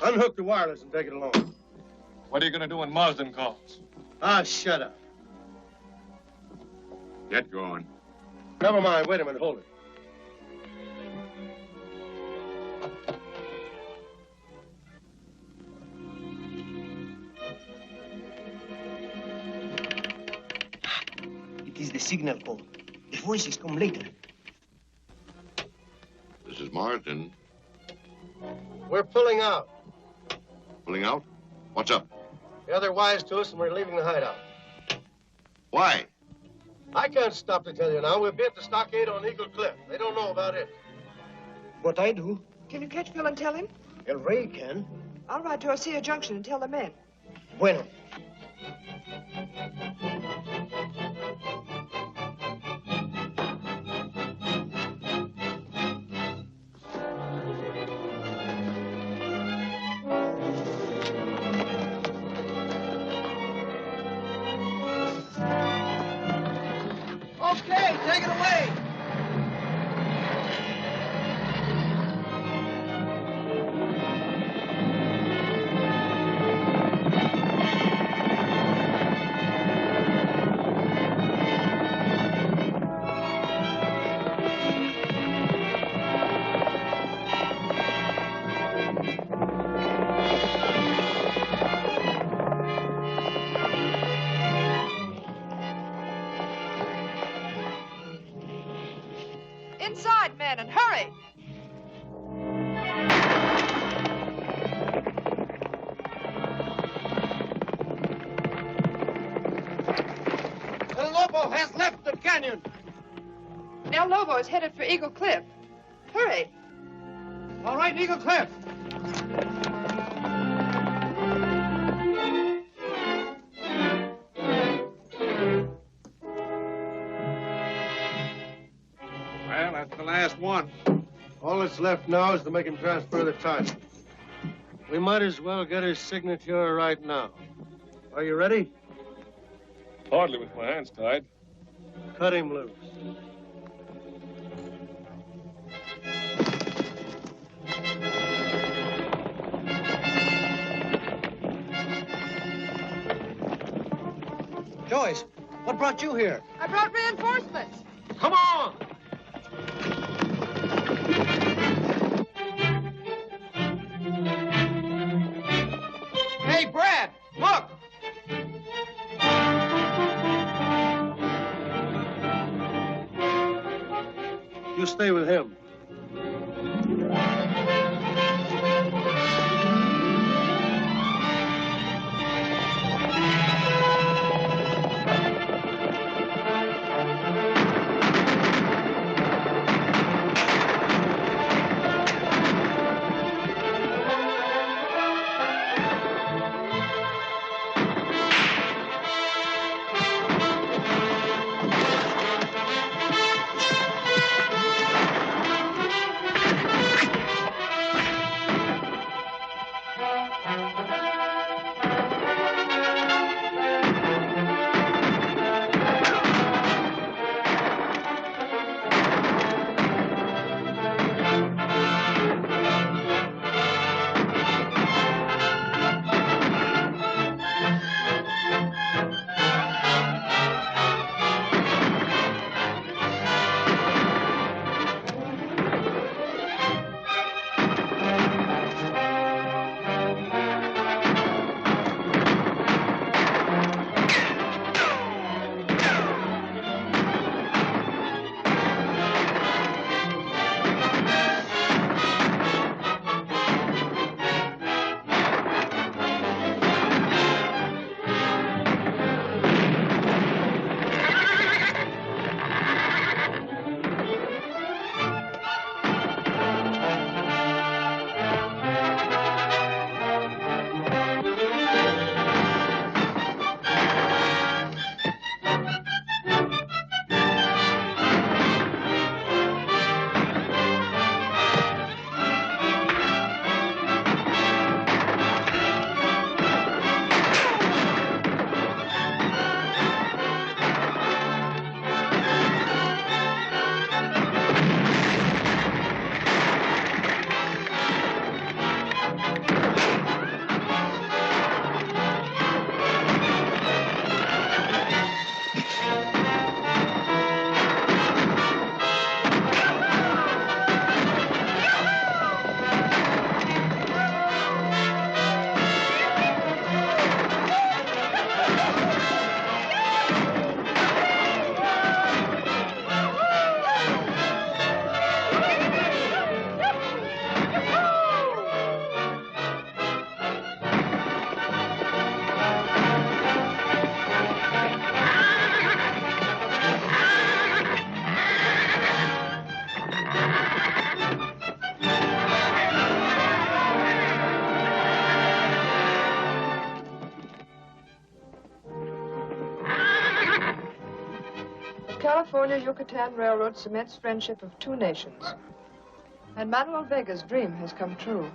Unhook the wireless and take it along. What are you going to do when Marsden calls? Ah, shut up. Get going. Never mind. Wait a minute. Hold it. It is the signal call. The voices come later. This is Marsden. We're pulling out. Pulling out? What's up? Yeah, they're wise to us, and we're leaving the hideout. Why? I can't stop to tell you now. We'll be at the stockade on Eagle Cliff. They don't know about it. What I do? Can you catch Phil and tell him? El Rey can. I'll ride to Osea Junction and tell the men. Bueno. Okay, take it away. Inside, men, and hurry! El Lobo has left the canyon. El Lobo is headed for Eagle Cliff. Hurry! All right, Eagle Cliff. Well, that's the last one. All that's left now is to make him transfer the title. We might as well get his signature right now. Are you ready? Hardly with my hands tied. Cut him loose. Joyce, what brought you here? I brought reinforcements. Come on! Hey, Brad, look! You stay with him. California-Yucatan Railroad cements friendship of two nations. And Manuel Vega's dream has come true.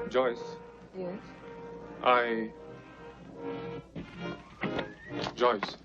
Joyce. Yes? Joyce,